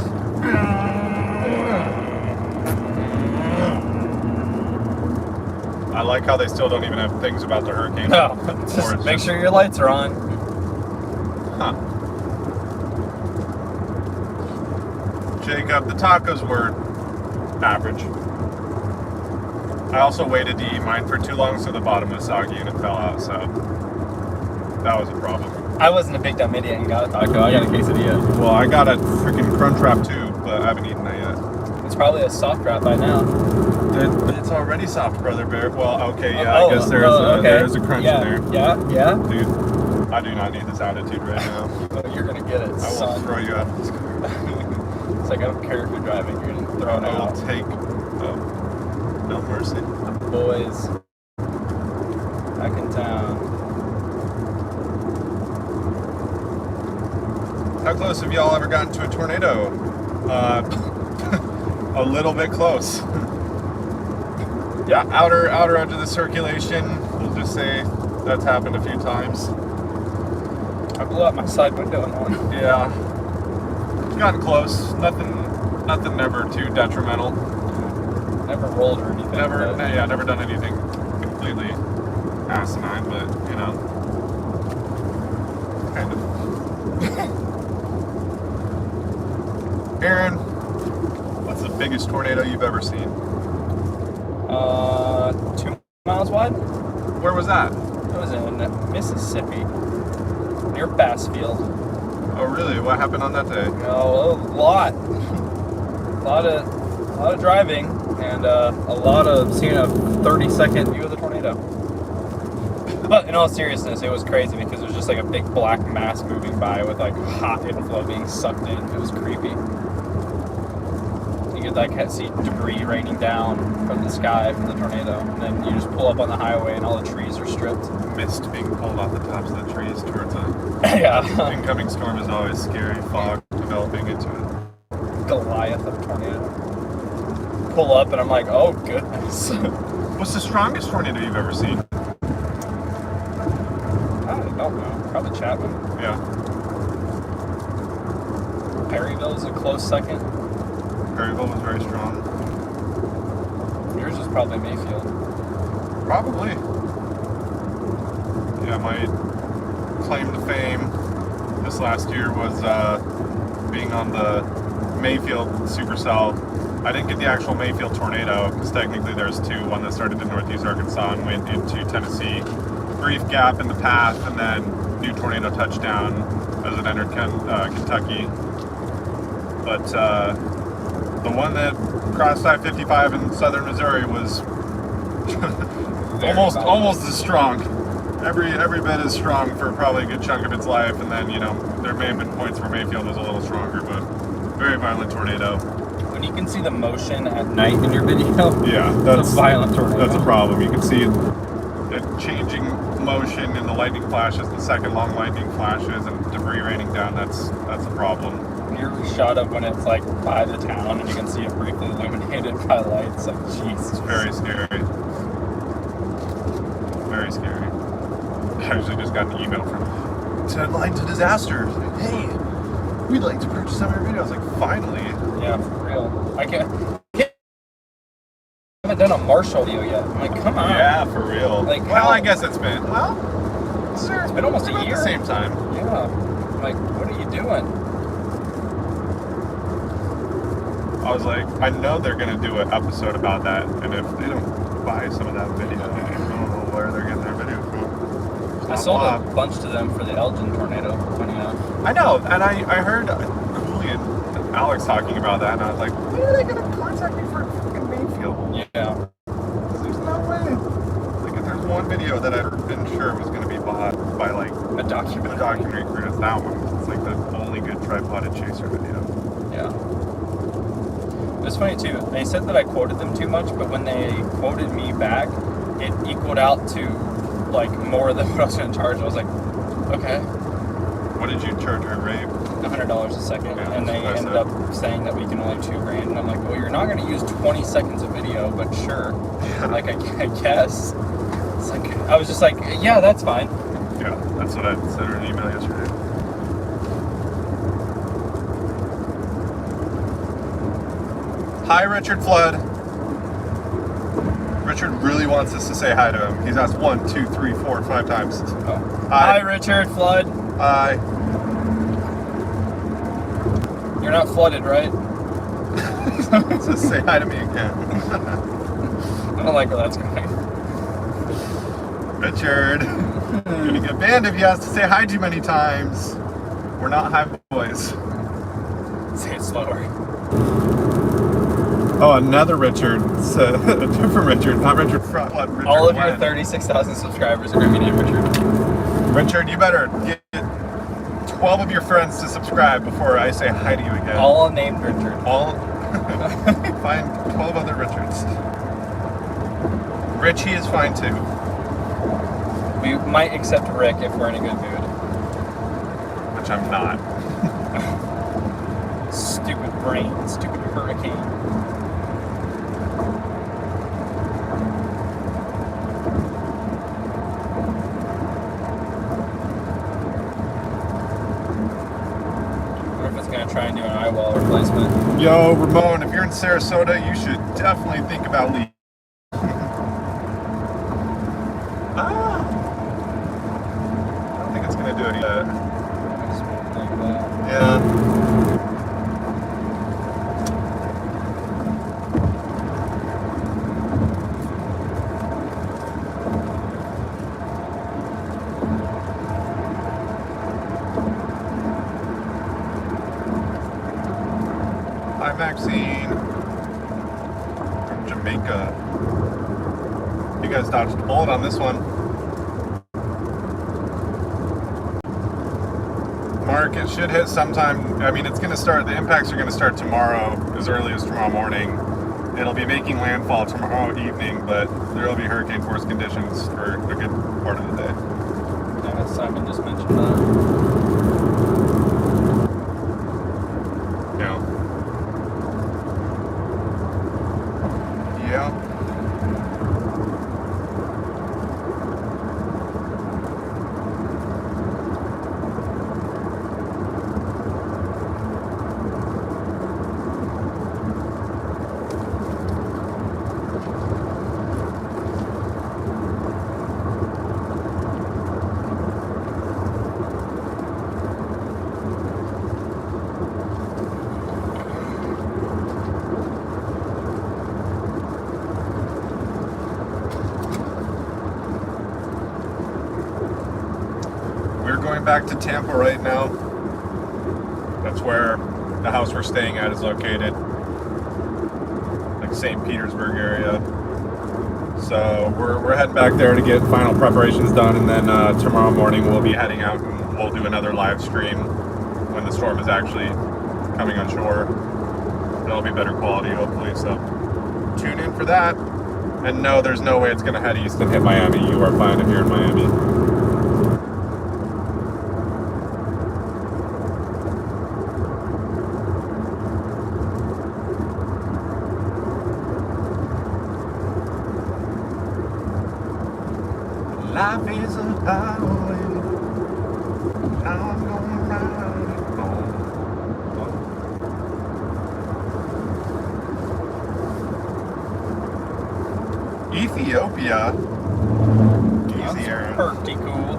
S2: I like how they still don't even have things about the hurricane.
S1: No,
S2: Or
S1: just
S2: it's
S1: make sure your lights are on.
S2: Huh. Jacob, the tacos were average. I also waited to eat mine for too long, so the bottom was soggy and it fell out, so that was a problem.
S1: I wasn't a big dumb idiot and got a taco. I got a quesadilla.
S2: Well, I got a freaking crunch wrap too, but I haven't eaten that yet.
S1: It's probably a soft wrap by now.
S2: It's already soft, Brother Bear. Well, okay, yeah,
S1: Oh,
S2: I guess there is a crunch
S1: yeah,
S2: in there.
S1: Yeah.
S2: Dude, I do not need this attitude right now.
S1: Oh, you're gonna get it,
S2: I will
S1: son.
S2: throw you out of this car.
S1: It's like I don't care if you're driving, you're gonna throw it
S2: I will
S1: out.
S2: take no mercy.
S1: Boys, back in town.
S2: How close have y'all ever gotten to a tornado? A little bit close. Yeah, outer edge of the circulation. We'll just say that's happened a few times.
S1: I blew out my side window in one.
S2: Yeah, gotten close. Nothing ever too detrimental.
S1: Never rolled or anything.
S2: Never
S1: but
S2: done anything completely asinine, but you know, kind of. Aaron, what's the biggest tornado you've ever seen?
S1: 2 miles wide?
S2: Where was that?
S1: It was in Mississippi, near Bassfield.
S2: Oh, really? What happened on that day?
S1: Oh, a lot of driving, and a lot of seeing a 30-second view of the tornado. But in all seriousness, it was crazy because it was just like a big black mass moving by with like hot inflow being sucked in. It was creepy. could like see debris raining down from the sky from the tornado. And then you just pull up on the highway and all the trees are stripped.
S2: Mist being pulled off the tops of the trees towards a
S1: Yeah.
S2: incoming storm is always scary. Fog developing into it.
S1: Goliath of a tornado. Pull up and I'm like, oh goodness.
S2: What's the strongest tornado you've ever seen?
S1: I don't know. Probably Chapman.
S2: Yeah.
S1: Perryville is a close second.
S2: Perryville was very strong.
S1: Yours is probably Mayfield.
S2: Probably. Yeah, my claim to fame this last year was being on the Mayfield supercell. I didn't get the actual Mayfield tornado because technically there's two. One that started in northeast Arkansas and went into Tennessee. Brief gap in the path, and then new tornado touchdown as it entered Kentucky. But the one that crossed I-55 in southern Missouri was almost as strong. Every bit as strong for probably a good chunk of its life, and then there may have been points where Mayfield was a little stronger, but very violent tornado.
S1: When you can see the motion at night in your video,
S2: Yeah,
S1: that's a violent tornado.
S2: That's a problem. You can see it changing motion in the lightning flashes, the second long lightning flashes, and debris raining down. That's a problem.
S1: Your shot of when it's like by the town and you can see it briefly illuminated by lights, like jeez.
S2: It's very scary. Very scary. I actually just got an email from Ted Line to Disaster. Like, hey, we'd like to purchase some of your videos. Like, finally.
S1: Yeah, for real. I haven't done a Marshall video yet. I'm like, come on.
S2: Yeah, for real.
S1: Like,
S2: well,
S1: how-
S2: I guess it's been
S1: It's been almost a
S2: about
S1: year.
S2: the same time.
S1: Yeah. I'm like, what are you doing?
S2: I was like, I know they're gonna do an episode about that, and if they don't buy some of that video, I don't know where they're getting their video from.
S1: I sold a bunch to them for the Elgin tornado. Funny enough.
S2: I know, and I heard Cooley and Alex talking about that, and I was like, when are they gonna contact me for fucking Mayfield?
S1: Yeah.
S2: There's no way. Like, if there's one video that I've been sure was gonna be bought by like
S1: A documentary.
S2: a documentary crew, it's that one. It's like the only good tripoded chaser video.
S1: Yeah. It's funny too. They said that I quoted them too much, but when they quoted me back, it equaled out to like more than what I was going to charge. I was like, okay,
S2: What did you charge her, Ray?
S1: $100 a second,
S2: Yeah,
S1: and they
S2: that's
S1: ended
S2: it.
S1: up saying that we can only $2,000, and I'm like, well, you're not going to use 20 seconds of video, but sure. Like I guess. It's like I was just like, yeah, that's fine.
S2: Yeah, that's what I sent her an email yesterday. Hi, Richard Flood. Richard really wants us to say hi to him. He's asked 1, 2, 3, 4, 5 times.
S1: Oh.
S2: Hi.
S1: Hi, Richard Flood.
S2: Hi.
S1: You're not flooded, right?
S2: Just say hi to me again.
S1: I don't like where that's going.
S2: Richard. You're gonna get banned if he has to say hi too many times. We're not high boys.
S1: Say it slower.
S2: Oh, another Richard. It's a different Richard, not Richard Flood. Richard
S1: All of your
S2: Wen.
S1: 36,000 subscribers are going to be named Richard.
S2: Richard, you better get 12 of your friends to subscribe before I say hi to you again.
S1: All named Richard.
S2: All find 12 other Richards. Richie is fine too.
S1: We might accept Rick if we're in a good mood.
S2: Which I'm not.
S1: Stupid brain, stupid hurricane. What if it's going to try and do an eye wall replacement?
S2: Yo, Ramon, if you're in Sarasota, you should definitely think about leaving. I don't think it's gonna do it yet.
S1: Like that.
S2: Yeah. Hi, Maxine from Jamaica. You guys dodged a bullet on this one. Mark, it should hit sometime. I mean, it's going to start, the impacts are going to start tomorrow, as early as tomorrow morning. It'll be making landfall tomorrow evening, but there will be hurricane force conditions for a good part of the day.
S1: Yeah, Simon just mentioned that.
S2: Yeah. Yeah. We're going back to Tampa right now. That's where the house we're staying at is located. Like St. Petersburg area. So we're heading back there to get final preparations done, and then tomorrow morning we'll be heading out and we'll do another live stream when the storm is actually coming on shore. It'll be better quality, hopefully, so tune in for that. And no, there's no way it's going to head east and hit Miami. You are fine if you're in Miami. Life is a highway. Now I'm gonna ride it home. Ethiopia. Easy, Aaron.
S1: Pretty cool.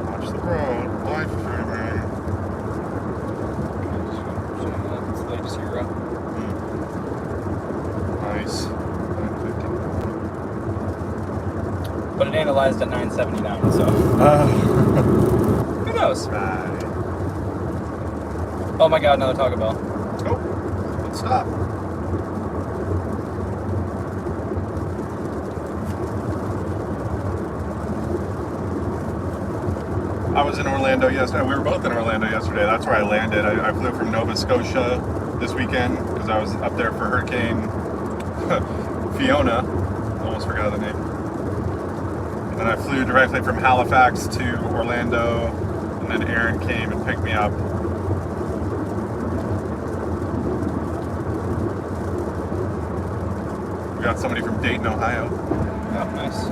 S2: Watch the road. Life is man.
S1: It's the latest hero.
S2: Nice. 950.
S1: But it analyzed at 979, so who knows?
S2: Right.
S1: Oh my god, another Taco Bell.
S2: Oh, let's stop. I was in Orlando yesterday. We were both in Orlando yesterday. That's where I landed. I flew from Nova Scotia this weekend because I was up there for Hurricane Fiona. Almost forgot the name. And then I flew directly from Halifax to Orlando, and then Aaron came and picked me up. We got somebody from Dayton, Ohio.
S1: Oh, nice.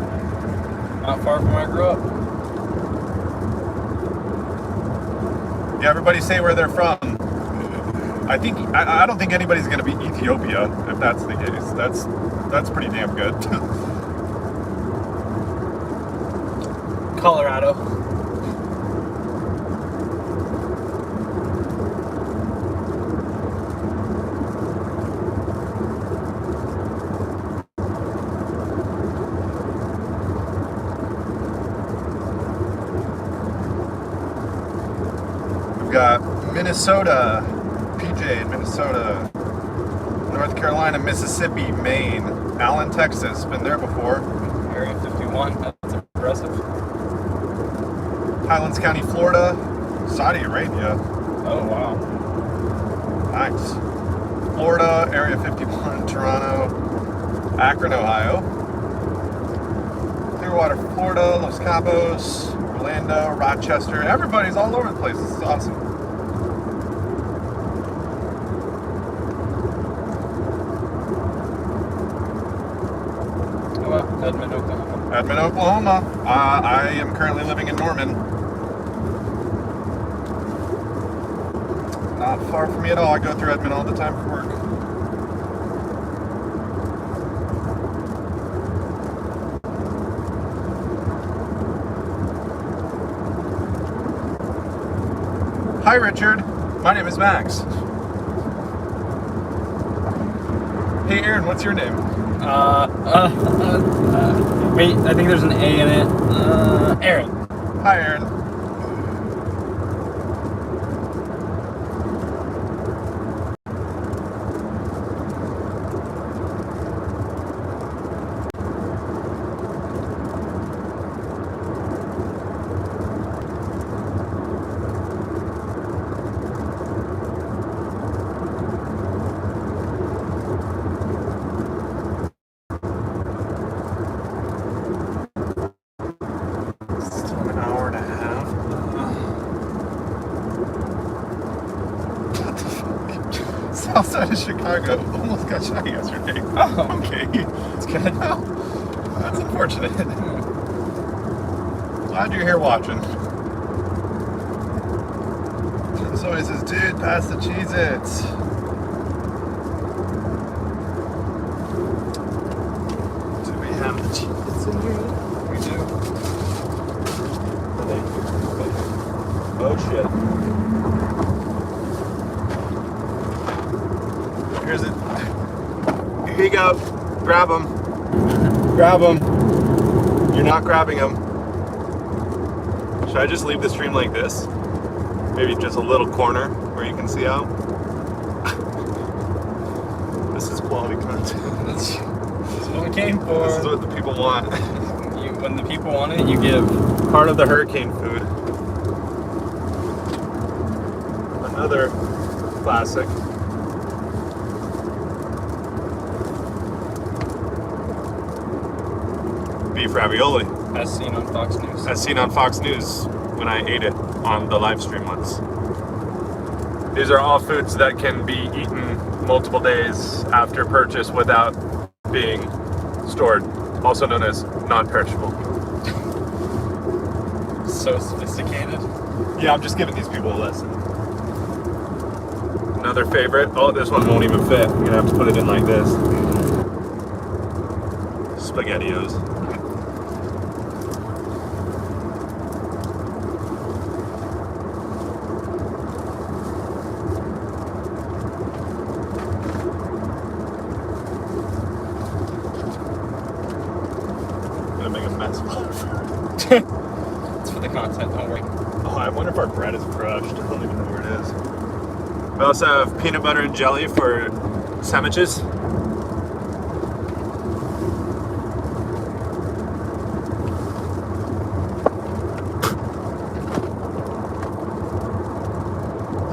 S1: Not far from where I grew up.
S2: Yeah, everybody say where they're from. I don't think anybody's gonna be Ethiopia if that's the case. That's pretty damn good.
S1: Colorado.
S2: We've got Minnesota, PJ in Minnesota, North Carolina, Mississippi, Maine, Allen, Texas. Been there before.
S1: Area 51. That's impressive.
S2: Highlands County, Florida, Saudi Arabia.
S1: Oh, wow.
S2: Nice. Florida, Area 51, Toronto, Akron, Ohio, Clearwater, Florida, Los Cabos, Orlando, Rochester. Everybody's all over the place. This is awesome.
S1: Oh, wow. Edmond, Oklahoma.
S2: Edmond, Oklahoma. I am currently living in Norman. Not far from me at all. I go through Edmond all the time for work. Hi, Richard. My name is Max. Hey, Aaron, what's your name?
S1: Wait, I think there's an A in it. Aaron.
S2: Hi, Aaron. outside of Chicago. Almost got shot yesterday.
S1: Oh.
S2: Okay.
S1: It's good.
S2: Well, that's unfortunate. Glad you're here watching. So he says, dude, pass the Cheez-Its. Do we have the Cheez-Its in here?
S1: We do.
S2: Are they here? Oh shit. Here's it. Here you go. Grab them. Grab them. You're not grabbing them. Should I just leave the stream like this? Maybe just a little corner where you can see out. This is quality content.
S1: This is what we came for.
S2: This is what the people want.
S1: When the people want it, you give.
S2: Part of the hurricane food. Another classic. Beef ravioli.
S1: As seen on Fox News.
S2: As seen on Fox News when I ate it on the live stream once. These are all foods that can be eaten multiple days after purchase without being stored, also known as non-perishable.
S1: So sophisticated.
S2: Yeah, I'm just giving these people a lesson. Another favorite. Oh, this one won't even fit. I'm gonna have to put it in like this. SpaghettiOs. Gonna make a mess of all of it.
S1: It's for the content, don't worry.
S2: Oh, I wonder if our bread is crushed. I don't even know where it is. We also have peanut butter and jelly for sandwiches.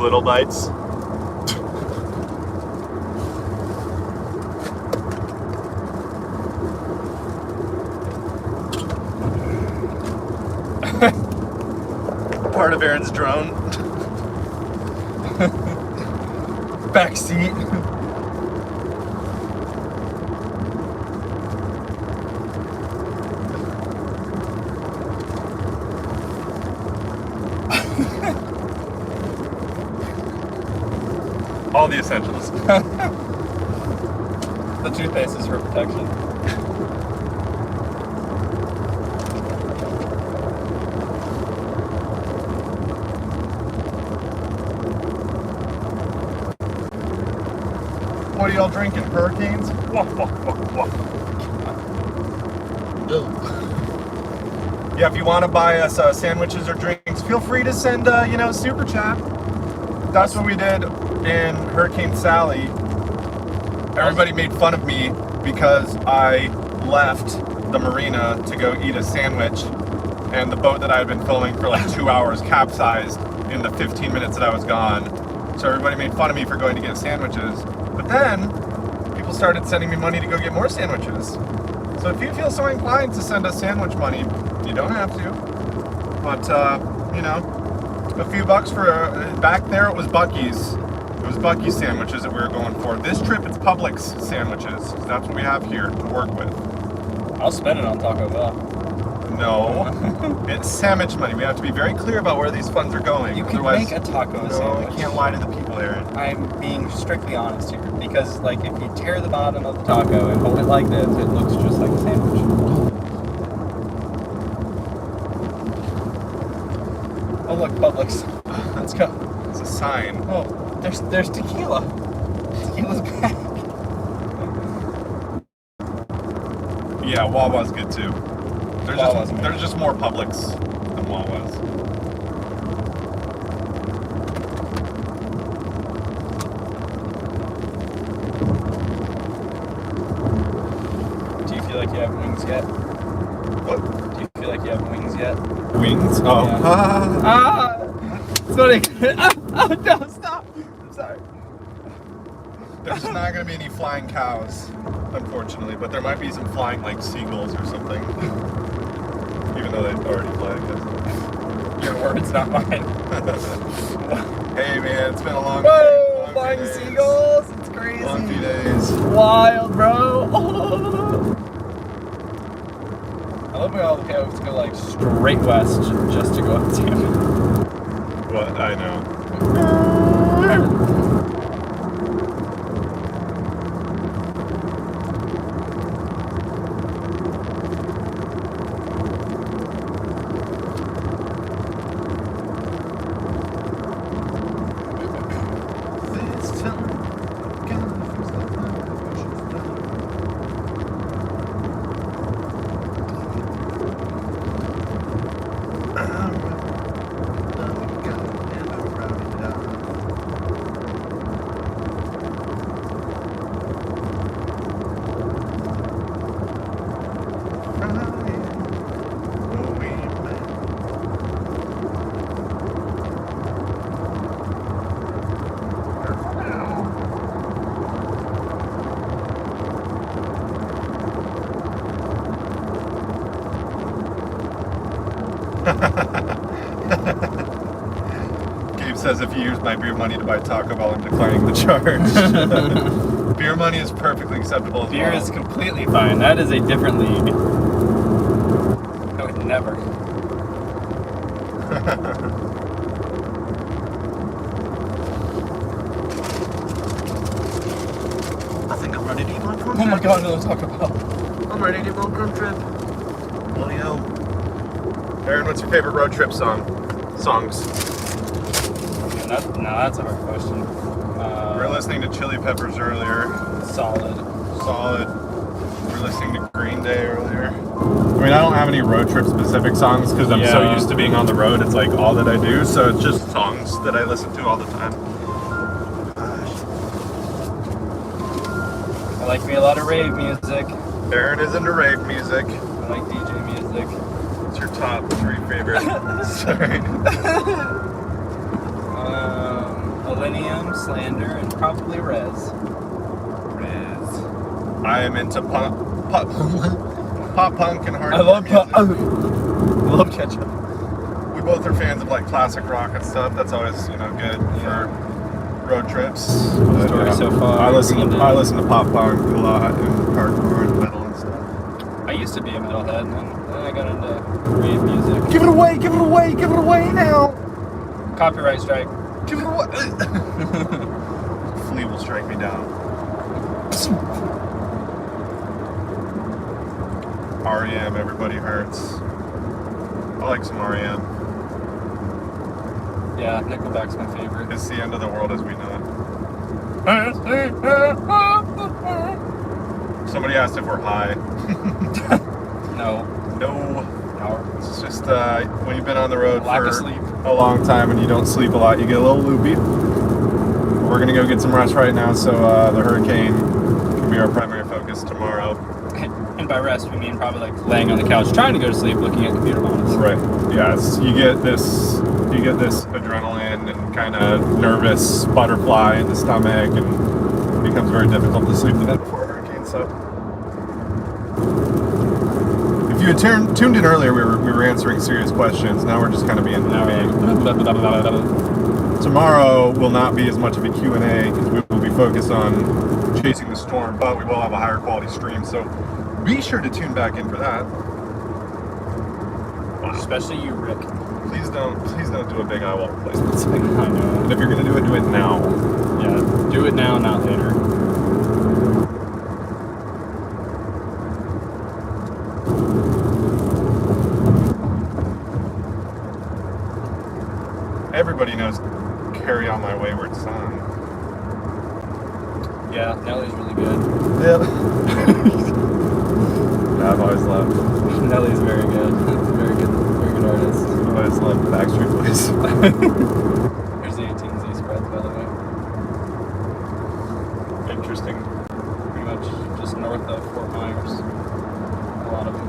S2: Little bites. Part of Aaron's drone.
S1: Back seat.
S2: All the essentials.
S1: The toothpaste is for protection.
S2: What are y'all drinking? Hurricanes? Yeah, if you want to buy us sandwiches or drinks, feel free to send, super chat. That's what we did in Hurricane Sally. Everybody made fun of me because I left the marina to go eat a sandwich, and the boat that I had been filming for like 2 hours capsized in the 15 minutes that I was gone. So everybody made fun of me for going to get sandwiches. But then, people started sending me money to go get more sandwiches. So if you feel so inclined to send us sandwich money, you don't have to. But, a few bucks for, back there it was Buc-ee's. It was Buc-ee's sandwiches that we were going for. This trip it's Publix sandwiches. That's what we have here to work with.
S1: I'll spend it on Taco Bell.
S2: No, it's sandwich money. We have to be very clear about where these funds are going.
S1: You can
S2: Otherwise,
S1: make a taco
S2: no,
S1: sandwich.
S2: you can't lie to the people, Aaron.
S1: I'm being strictly honest here. Because, like, if you tear the bottom of the taco and hold it like this, it looks just like a sandwich. Oh, look, Publix. Let's go.
S2: It's a sign.
S1: Oh, there's tequila. Tequila's back.
S2: Yeah, Wawa's good too.
S1: Wawa's amazing.
S2: There's just more Publix than Wawa's.
S1: Do you feel like you have wings yet?
S2: What?
S1: Do you feel like you have wings yet?
S2: Wings? Oh.
S1: Yeah.
S2: Ah.
S1: It's funny. Oh, no, stop. I'm sorry.
S2: There's not going to be any flying cows, unfortunately, but there might be some flying, like, seagulls or something. Even though they've already fly, I guess.
S1: Your words, not mine.
S2: Hey, man, it's been a long
S1: Whoa,
S2: day.
S1: flying seagulls. Let's crazy.
S2: Funky days.
S1: Wild, bro. I love how we have to go like straight west just to go up to him.
S2: What? I know. Gabe says if you use my beer money to buy Taco Bell, I'm declining the charge. Beer money is perfectly acceptable as
S1: Beer
S2: well.
S1: is completely fine. That is a different league. I would never.
S3: I think I'm ready to eat my corn
S1: Oh my
S3: chips.
S1: god, another Taco Bell.
S3: I'm ready to eat my corn trip. Bloody hell.
S2: Aaron, what's your favorite road trip songs?
S1: That's a hard question.
S2: We were listening to Chili Peppers earlier.
S1: Solid.
S2: Solid. We were listening to Green Day earlier. I mean, I don't have any road trip specific songs because I'm so
S1: Yeah.
S2: used to being on the road. It's like all that I do. So it's just songs that I listen to all the time.
S1: I like me a lot of rave music.
S2: Aaron is into rave music.
S1: I like DJ music.
S2: What's your top 3 favorite? Sorry.
S1: Millennium, Slander, and probably Rez.
S2: I am into pop punk and hardcore
S1: I love
S2: music.
S1: I love ketchup.
S2: We both are fans of like classic rock and stuff. That's always, you know, good for road trips. But,
S1: Story so far.
S2: I listen to pop punk a lot and hardcore and metal and stuff.
S1: I used to be a metalhead, and then I got into rave music.
S2: Give it away! Give it away! Give it away now!
S1: Copyright strike.
S2: Give it away! Flea will strike me down. REM, Everybody Hurts. I like some REM.
S1: Yeah, Nickelback's my favorite.
S2: It's the end of the world as we know it. Somebody asked if we're high.
S1: No.
S2: No.
S1: No.
S2: It's just when you've been on the road
S1: Lack
S2: for
S1: of sleep.
S2: a long time and you don't sleep a lot, you get a little loopy. We're gonna go get some rest right now, so the hurricane can be our primary focus tomorrow.
S1: And by rest, we mean probably like laying on the couch, trying to go to sleep, looking at computer monitors.
S2: Right. Yes. You get this adrenaline and kind of nervous butterfly in the stomach, and it becomes very difficult to sleep the night before a hurricane. So, if you had tuned in earlier, we were answering serious questions. Now we're just kind of being Tomorrow will not be as much of a Q&A because we will be focused on chasing the storm, but we will have a higher quality stream. So be sure to tune back in for that. Wow.
S1: Especially you, Rick.
S2: Please don't do a big eye wall replacement.
S1: I know.
S2: And if you're gonna do it now.
S1: Yeah, do it now, not later.
S2: Everybody knows "Carry On My Wayward Son."
S1: Yeah, Nelly's really good.
S2: Yep. Yeah, I've always loved.
S1: Nelly's very good. Very good artist.
S2: I've always loved Backstreet Boys.
S1: Here's the 18Z spreads, by the way.
S2: Interesting.
S1: Pretty much just north of Fort Myers. A lot of them.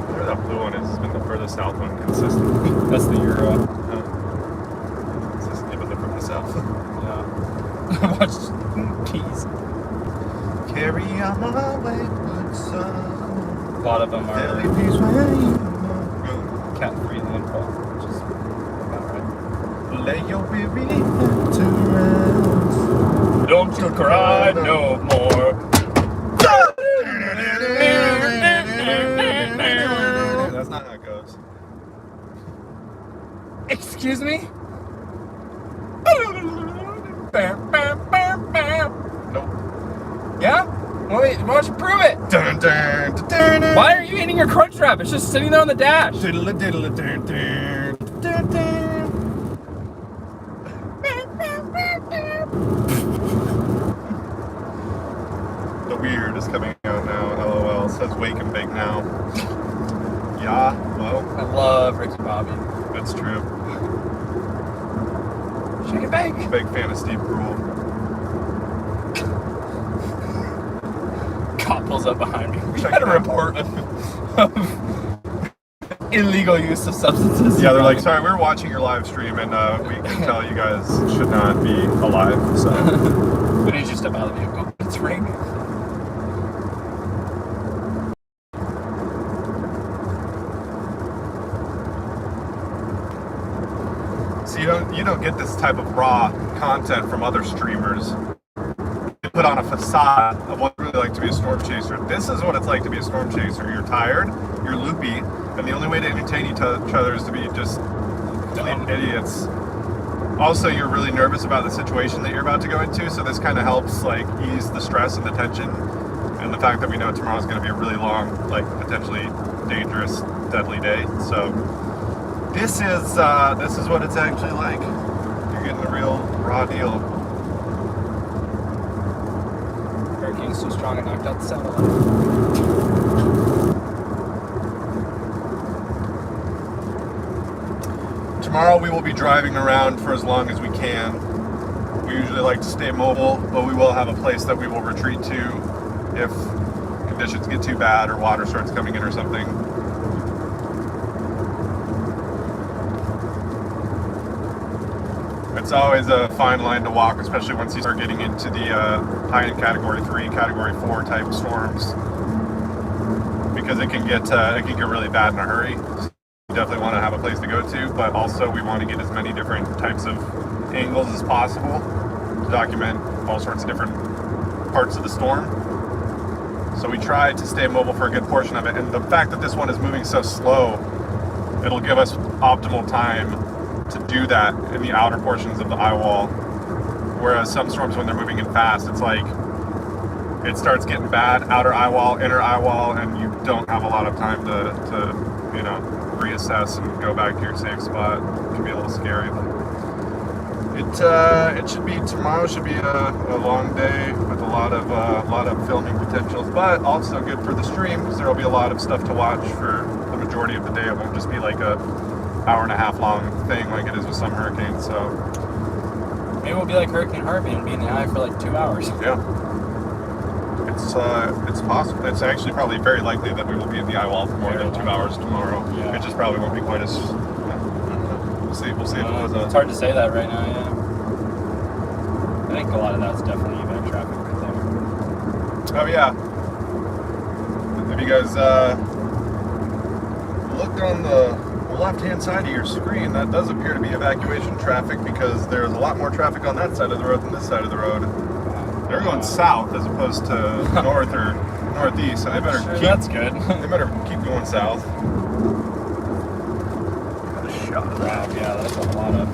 S2: Whatever that blue one is, has been the furthest south one consistently.
S1: That's the Euro.
S2: Consistently, but they're from the south.
S1: Yeah. I watched Keys.
S3: Carry on my wayward son.
S1: A lot of them are
S3: There'll be peace where you are.
S1: cat-free landfall, which is about right.
S3: Lay your weary head to rest.
S1: Don't you cry no more.
S2: That's not how it goes.
S1: Excuse me?
S2: Nope.
S1: Yeah? Why don't you prove it?
S2: Dun, dun, dun, dun, dun.
S1: Why are you eating your crunch wrap? It's just sitting there on the dash.
S2: Diddle, diddle, dun, dun, dun, dun. The weird is coming out now. LOL. It says wake and bake now. Yeah, well,
S1: I love Ricky Bobby.
S2: that's true.
S1: Shake and bake.
S2: Big fan of Steve Brule.
S1: Cop pulls up behind me. We
S2: Check
S1: had a
S2: it out.
S1: report of illegal use of substances.
S2: Yeah, they're like, sorry, we were watching your live stream and we can tell you guys should not be alive. So
S1: We need you to step out of the vehicle. It's raining.
S2: So you don't get this type of raw content from other streamers. They put on a facade of what it's really like to be a storm chaser. This is what it's like to be a storm chaser. You're tired, you're loopy, and the only way to entertain each other is to be just complete idiots. Also, you're really nervous about the situation that you're about to go into, so this kind of helps like ease the stress and the tension, and the fact that we know tomorrow's going to be a really long, like potentially dangerous, deadly day. So this is what it's actually like. You're getting a real raw deal.
S1: Hurricane's too strong and knocked out the satellite.
S2: Tomorrow we will be driving around for as long as we can. We usually like to stay mobile, but we will have a place that we will retreat to if conditions get too bad or water starts coming in or something. It's always a fine line to walk, especially once you start getting into the high-end Category 3, Category 4 type storms, because it can get really bad in a hurry. So we definitely want to have a place to go to, but also we want to get as many different types of angles as possible to document all sorts of different parts of the storm. So we try to stay mobile for a good portion of it, and the fact that this one is moving so slow, it'll give us optimal time to do that in the outer portions of the eye wall. Whereas some storms, when they're moving in fast, it's like it starts getting bad, outer eye wall, inner eye wall, and you don't have a lot of time to reassess and go back to your safe spot. It can be a little scary, but tomorrow should be a long day with a lot of filming potentials, but also good for the stream because there will be a lot of stuff to watch for the majority of the day. It won't just be like a hour and a half long thing like it is with some hurricanes. So
S1: Maybe we'll be like Hurricane Harvey and be in the eye for like 2 hours.
S2: yeah, it's possible. It's actually probably very likely that we will be in the eye wall for more than 2 hours tomorrow.
S1: Yeah.
S2: It just probably won't be quite as. We'll see. We'll see.
S1: It's hard to say that right now. Yeah. I think a lot of that's definitely evac traffic right there.
S2: Oh yeah. Have you guys looked on the left-hand side of your screen? That does appear to be evacuation traffic because there's a lot more traffic on that side of the road than this side of the road. They're going south as opposed to north or northeast, so they better
S1: Sure,
S2: keep.
S1: that's good.
S2: They better keep going south. Got a shot of that.
S1: Wow, yeah, that's a lot of.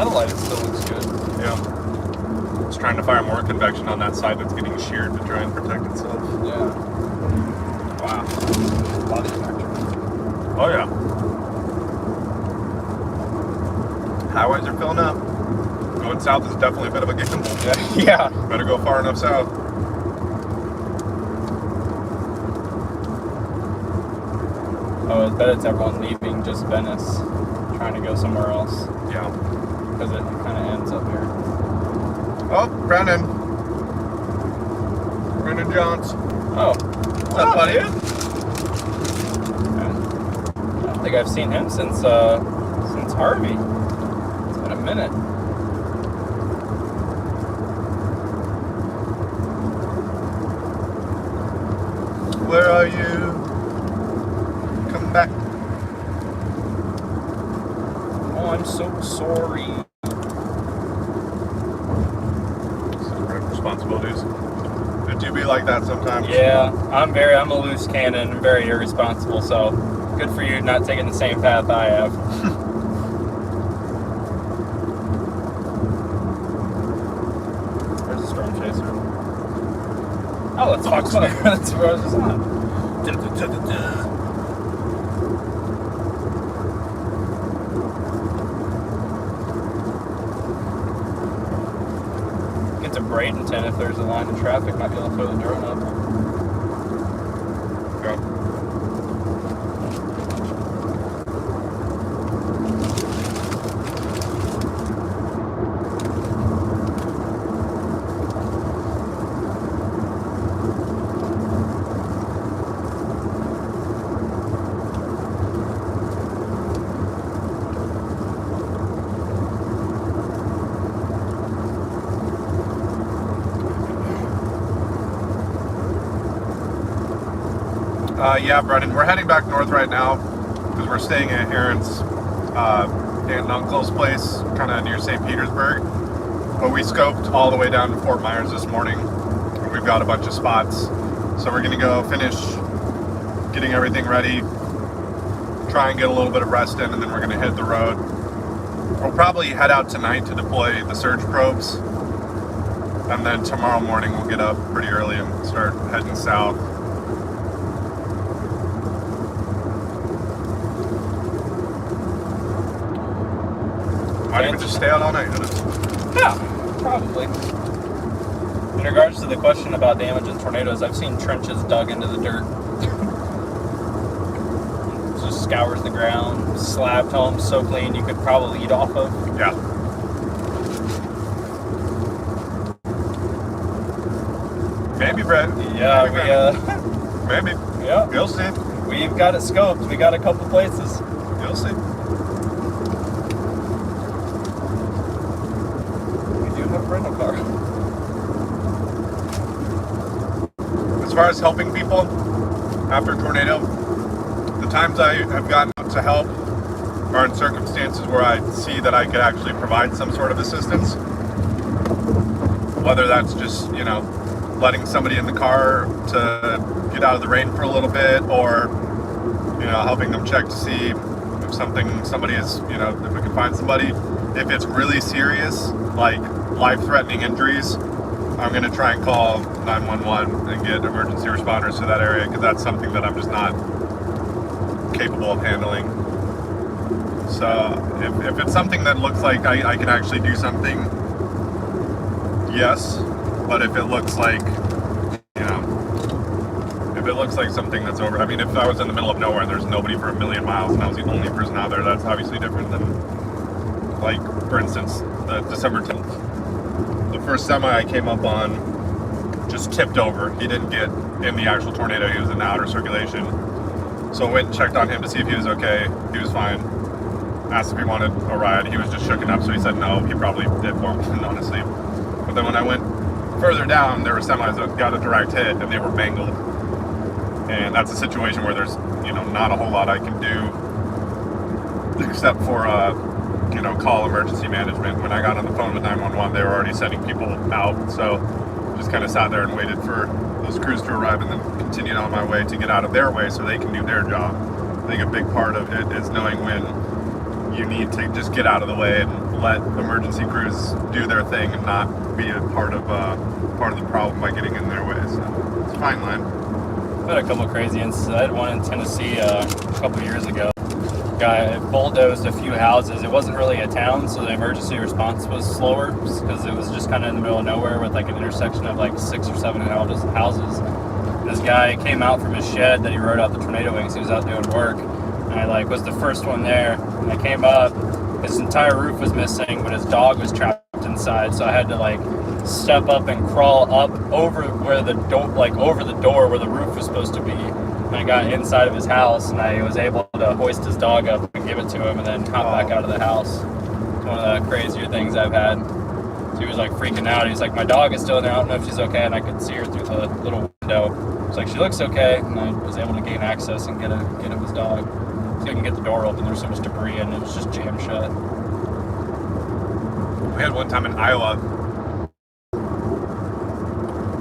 S1: satellite, it still looks good.
S2: Yeah. It's trying to fire more convection on that side that's getting sheared to try and protect itself.
S1: Yeah. Wow. A lot of traction.
S2: Oh yeah. Highways are filling up. Going south is definitely a bit of a gamble.
S1: Yeah.
S2: Better go far enough south.
S1: Oh, I bet it's everyone leaving just Venice, trying to go somewhere else,
S2: Yeah.
S1: because it kind of ends up here.
S2: Oh, Brandon. Brandon Johns.
S1: Oh.
S2: What's up, buddy?
S1: I don't think I've seen him since Harvey. It's been a minute.
S2: Where are you? Come back.
S1: Oh, I'm so sorry.
S2: Separate responsibilities. Did you be like that sometimes?
S1: Yeah, I'm a loose cannon, very irresponsible, so good for you not taking the same path I have. There's a storm chaser. Oh, that's Fox Fire. That's where I was just on. Get to Bradenton if there's a line of traffic, might be able to throw the drone up.
S2: Yeah. Yeah, Brendan, we're heading back north right now because we're staying at Aaron's aunt and uncle's place, kind of near St. Petersburg. But we scoped all the way down to Fort Myers this morning. And we've got a bunch of spots. So we're going to go finish getting everything ready, try and get a little bit of rest in, and then we're going to hit the road. We'll probably head out tonight to deploy the surge probes. And then tomorrow morning we'll get up pretty early and start heading south. Might even just stay out all night.
S1: Yeah, probably. In regards to the question about damage and tornadoes, I've seen trenches dug into the dirt. It just scours the ground, slabbed homes so clean you could probably eat off of.
S2: Yeah. Maybe, Brett.
S1: Yeah,
S2: Maybe.
S1: Yeah.
S2: You'll see.
S1: We've got it scoped. We got a couple places.
S2: You'll see.
S1: We do have a rental car.
S2: As far as helping people after a tornado, the times I have gotten out to help are in circumstances where I see that I could actually provide some sort of assistance. Whether that's just, letting somebody in the car to get out of the rain for a little bit, or, helping them check to see if somebody is, if we can find somebody. If it's really serious, like life-threatening injuries, I'm going to try and call 911 and get emergency responders to that area, because that's something that I'm just not capable of handling. So if it's something that looks like I can actually do something, yes. But if it looks like, if it looks like something that's over, if I was in the middle of nowhere and there's nobody for 1,000,000 miles and I was the only person out there, that's obviously different than, like, for instance, the December 10th. The first semi I came up on just tipped over. He didn't get in the actual tornado, he was in the outer circulation. So I went and checked on him to see if he was okay. He was fine. Asked if he wanted a ride. He was just shooken up, so he said no. He probably did want one, honestly. But then when I went further down, there were semis that got a direct hit and they were mangled. And that's a situation where there's, not a whole lot I can do except for, call emergency management. When I got on the phone with 911, they were already sending people out. So just kind of sat there and waited for those crews to arrive and then continued on my way to get out of their way so they can do their job. I think a big part of it is knowing when you need to just get out of the way and let emergency crews do their thing and not be a part of the problem by getting in their way. So it's a fine line.
S1: I've had a couple crazy instances. I had one in Tennessee a couple years ago. Guy bulldozed a few houses. It wasn't really a town, so the emergency response was slower because it was just kind of in the middle of nowhere with like an intersection of like 6 or 7 houses. This guy came out from his shed that he rode out the tornado wings. He was out doing work, and I like was the first one there. And I came up. His entire roof was missing, but his dog was trapped inside. So I had to like step up and crawl up over where the over the door where the roof was supposed to be. And I got inside of his house, and I was able to hoist his dog up and give it to him, and then hop back out of the house. It's one of the crazier things I've had. So he was like freaking out. He's like, my dog is still in there. I don't know if she's okay. And I could see her through the little window. It's like, she looks okay. And I was able to gain access and get him his dog. So he can get the door open. There's so much debris, and it was just jammed shut.
S2: We had one time in Iowa.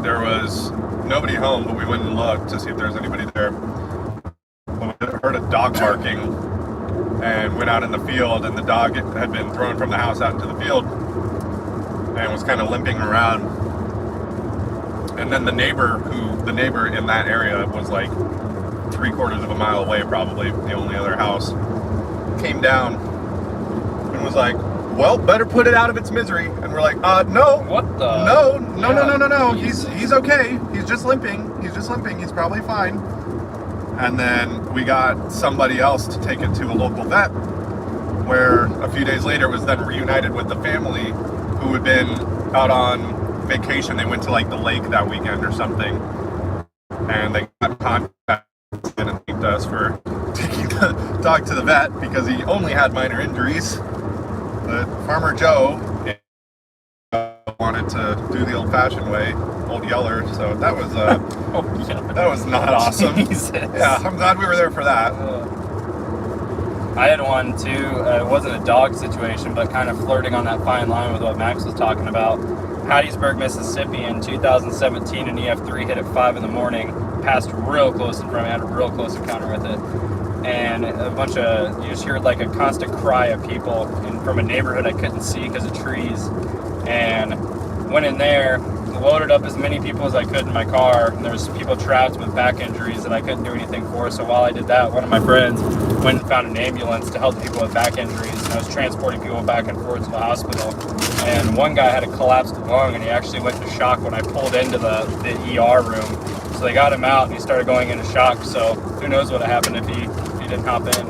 S2: There was nobody home, but we went and looked to see if there was anybody there. But we heard a dog barking and went out in the field, and the dog had been thrown from the house out into the field and was kind of limping around. And then the neighbor in that area was like 3/4 of a mile away, probably the only other house, came down and was like, well, better put it out of its misery. And we're like, no.
S1: What the?
S2: No. He's okay. He's just limping. He's probably fine. And then we got somebody else to take it to a local vet, where a few days later it was then reunited with the family who had been out on vacation. They went to like the lake that weekend or something. And they got in contact and thanked us for taking the dog to the vet because he only had minor injuries. But Farmer Joe wanted to do the old-fashioned way, Old Yeller, so that was that was not awesome.
S1: Jesus.
S2: Yeah, I'm glad we were there for that.
S1: I had one too. It wasn't a dog situation, but kind of flirting on that fine line with what Max was talking about. Hattiesburg, Mississippi in 2017, an EF3 hit at 5 in the morning, passed real close in front of me, had a real close encounter with it. And you just heard like a constant cry of people from a neighborhood I couldn't see because of trees. And went in there, loaded up as many people as I could in my car, and there was people trapped with back injuries that I couldn't do anything for. So while I did that, one of my friends went and found an ambulance to help people with back injuries, and I was transporting people back and forth to the hospital. And one guy had a collapsed lung, and he actually went into shock when I pulled into the ER room. So they got him out, and he started going into shock. So who knows what would have happened if he didn't hop in.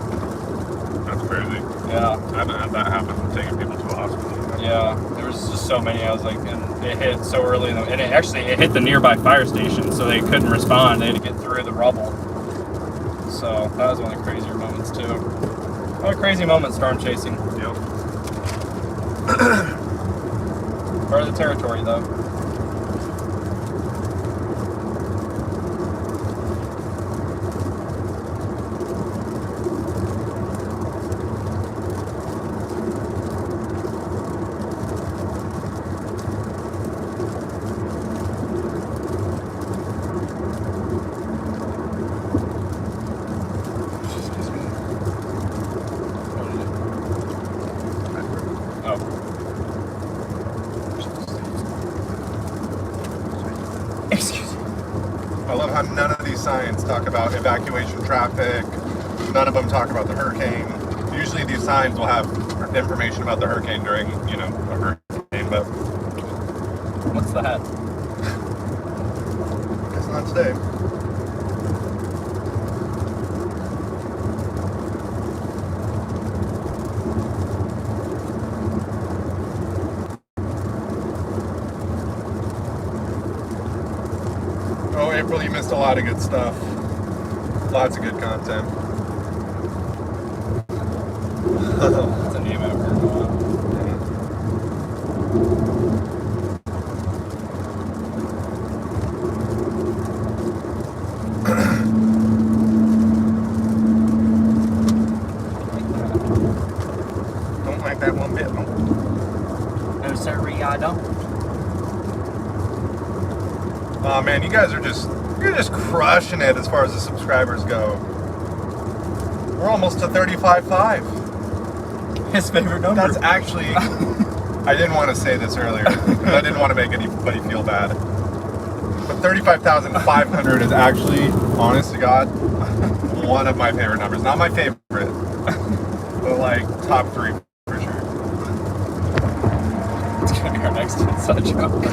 S2: That's crazy.
S1: Yeah.
S2: I haven't had that happen, taking people to a hospital.
S1: Yeah, there was just so many. I was like, and it hit so early, and it hit the nearby fire station, so they couldn't respond. They had to get through the rubble. So that was one of the crazier moments too. What a crazy moment, storm chasing.
S2: Yep.
S1: Part of the territory, though.
S2: I love how none of these signs talk about evacuation traffic. None of them talk about the hurricane. Usually these signs will have information about the hurricane during, a hurricane, but...
S1: What's that?
S2: Guess not today. Oh, April, you missed a lot of good stuff. Lots of good content.
S1: That's a name I've heard of.
S2: Don't like that one bit, no?
S1: No, sir, I don't.
S2: Oh man, you're just crushing it as far as the subscribers go. We're almost to 35.5.
S1: His favorite number.
S2: That's actually, I didn't want to say this earlier, because I didn't want to make anybody feel bad. But 35,500 is actually, honest to God, one of my favorite numbers. Not my favorite, but like top 3 for sure.
S1: It's gonna be our next inside joke.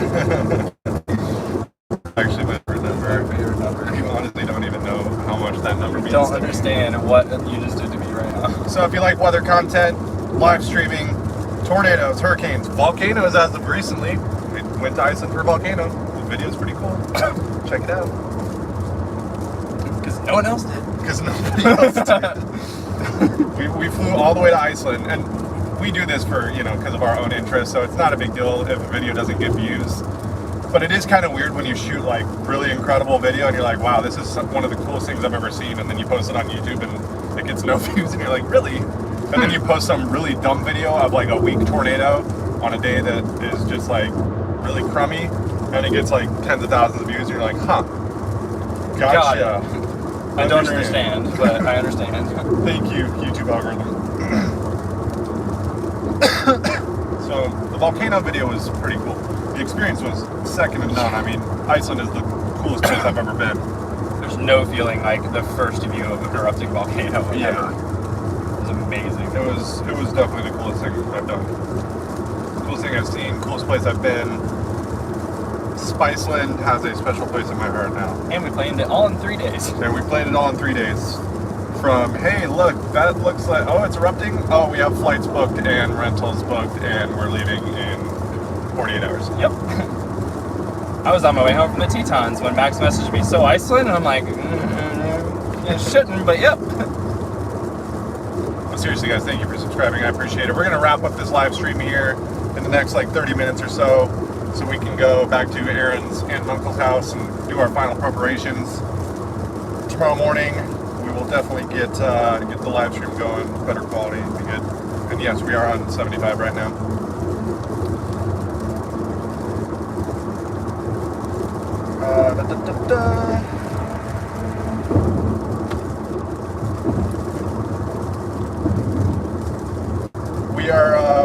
S2: Actually, my favorite number. You honestly don't even know how much that number means.
S1: Don't understand what you just did to me right now.
S2: So if you like weather content, live streaming, tornadoes, hurricanes, volcanoes as of recently, we went to Iceland for a volcano. The video's pretty cool. Check it out.
S1: Because no one else did.
S2: Because nobody else did. we flew all the way to Iceland, and we do this for, because of our own interest, so it's not a big deal if a video doesn't get views. But it is kind of weird when you shoot like really incredible video and you're like, wow, this is one of the coolest things I've ever seen, and then you post it on YouTube and it gets no views, and you're like, really? And then you post some really dumb video of like a weak tornado on a day that is just like really crummy, and it gets like tens of thousands of views, and you're like, huh, gotcha.
S1: I don't understand, but I understand.
S2: Thank you, YouTube algorithm. So the volcano video was pretty cool. The experience was second to none. I mean, Iceland is the coolest place I've ever been.
S1: There's no feeling like the first view of an erupting volcano ever.
S2: Yeah.
S1: It was amazing.
S2: It was definitely the coolest thing I've done. Coolest thing I've seen, coolest place I've been. Spiceland has a special place in my heart now.
S1: And we planned it all in 3 days.
S2: And we planned it all in 3 days. From, hey, look, that looks like, oh, it's erupting? Oh, we have flights booked and rentals booked, and we're leaving in 48 hours.
S1: Yep. I was on my way home from the Tetons when Max messaged me, so Iceland? And I'm like, it shouldn't, but yep.
S2: Well, seriously, guys, thank you for subscribing. I appreciate it. We're going to wrap up this live stream here in the next, 30 minutes or so we can go back to Aaron's aunt and uncle's house and do our final preparations. Tomorrow morning, we will definitely get the live stream going, better quality, be good. And yes, we are on 75 right now.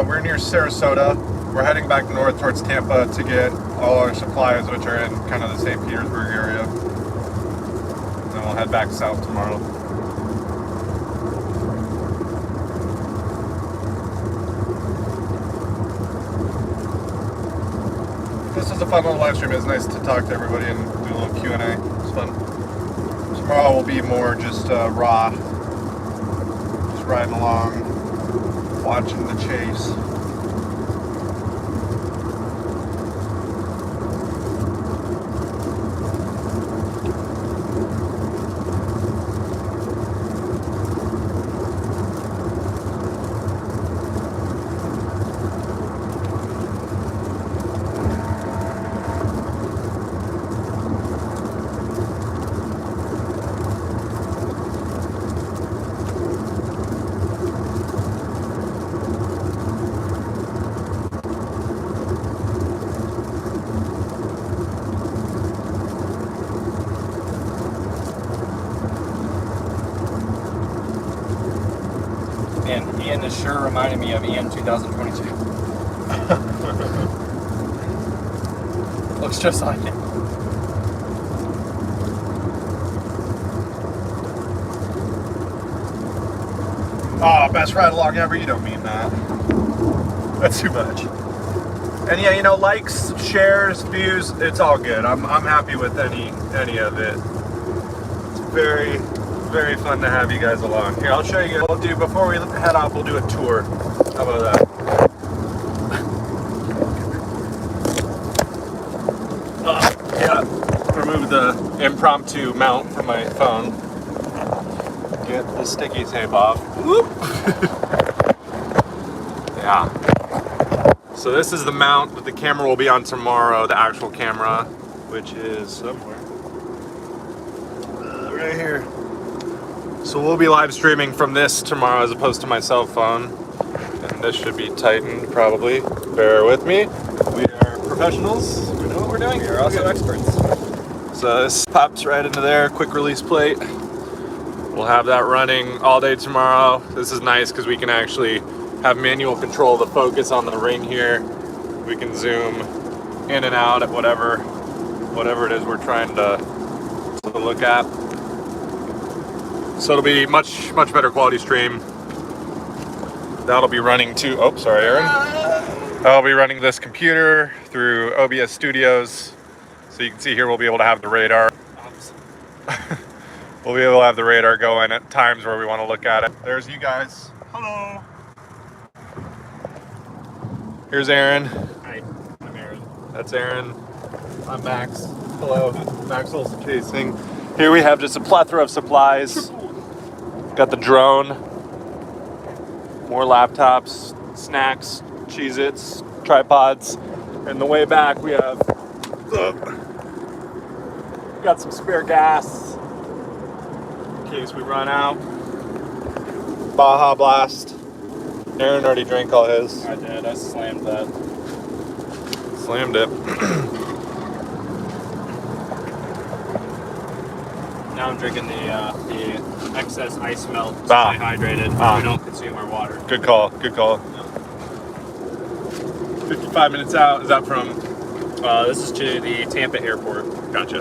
S2: We're near Sarasota. We're heading back north towards Tampa to get all our supplies, which are in kind of the St. Petersburg area. And then we'll head back south tomorrow. This is a fun little live stream. It's nice to talk to everybody and do a little Q&A. It's fun. Tomorrow will be more just raw. Just riding along, watching the chase.
S1: And Ian is sure reminding me of Ian 2022. Looks just like him.
S2: Oh, best ride along ever. You don't mean that. That's too much. And yeah, likes, shares, views, it's all good. I'm happy with any of it. It's very, very fun to have you guys along. Here, I'll show you what we'll do before we head off. We'll do a tour. How about that? Yeah. Remove the impromptu mount from my phone. Get the sticky tape off. Whoop. Yeah. So this is the mount that the camera will be on tomorrow, the actual camera, which is somewhere. Right here. So we'll be live streaming from this tomorrow as opposed to my cell phone. And this should be tightened probably. Bear with me. We are professionals. We know what we're doing.
S1: We are also experts.
S2: So this pops right into there, quick release plate. We'll have that running all day tomorrow. This is nice because we can actually have manual control of the focus on the ring here. We can zoom in and out at whatever it is we're trying to look at. So it'll be much better quality stream. That'll be running to, oh, sorry, Aaron. I'll be running this computer through OBS Studios. So you can see here, we'll be able to have the radar. We'll be able to have the radar going at times where we want to look at it. There's you guys. Hello. Here's Aaron.
S1: Hi, I'm Aaron.
S2: That's Aaron. I'm Max. Hello, Max Olson Casing. Here we have just a plethora of supplies. Got the drone, more laptops, snacks, Cheez-Its, tripods. And the way back we have, got some spare gas in case we run out. Baja Blast. Aaron already drank all his.
S1: I did. I slammed that.
S2: Slammed it.
S1: Now I'm drinking the excess ice melt. To
S2: Ah.
S1: stay hydrated.
S2: Ah.
S1: We don't consume our water.
S2: Good call. Good call. 55 minutes out. Is that from?
S1: This is to the Tampa airport.
S2: Gotcha.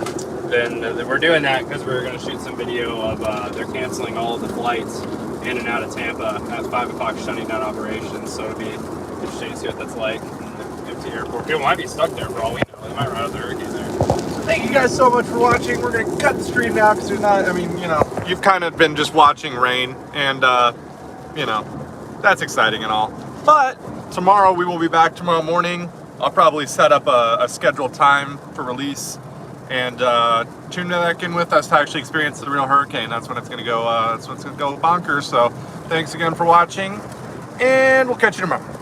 S1: Then we're doing that because we're going to shoot some video of they're canceling all of the flights in and out of Tampa at 5 o'clock, shutting down operations. So it'll be interesting to see what that's like in the empty airport. People might be stuck there for all we know. They might run out of the hurricanes there.
S2: Thank you guys so much for watching. We're going to cut the stream now because there's not, I mean, you know, you've kind of been just watching rain and, you know, that's exciting and all. But tomorrow we will be back tomorrow morning. I'll probably set up a scheduled time for release and tune back in with us to actually experience the real hurricane. That's when it's going to go, that's when it's going to go bonkers. So thanks again for watching and we'll catch you tomorrow.